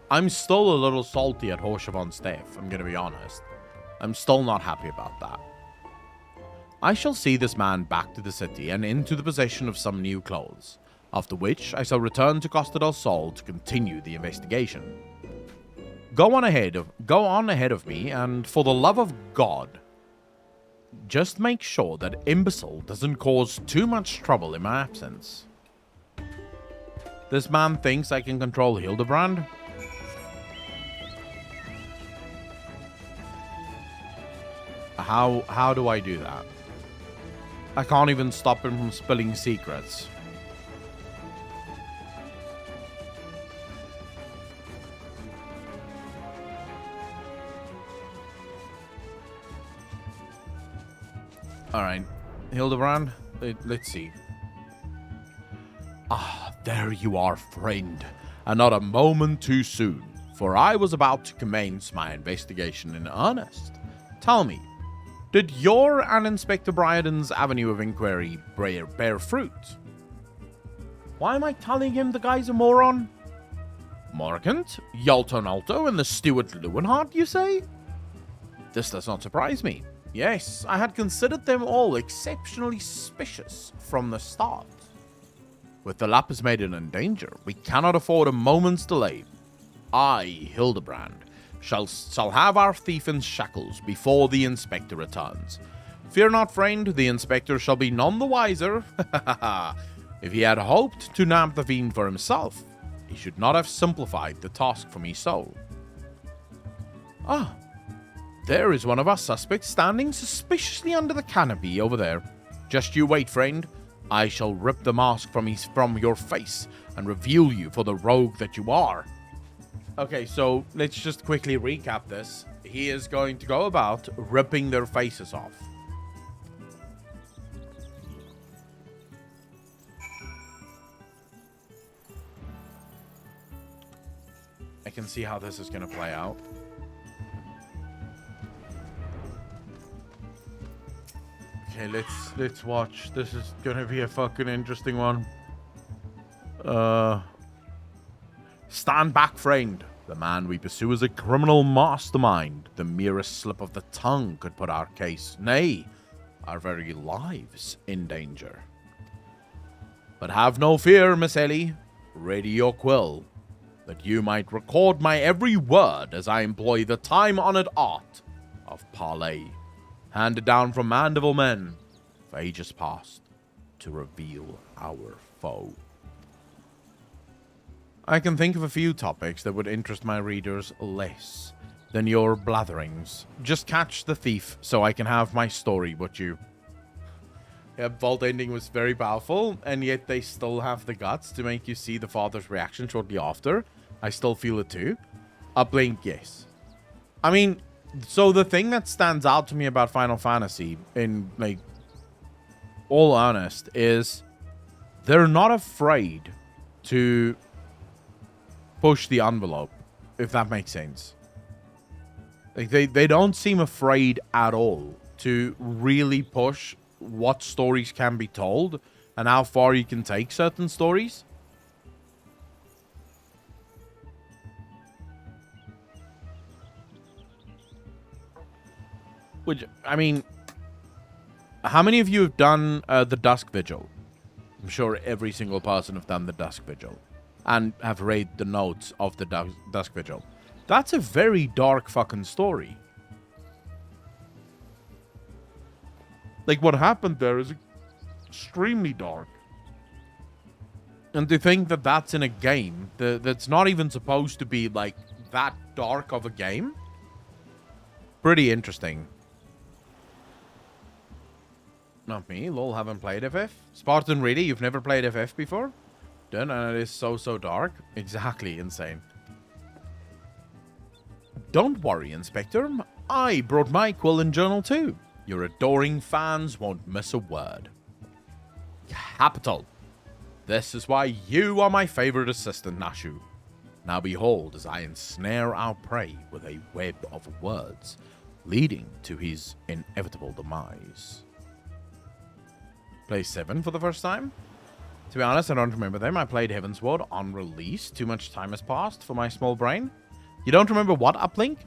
I'm still a little salty at Horshavon's death, I'm gonna be honest. I'm still not happy about that. I shall see this man back to the city and into the possession of some new clothes, after which I shall return to Costa del Sol to continue the investigation. Go on ahead of me, and for the love of God, just make sure that imbecile doesn't cause too much trouble in my absence. This man thinks I can control Hildibrand? How do I do that? I can't even stop him from spilling secrets. Alright, Hildibrand, let's see. Ah, there you are, friend. And not a moment too soon, for I was about to commence my investigation in earnest. Tell me, did your and Inspector Bryden's avenue of inquiry bear fruit? Why am I telling him the guy's a moron? Morgant, Yalto Nalto, and the steward Lewenhart, you say? This does not surprise me. Yes, I had considered them all exceptionally suspicious from the start. With the Lapis Maiden in danger, we cannot afford a moment's delay. I, Hildibrand, shall have our thief in shackles before the Inspector returns. Fear not, friend, the Inspector shall be none the wiser. If he had hoped to nab the fiend for himself, he should not have simplified the task for me so. Ah, there is one of our suspects standing suspiciously under the canopy over there. Just you wait, friend. I shall rip the mask from your face and reveal you for the rogue that you are. Okay, so let's just quickly recap this. He is going to go about ripping their faces off. I can see how this is going to play out. Okay, let's watch. This is gonna be a fucking interesting one. Stand back, friend. The man we pursue is a criminal mastermind. The merest slip of the tongue could put our case, nay, our very lives in danger. But have no fear, Miss Ellie. Ready your quill, that you might record my every word as I employ the time-honored art of parley, handed down from Mandeville men for ages past to reveal our foe. I can think of a few topics that would interest my readers less than your blatherings. Just catch the thief so I can have my story with you. Yeah, Vault ending was very powerful, and yet they still have the guts to make you see the father's reaction shortly after. I still feel it too. Uplink, yes. I mean, so the thing that stands out to me about Final Fantasy, in, like, all honest, is they're not afraid to push the envelope, if that makes sense. Like, they don't seem afraid at all to really push what stories can be told and how far you can take certain stories. Which, I mean, how many of you have done the Dusk Vigil? I'm sure every single person have done the Dusk Vigil and have read the notes of the Dusk Vigil. That's a very dark fucking story. Like, what happened there is extremely dark. And to think that that's in a game that's not even supposed to be, like, that dark of a game? Pretty interesting. Not me, lol, haven't played FF. Spartan, really? You've never played FF before? Done, and it is so dark. Exactly, insane. Don't worry, Inspector. I brought my quill and journal too. Your adoring fans won't miss a word. Capital. This is why you are my favorite assistant, Nashu. Now behold as I ensnare our prey with a web of words, leading to his inevitable demise. Play 7 for the first time? To be honest, I don't remember them. I played Heavensward on release. Too much time has passed for my small brain. You don't remember what, Uplink?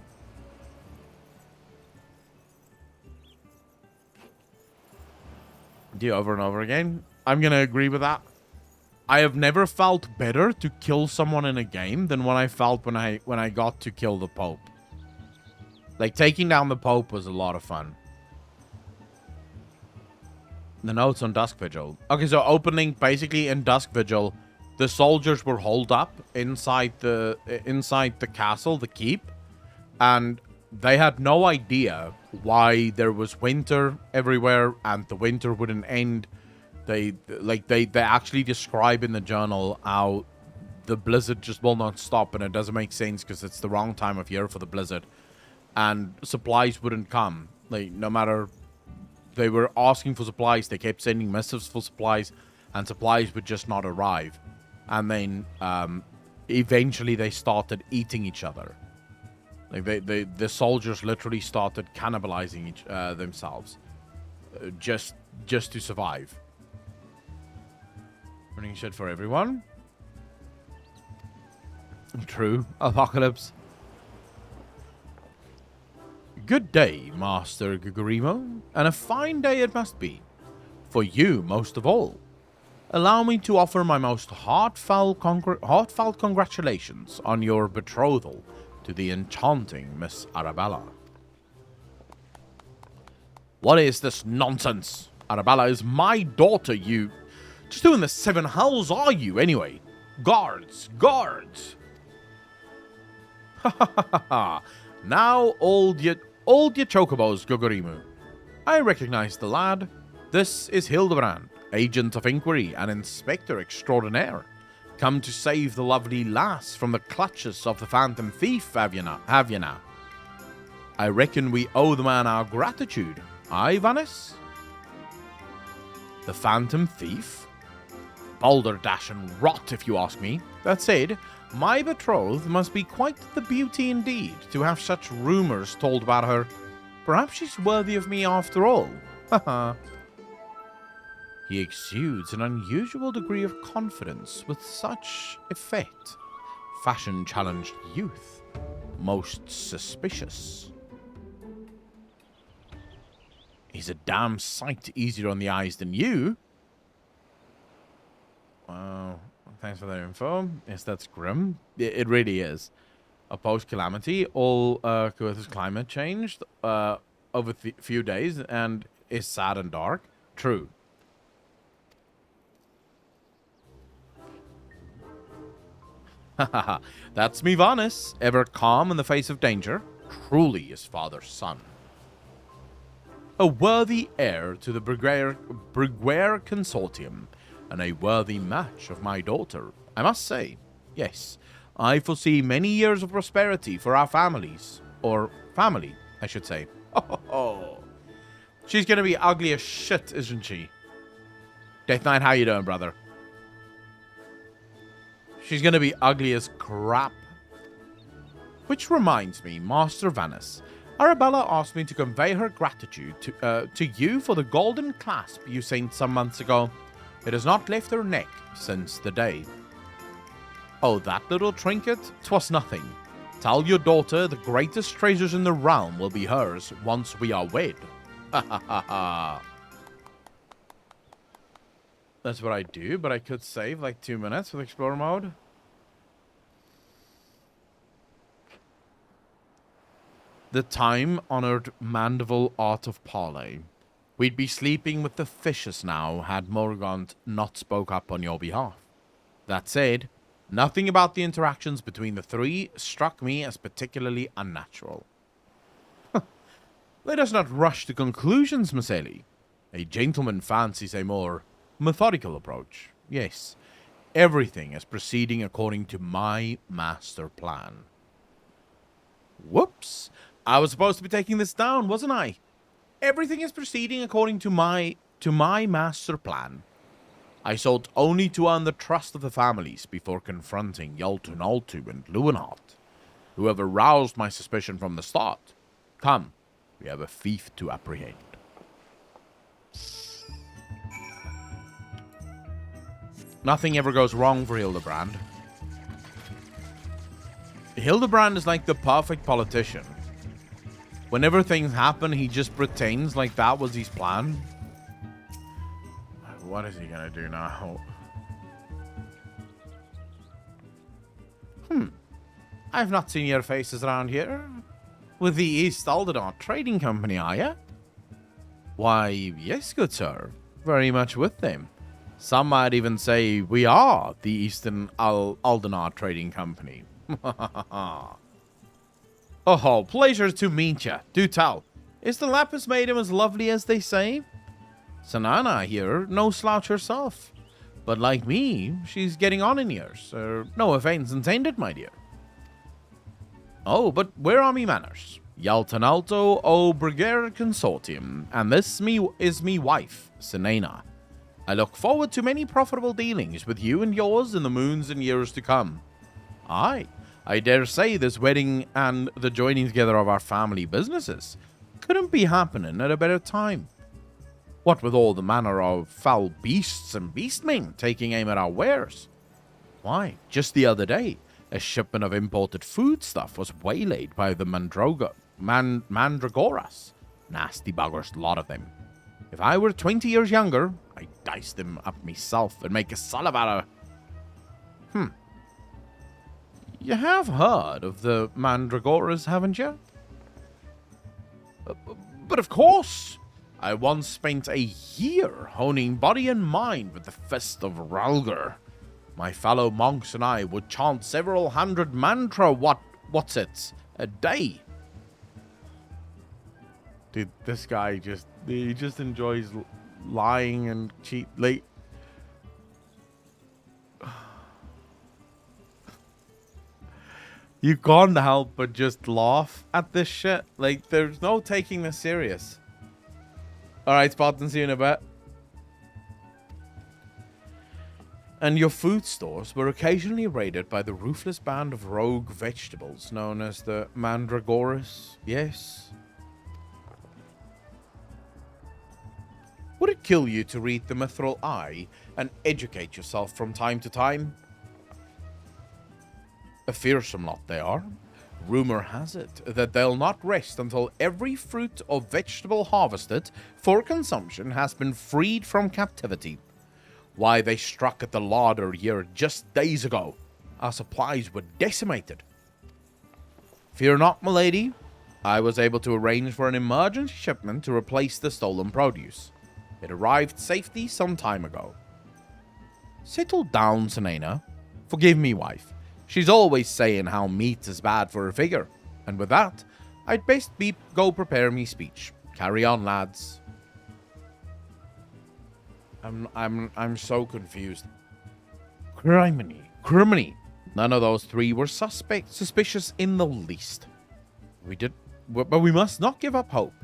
Do over and over again? I'm gonna agree with that. I have never felt better to kill someone in a game than what I felt when I got to kill the Pope. Like, taking down the Pope was a lot of fun. The notes on Dusk Vigil. Okay, so opening, basically in Dusk Vigil, the soldiers were holed up inside the castle, the keep, and they had no idea why there was winter everywhere and the winter wouldn't end. They actually describe in the journal how the blizzard just will not stop, and it doesn't make sense because it's the wrong time of year for the blizzard, and supplies wouldn't come. Like, no matter, they were asking for supplies, they kept sending missives for supplies, and supplies would just not arrive. And then eventually they started eating each other. Like, the soldiers literally started cannibalizing themselves just to survive. Running shit for everyone. True. Apocalypse. Good day, Master Gugurimo, and a fine day it must be. For you, most of all. Allow me to offer my most heartfelt congratulations on your betrothal to the enchanting Miss Arabella. What is this nonsense? Arabella is my daughter, you... Just who in the seven hells are you, anyway? Guards! Guards! Ha ha ha ha! Now, old your chocobos, Gugurimu. I recognize the lad. This is Hildibrand, agent of inquiry and inspector extraordinaire, come to save the lovely lass from the clutches of the phantom thief, have you now? I reckon we owe the man our gratitude, aye, Vanis? The phantom thief? Balderdash and rot, if you ask me. That said, my betrothed must be quite the beauty indeed to have such rumors told about her. Perhaps she's worthy of me after all. Haha. He exudes an unusual degree of confidence with such effect. Fashion-challenged youth. Most suspicious. He's a damn sight easier on the eyes than you. Wow. Thanks for that info. Yes, that's grim. It really is. A post-calamity, all Earth's climate changed over a few days and is sad and dark. True. That's me, Vanis, ever calm in the face of danger, truly his father's son. A worthy heir to the Briguier Consortium, and a worthy match of my daughter, I must say. Yes, I foresee many years of prosperity for our families. Or family, I should say. Oh. She's gonna be ugly as shit, isn't she? Death Knight, how you doing, brother? She's gonna be ugly as crap. Which reminds me, Master Vanis, Arabella asked me to convey her gratitude to you for the golden clasp you sent some months ago. It has not left her neck since the day. Oh, that little trinket? 'Twas nothing. Tell your daughter the greatest treasures in the realm will be hers once we are wed. Ha ha ha ha. That's what I do, but I could save like 2 minutes with Explorer mode. The time-honored Mandeville art of parley. We'd be sleeping with the fishes now had Morgaunt not spoke up on your behalf. That said, nothing about the interactions between the three struck me as particularly unnatural. Let us not rush to conclusions, Miss Ellie. A gentleman fancies a more methodical approach. Yes, everything is proceeding according to my master plan. Whoops! I was supposed to be taking this down, wasn't I? Everything is proceeding according to my master plan. I sought only to earn the trust of the families before confronting Yaltunaltu and Luenhart, who have aroused my suspicion from the start. Come, we have a thief to apprehend. Nothing ever goes wrong for Hildibrand. Hildibrand is like the perfect politician. Whenever things happen, he just pretends like that was his plan. What is he gonna do now? I've not seen your faces around here. With the East Aldenard Trading Company, are you? Why, yes, good sir. Very much with them. Some might even say we are the Eastern Aldenard Trading Company. Oh, pleasure to meet you. Do tell. Is the Lapis Maiden as lovely as they say? Sanana here, no slouch herself. But like me, she's getting on in years. No offense intended, my dear. Oh, but where are me manners? Yaltanalto o Brigere Consortium, and this is me wife, Sinena. I look forward to many profitable dealings with you and yours in the moons and years to come. Aye, I dare say this wedding and the joining together of our family businesses couldn't be happening at a better time. What with all the manner of foul beasts and beastmen taking aim at our wares. Why, just the other day, a shipment of imported foodstuff was waylaid by the Mandragoras. Nasty buggers, lot of them. If I were 20 years younger, I'd dice them up myself and make a salve out of... You have heard of the Mandragoras, haven't you? But of course! I once spent a year honing body and mind with the Fist of Ralgar. My fellow monks and I would chant several hundred mantra what's it a day. Dude, this guy he just enjoys lying and cheat. Like, you can't help but just laugh at this shit. Like, there's no taking this serious. Alright, Spartan, see you in a bit. And your food stores were occasionally raided by the ruthless band of rogue vegetables known as the Mandragoras, yes? Would it kill you to read the Mithril Eye and educate yourself from time to time? A fearsome lot they are. Rumor has it that they'll not rest until every fruit or vegetable harvested for consumption has been freed from captivity. Why, they struck at the larder here just days ago. Our supplies were decimated. Fear not, milady. I was able to arrange for an emergency shipment to replace the stolen produce. It arrived safely some time ago. Settle down, Sinena. Forgive me, wife. She's always saying how meat is bad for her figure. And with that, I'd best go prepare me speech. Carry on, lads. I'm so confused. Criminy. None of those three were suspicious in the least. But we must not give up hope,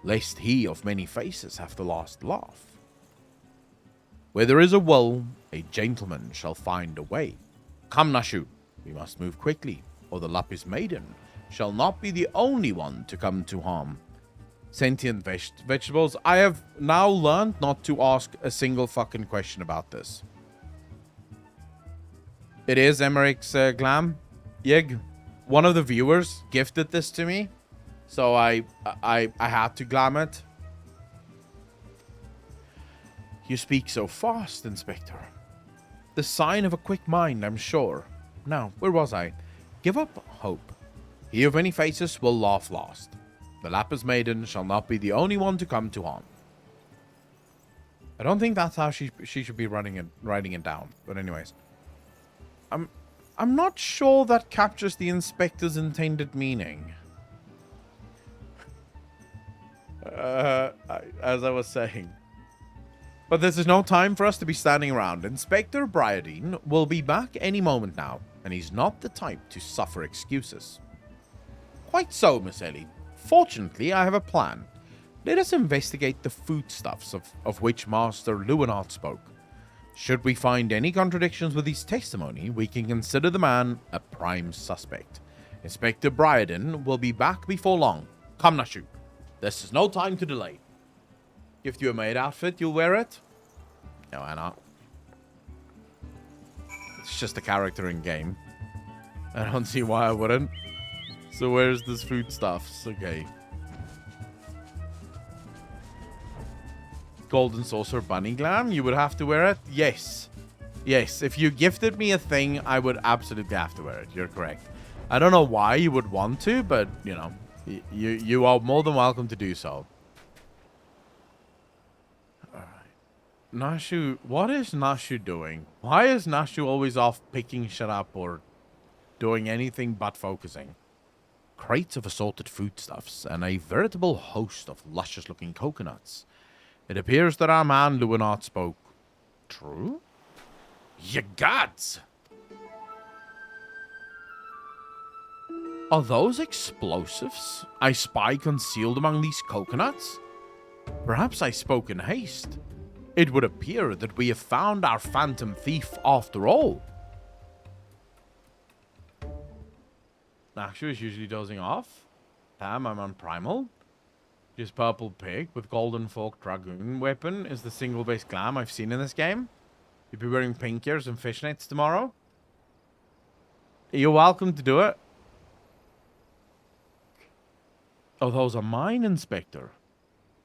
lest he of many faces have the last laugh. Where there is a will, a gentleman shall find a way. Come, Nashu, we must move quickly, or the Lapis Maiden shall not be the only one to come to harm. Sentient vegetables, I have now learned not to ask a single fucking question about this. It is Emmerich's glam. Yig, one of the viewers gifted this to me, so I had to glam it. You speak so fast, Inspector. The sign of a quick mind, I'm sure. Now, where was I? Give up hope. He of many faces will laugh last. The Lapis Maiden shall not be the only one to come to harm. I don't think that's how she should be writing it down. But anyways, I'm not sure that captures the Inspector's intended meaning. As I was saying. But this is no time for us to be standing around. Inspector Briardine will be back any moment now, and he's not the type to suffer excuses. Quite so, Miss Ellie. Fortunately, I have a plan. Let us investigate the foodstuffs of which Master Lewinard spoke. Should we find any contradictions with his testimony, we can consider the man a prime suspect. Inspector Briardine will be back before long. Come, Nashu. This is no time to delay. Gift you a maid outfit, you'll wear it? No, why not? It's just a character in game. I don't see why I wouldn't. So where's this foodstuffs? Okay. Golden Saucer Bunny Glam, you would have to wear it? Yes. Yes, if you gifted me a thing, I would absolutely have to wear it. You're correct. I don't know why you would want to, but, you know, you are more than welcome to do so. Nashu, what is Nashu doing? Why is Nashu always off picking shit up or doing anything but focusing? Crates of assorted foodstuffs and a veritable host of luscious-looking coconuts. It appears that our man Lewinard spoke true? Ye gods! Are those explosives I spy concealed among these coconuts? Perhaps I spoke in haste. It would appear that we have found our phantom thief after all. Nashu is usually dozing off. Damn, I'm on Primal. This purple pig with golden fork dragoon weapon is the single base glam I've seen in this game. You'll be wearing pink ears and fishnets tomorrow. You're welcome to do it. Oh, those are mine, Inspector.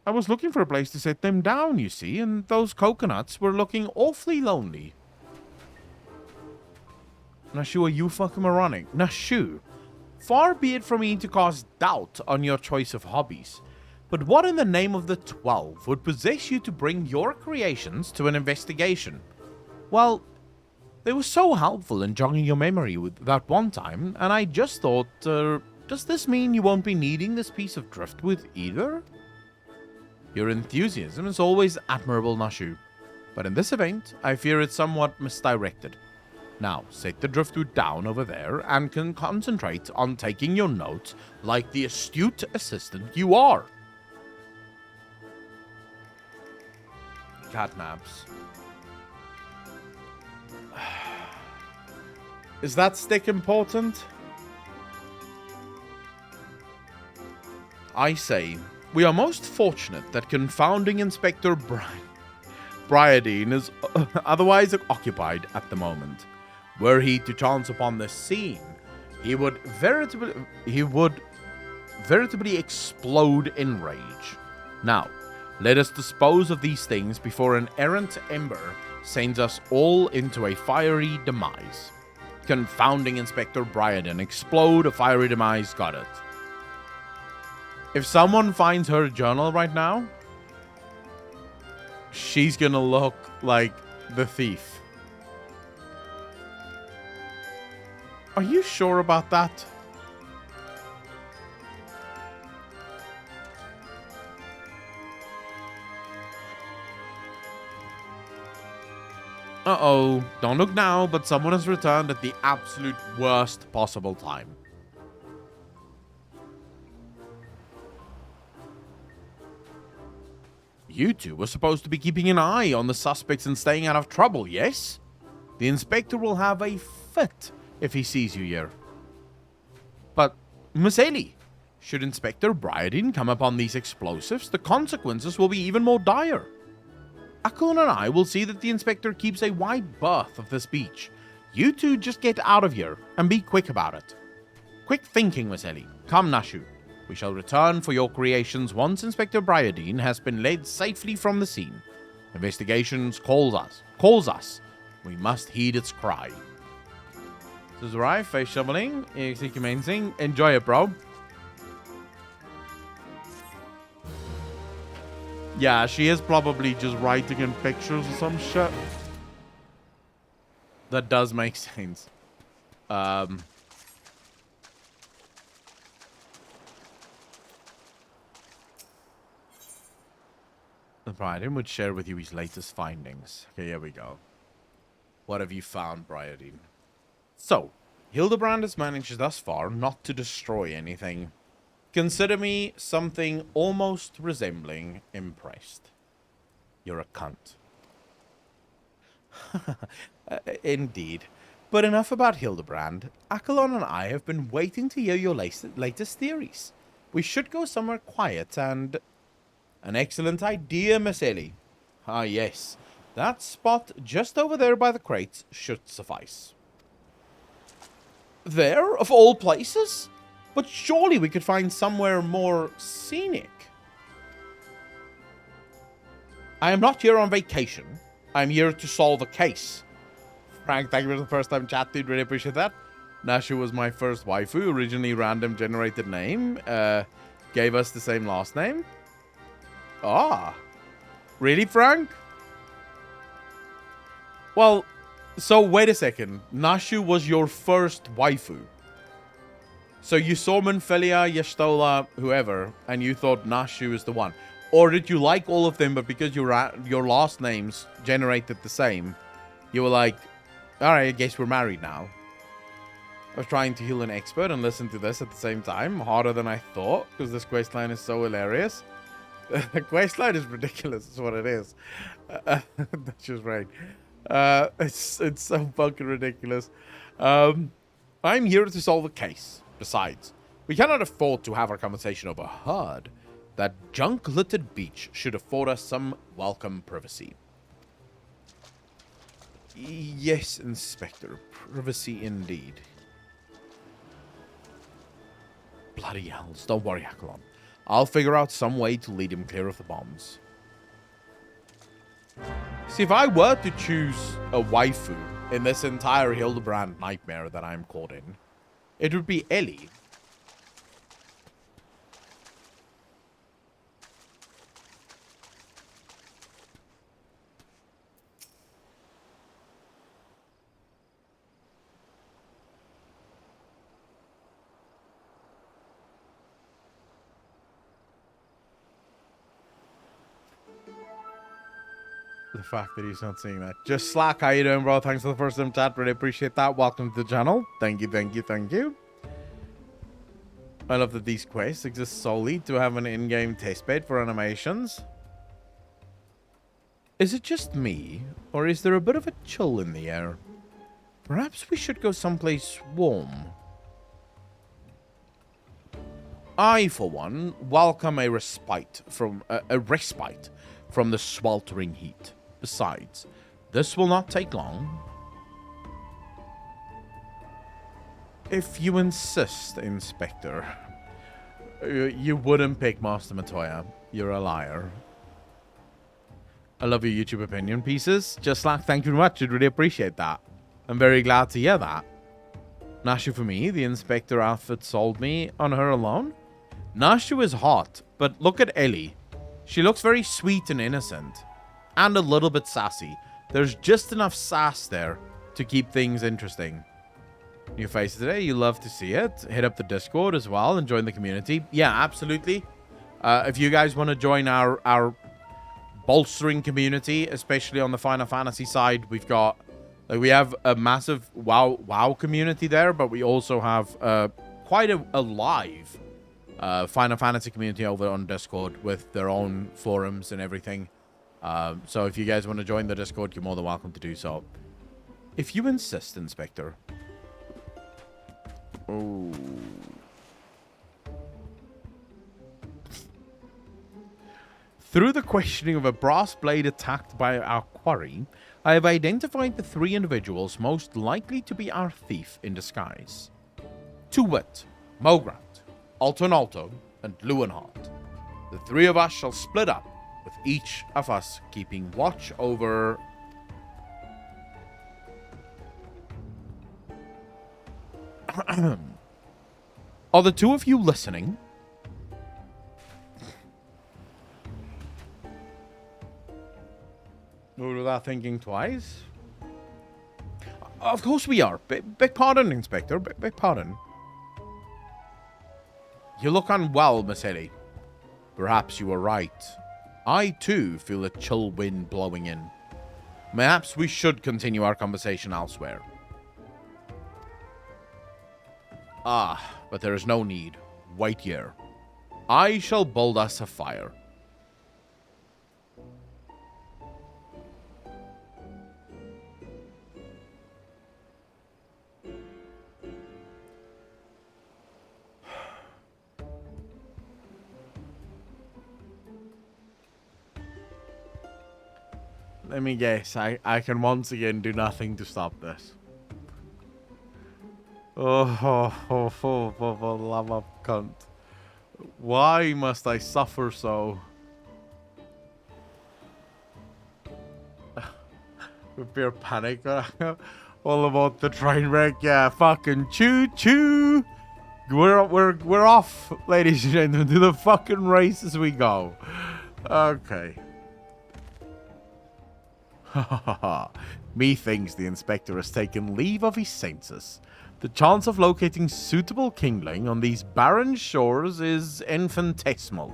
I was looking for a place to set them down, you see, and those coconuts were looking awfully lonely. Nashu, are you fucking moronic? Nashu, far be it from me to cast doubt on your choice of hobbies, but what in the name of the 12 would possess you to bring your creations to an investigation? Well, they were so helpful in jogging your memory with that one time, and I just thought, does this mean you won't be needing this piece of driftwood either? Your enthusiasm is always admirable, Nashu, but in this event, I fear it's somewhat misdirected. Now, set the driftwood down over there and can concentrate on taking your notes like the astute assistant you are. Catnaps. Is that stick important? I say, we are most fortunate that confounding Inspector Briardine is otherwise occupied at the moment. Were he to chance upon this scene, he would veritably explode in rage. Now, let us dispose of these things before an errant ember sends us all into a fiery demise. Confounding Inspector Briardine, explode a fiery demise, got it. If someone finds her journal right now, she's gonna look like the thief. Are you sure about that? Uh-oh. Don't look now, but someone has returned at the absolute worst possible time. You two were supposed to be keeping an eye on the suspects and staying out of trouble, yes? The inspector will have a fit if he sees you here. But, Miss Ellie, should Inspector Briardine come upon these explosives, the consequences will be even more dire. Akon and I will see that the inspector keeps a wide berth of this beach. You two just get out of here and be quick about it. Quick thinking, Miss Ellie. Come, Nashu. We shall return for your creations once Inspector Briardine has been led safely from the scene. Investigations calls us. We must heed its cry. This is right, face shoveling, commencing. Enjoy it, bro. Yeah, she is probably just writing in pictures or some shit. That does make sense. The Briardine would share with you his latest findings. Okay, here we go. What have you found, Briardine? So, Hildibrand has managed thus far not to destroy anything. Consider me something almost resembling impressed. You're a cunt. Indeed. But enough about Hildibrand. Akalon and I have been waiting to hear your latest theories. We should go somewhere quiet and... An excellent idea, Miss Ellie. Ah, yes. That spot just over there by the crates should suffice. There, of all places? But surely we could find somewhere more scenic. I am not here on vacation. I am here to solve a case. Frank, thank you for the first time chat, dude. Really appreciate that. Nashu was my first waifu. Originally random generated name. Gave us the same last name. Ah. Really, Frank? Well, so wait a second. Nashu was your first waifu. So you saw Munfelia, Yestola, whoever, and you thought Nashu is the one. Or did you like all of them, but because your last names generated the same, you were like, alright, I guess we're married now. I was trying to heal an expert and listen to this at the same time. Harder than I thought, because this questline is so hilarious. The questline is ridiculous, is what it is. That's just right. It's so fucking ridiculous. I'm here to solve a case. Besides, we cannot afford to have our conversation overheard. That junk-littered beach should afford us some welcome privacy. Yes, Inspector. Privacy indeed. Bloody hells. Don't worry, Akalon. I'll figure out some way to lead him clear of the bombs. See, if I were to choose a waifu in this entire Hildibrand nightmare that I'm caught in, it would be Ellie. The fact that he's not seeing that. Just Slack, how you doing, bro? Thanks for the first time chat. Really appreciate that. Welcome to the channel. Thank you, thank you, thank you. I love that these quests exist solely to have an in-game testbed for animations. Is it just me, or is there a bit of a chill in the air? Perhaps we should go someplace warm. I, for one, welcome a respite from the sweltering heat. Besides, this will not take long. If you insist, Inspector. You wouldn't pick Master Matoya. You're a liar. I love your YouTube opinion pieces. Just like, thank you very much. I'd really appreciate that. I'm very glad to hear that. Nashu for me, the Inspector outfit sold me on her alone. Nashu is hot, but look at Ellie. She looks very sweet and innocent. And a little bit sassy. There's just enough sass there to keep things interesting. New faces today, you love to see it. Hit up the Discord as well and join the community. Yeah, absolutely. If you guys want to join our bolstering community, especially on the Final Fantasy side, we have a massive WoW community there, but we also have quite a live Final Fantasy community over on Discord with their own forums and everything. So if you guys want to join the Discord, you're more than welcome to do so. If you insist, Inspector. Oh. Through the questioning of a brass blade attacked by our quarry, I have identified the 3 individuals most likely to be our thief in disguise. To wit, Mogrant, Alto, and Lewenhard. The 3 of us shall split up, with each of us keeping watch over... Are the 2 of you listening? Without thinking twice? Of course we are. Beg pardon, Inspector. Beg pardon. You look unwell, Miss Ellie. Perhaps you were right. I, too, feel a chill wind blowing in. Perhaps we should continue our conversation elsewhere. Ah, but there is no need. Wait here. I shall build us a fire. Let me guess. I can once again do nothing to stop this. Oh, for the love of cunt. Why must I suffer so? With pure panic. All about the train wreck. Yeah, fucking choo-choo. We're off, ladies and gentlemen. To the fucking races we go. Okay. Methinks the Inspector has taken leave of his senses. The chance of locating suitable kindling on these barren shores is infinitesimal.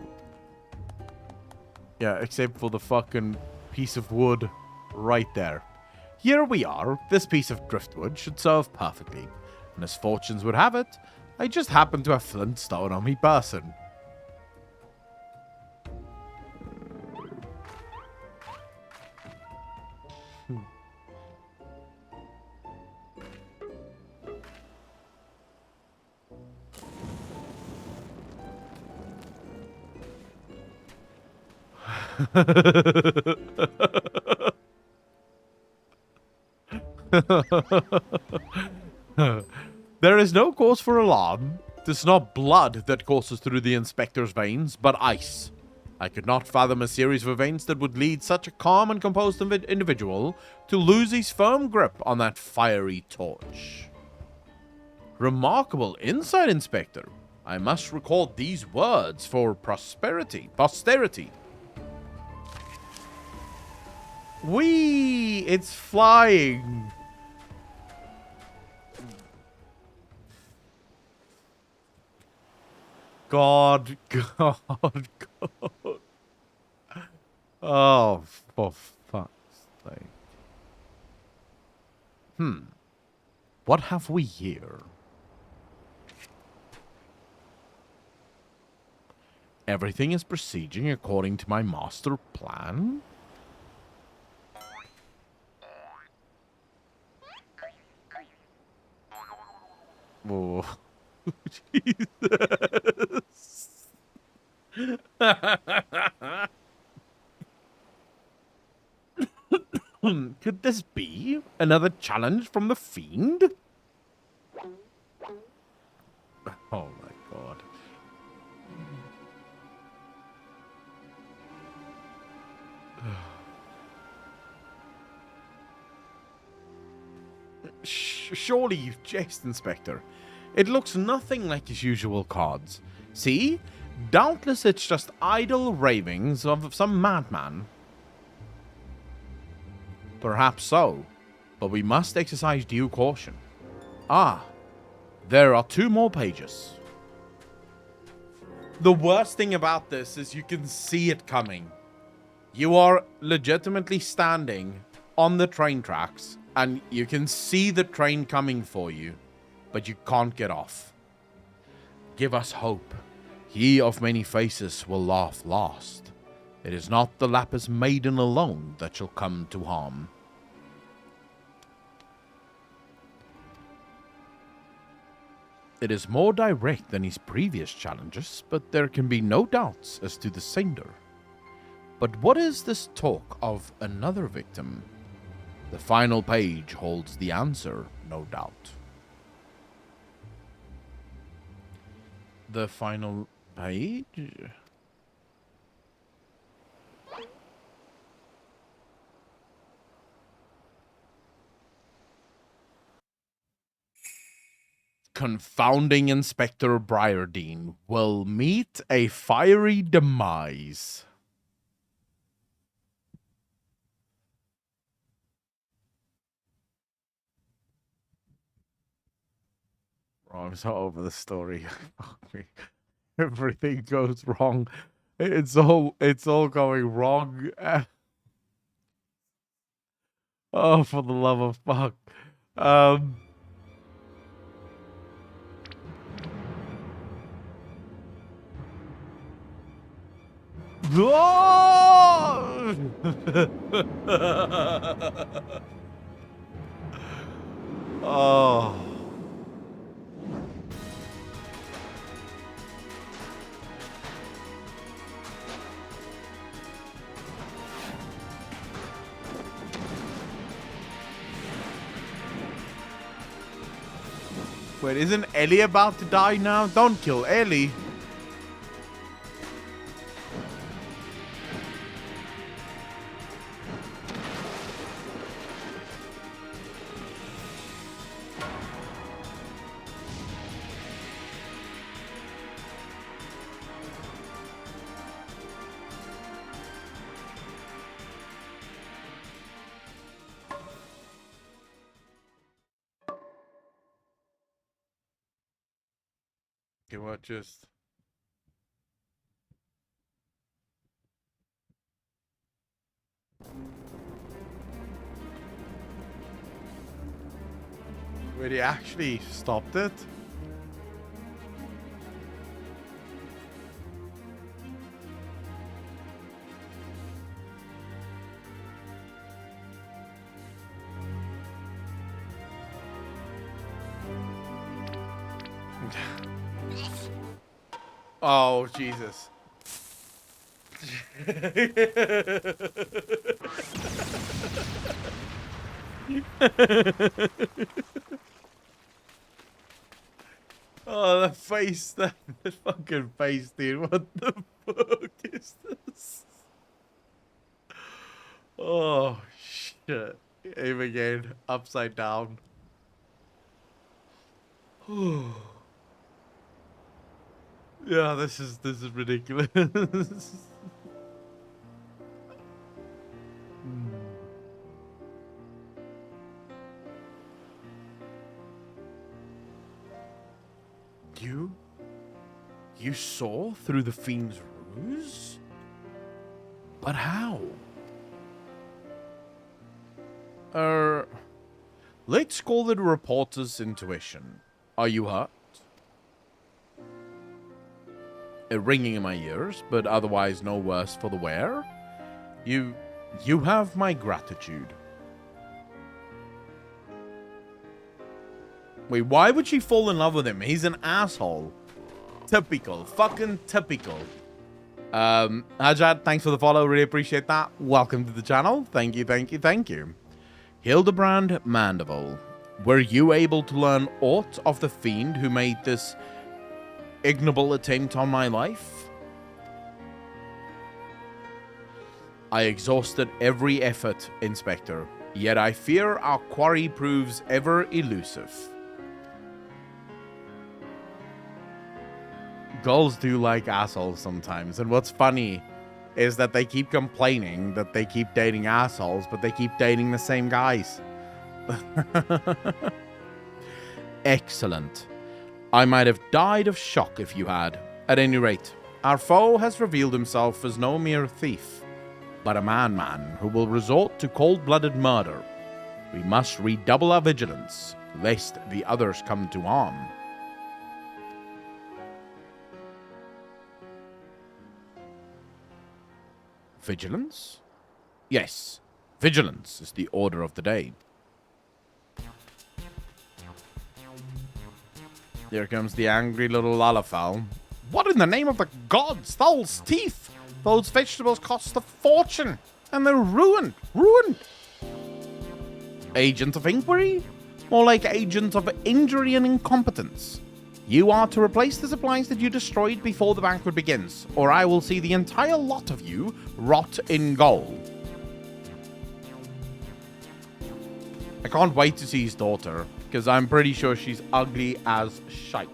Yeah, except for the fucking piece of wood right there. Here we are. This piece of driftwood should serve perfectly. And as fortunes would have it, I just happen to have flintstone on me person. There is no cause for alarm. Tis not blood that courses through the Inspector's veins, but ice. I could not fathom a series of events that would lead such a calm and composed individual to lose his firm grip on that fiery torch. Remarkable insight, Inspector. I must record these words for posterity. Whee! It's flying! God. Oh, for fuck's sake. What have we here? Everything is proceeding according to my master plan? Oh, Jesus. Could this be another challenge from the fiend? Oh my god. Surely you jest, Inspector. It looks nothing like his usual cards. See? Doubtless it's just idle ravings of some madman. Perhaps so, but we must exercise due caution. Ah, There are 2 more pages. The worst thing about this is you can see it coming. You are legitimately standing on the train tracks, and you can see the train coming for you, but you can't get off. Give us hope. He of many faces will laugh last. It is not the Lapis maiden alone that shall come to harm. It is more direct than his previous challenges, but there can be no doubts as to the sender. But what is this talk of another victim? The final page holds the answer, no doubt. The final page? Confounding Inspector Briardine will meet a fiery demise. Oh, I'm so over the story. Fuck me. Everything goes wrong. It's all going wrong. Oh, for the love of fuck. Oh. Wait, isn't Ellie about to die now? Don't kill Ellie. Okay, what just... Wait, he actually stopped it? Oh, Jesus. Oh, the face, the fucking face, dude. What the fuck is this? Oh, shit. Aim again. Upside down. Yeah, this is ridiculous. You saw through the fiend's ruse? But how? Let's call it a reporter's intuition. Are you hurt? A ringing in my ears, but otherwise no worse for the wear. You have my gratitude. Wait, why would she fall in love with him? He's an asshole. Typical. Fucking typical. Hajad, thanks for the follow. Really appreciate that. Welcome to the channel. Thank you, thank you, thank you. Hildibrand Mandeville. Were you able to learn aught of the fiend who made this ignoble attempt on my life? I exhausted every effort, Inspector, yet I fear our quarry proves ever elusive. Girls do like assholes sometimes, and what's funny is that they keep complaining that they keep dating assholes, but they keep dating the same guys. Excellent. I might have died of shock if you had. At any rate, our foe has revealed himself as no mere thief, but a man who will resort to cold-blooded murder. We must redouble our vigilance, lest the others come to harm. Vigilance? Yes, vigilance is the order of the day. Here comes the angry little Lalafell. What in the name of the gods? Those teeth! Those vegetables cost a fortune, and they're ruined. Ruined! Agent of inquiry? More like agent of injury and incompetence. You are to replace the supplies that you destroyed before the banquet begins, or I will see the entire lot of you rot in gaol. I can't wait to see his daughter, because I'm pretty sure she's ugly as shite.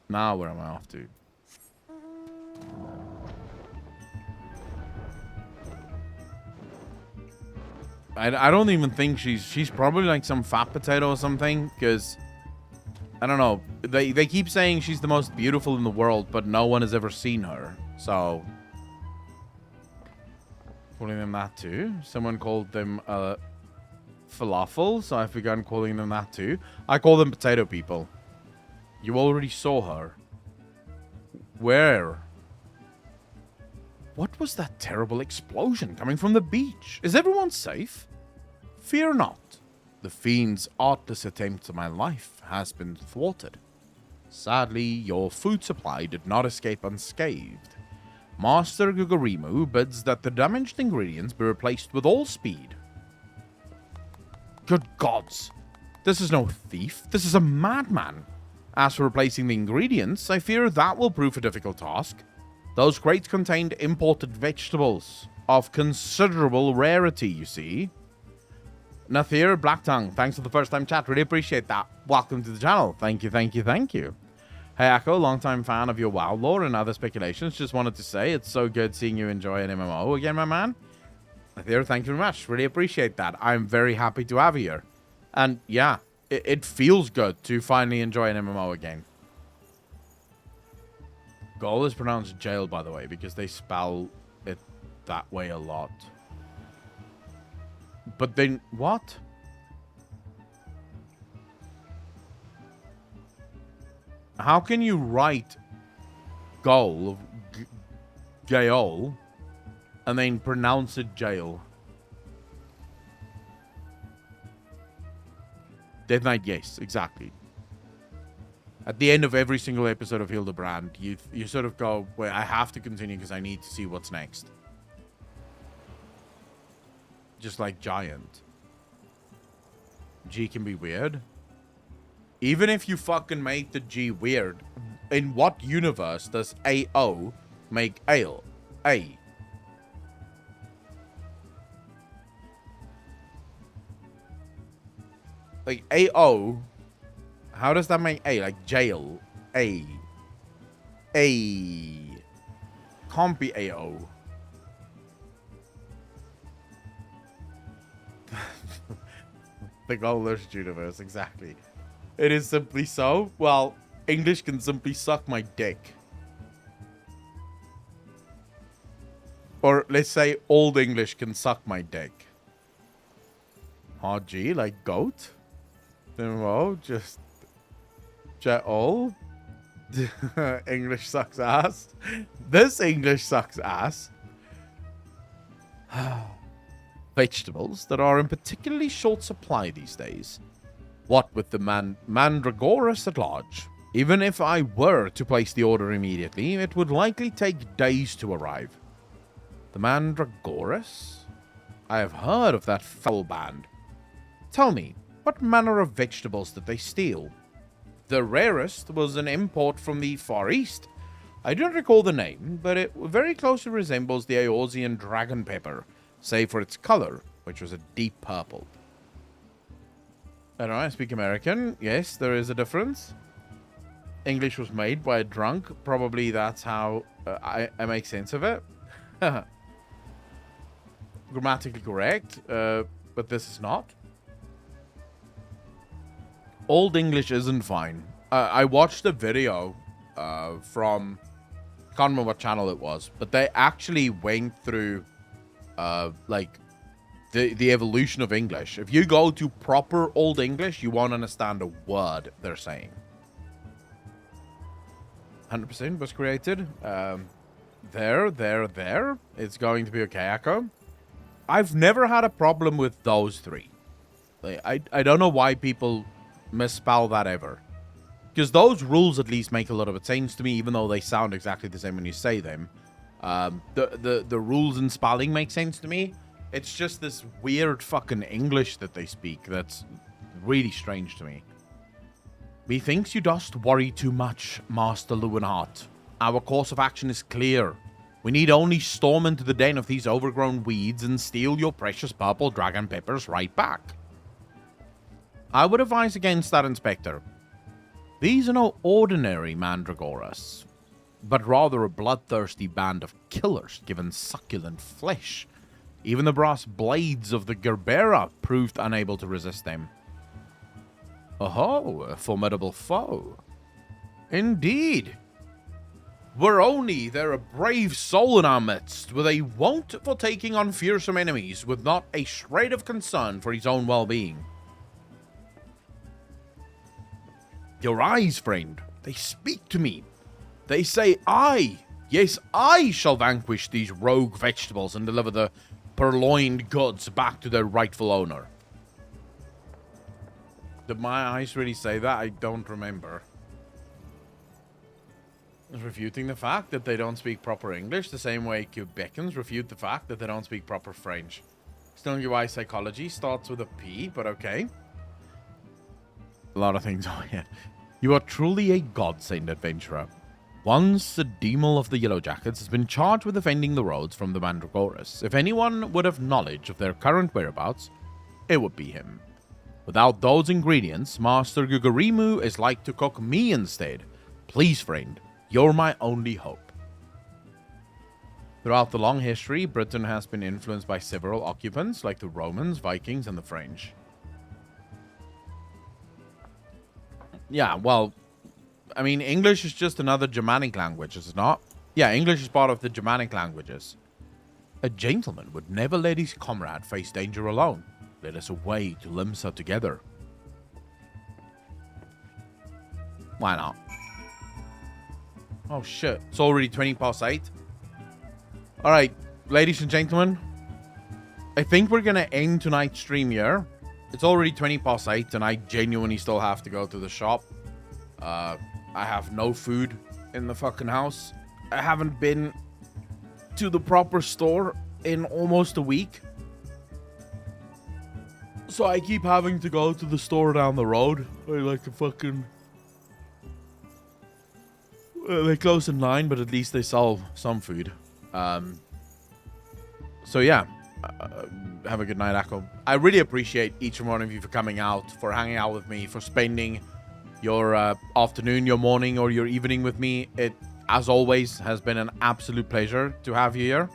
Now where am I off to? I don't even think she's probably like some fat potato or something, because I don't know. They keep saying she's the most beautiful in the world, but no one has ever seen her. So calling them that too. Someone called them falafel, so I've begun calling them that too. I call them potato people. You already saw her. Where? What was that terrible explosion coming from the beach? Is everyone safe? Fear not. The fiend's artless attempt on my life has been thwarted. Sadly, your food supply did not escape unscathed. Master Gugurimu bids that the damaged ingredients be replaced with all speed. Good gods! This is no thief. This is a madman. As for replacing the ingredients, I fear that will prove a difficult task. Those crates contained imported vegetables of considerable rarity, you see. Nathir Blacktongue, thanks for the first time chat. Really appreciate that. Welcome to the channel. Thank you, thank you, thank you. Hey Echo, longtime fan of your WoW lore and other speculations. Just wanted to say it's so good seeing you enjoy an MMO again, my man. Nathir, thank you very much. Really appreciate that. I'm very happy to have you here. And yeah, it feels good to finally enjoy an MMO again. Goal is pronounced jail, by the way, because they spell it that way a lot. But then, what? How can you write goal, gaol, and then pronounce it jail? Death Knight, yes, exactly. At the end of every single episode of Hildibrand, you sort of go, well, I have to continue because I need to see what's next. Just like Giant. G can be weird. Even if you fucking make the G weird, in what universe does AO make ale? A. Like AO, how does that make A? Like jail. A. Can't be AO. The Goldust universe, exactly. It is simply so. Well, English can simply suck my dick. Or let's say Old English can suck my dick. G, like goat. Then well, just all. English sucks ass. This English sucks ass. Vegetables that are in particularly short supply these days. What with the Mandragoras at large? Even if I were to place the order immediately, it would likely take days to arrive. The Mandragoras? I have heard of that foul band. Tell me, what manner of vegetables did they steal? The rarest was an import from the Far East. I don't recall the name, but it very closely resembles the Eorzean dragon pepper, save for its color, which was a deep purple. I don't know, I speak American. Yes, there is a difference. English was made by a drunk. Probably that's how I make sense of it. Grammatically correct, but this is not. Old English isn't fine. I watched a video from, can't remember what channel it was, but they actually went through like the evolution of English. If you go to proper Old English, you won't understand a word they're saying. 100% was created. There. It's going to be okay, Echo. I've never had a problem with those three. Like, I don't know why people misspell that ever. Because those rules at least make a lot of sense to me, even though they sound exactly the same when you say them. The rules and spelling make sense to me. It's just this weird fucking English that they speak that's really strange to me. Methinks you dost worry too much, Master Lewinhart. Our course of action is clear. We need only storm into the den of these overgrown weeds and steal your precious purple dragon peppers right back. I would advise against that, Inspector. These are no ordinary mandragoras, but rather a bloodthirsty band of killers given succulent flesh. Even the brass blades of the Gerbera proved unable to resist them. Oh, a formidable foe. Indeed. Veroni, they're a brave soul in our midst, with a wont for taking on fearsome enemies, with not a shred of concern for his own well-being. Your eyes, friend, they speak to me. They say yes, I shall vanquish these rogue vegetables and deliver the purloined goods back to their rightful owner. Did my eyes really say that? I don't remember. Refuting the fact that they don't speak proper English, the same way Quebecans refute the fact that they don't speak proper French. Still don't know why psychology starts with a P, but okay. A lot of things on here. You are truly a godsend, adventurer. Once the Demon of the Yellow Jackets has been charged with defending the roads from the Mandragoras. If anyone would have knowledge of their current whereabouts, it would be him. Without those ingredients, Master Gugarimu is like to cook me instead. Please, friend, you're my only hope. Throughout the long history, Britain has been influenced by several occupants like the Romans, Vikings, and the French. Yeah, well, I mean, English is just another Germanic language, is it not? Yeah, English is part of the Germanic languages. A gentleman would never let his comrade face danger alone. Let us away to Limsa together. Why not? Oh shit, it's already 8:20. Alright, ladies and gentlemen, I think we're gonna end tonight's stream here. It's already 8:20 and I genuinely still have to go to the shop. I have no food in the fucking house. I haven't been to the proper store in almost a week. So I keep having to go to the store down the road. Like a fucking... they close at 9, but at least they sell some food. So yeah. Have a good night, Akko. I really appreciate each and one of you for coming out, for hanging out with me, for spending your afternoon, your morning, or your evening with me. It, as always, has been an absolute pleasure to have you here.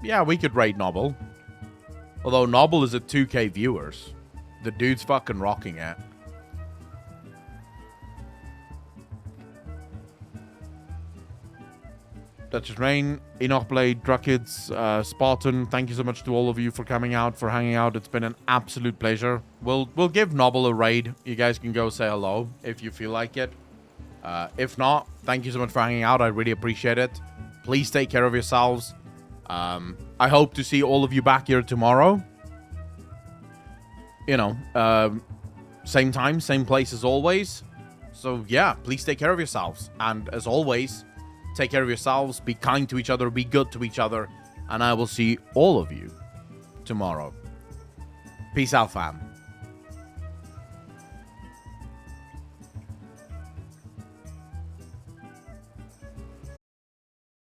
Yeah, we could rate Noble. Although Noble is at 2k viewers. The dude's fucking rocking it. Duchess Rain, Enoch Blade, Druckids, Spartan, thank you so much to all of you for coming out, for hanging out. It's been an absolute pleasure. We'll give Noble a raid. You guys can go say hello if you feel like it. If not, thank you so much for hanging out. I really appreciate it. Please take care of yourselves. I hope to see all of you back here tomorrow. You know, same time, same place as always. So yeah, please take care of yourselves. And as always, take care of yourselves, be kind to each other, be good to each other, and I will see all of you tomorrow. Peace out, fam.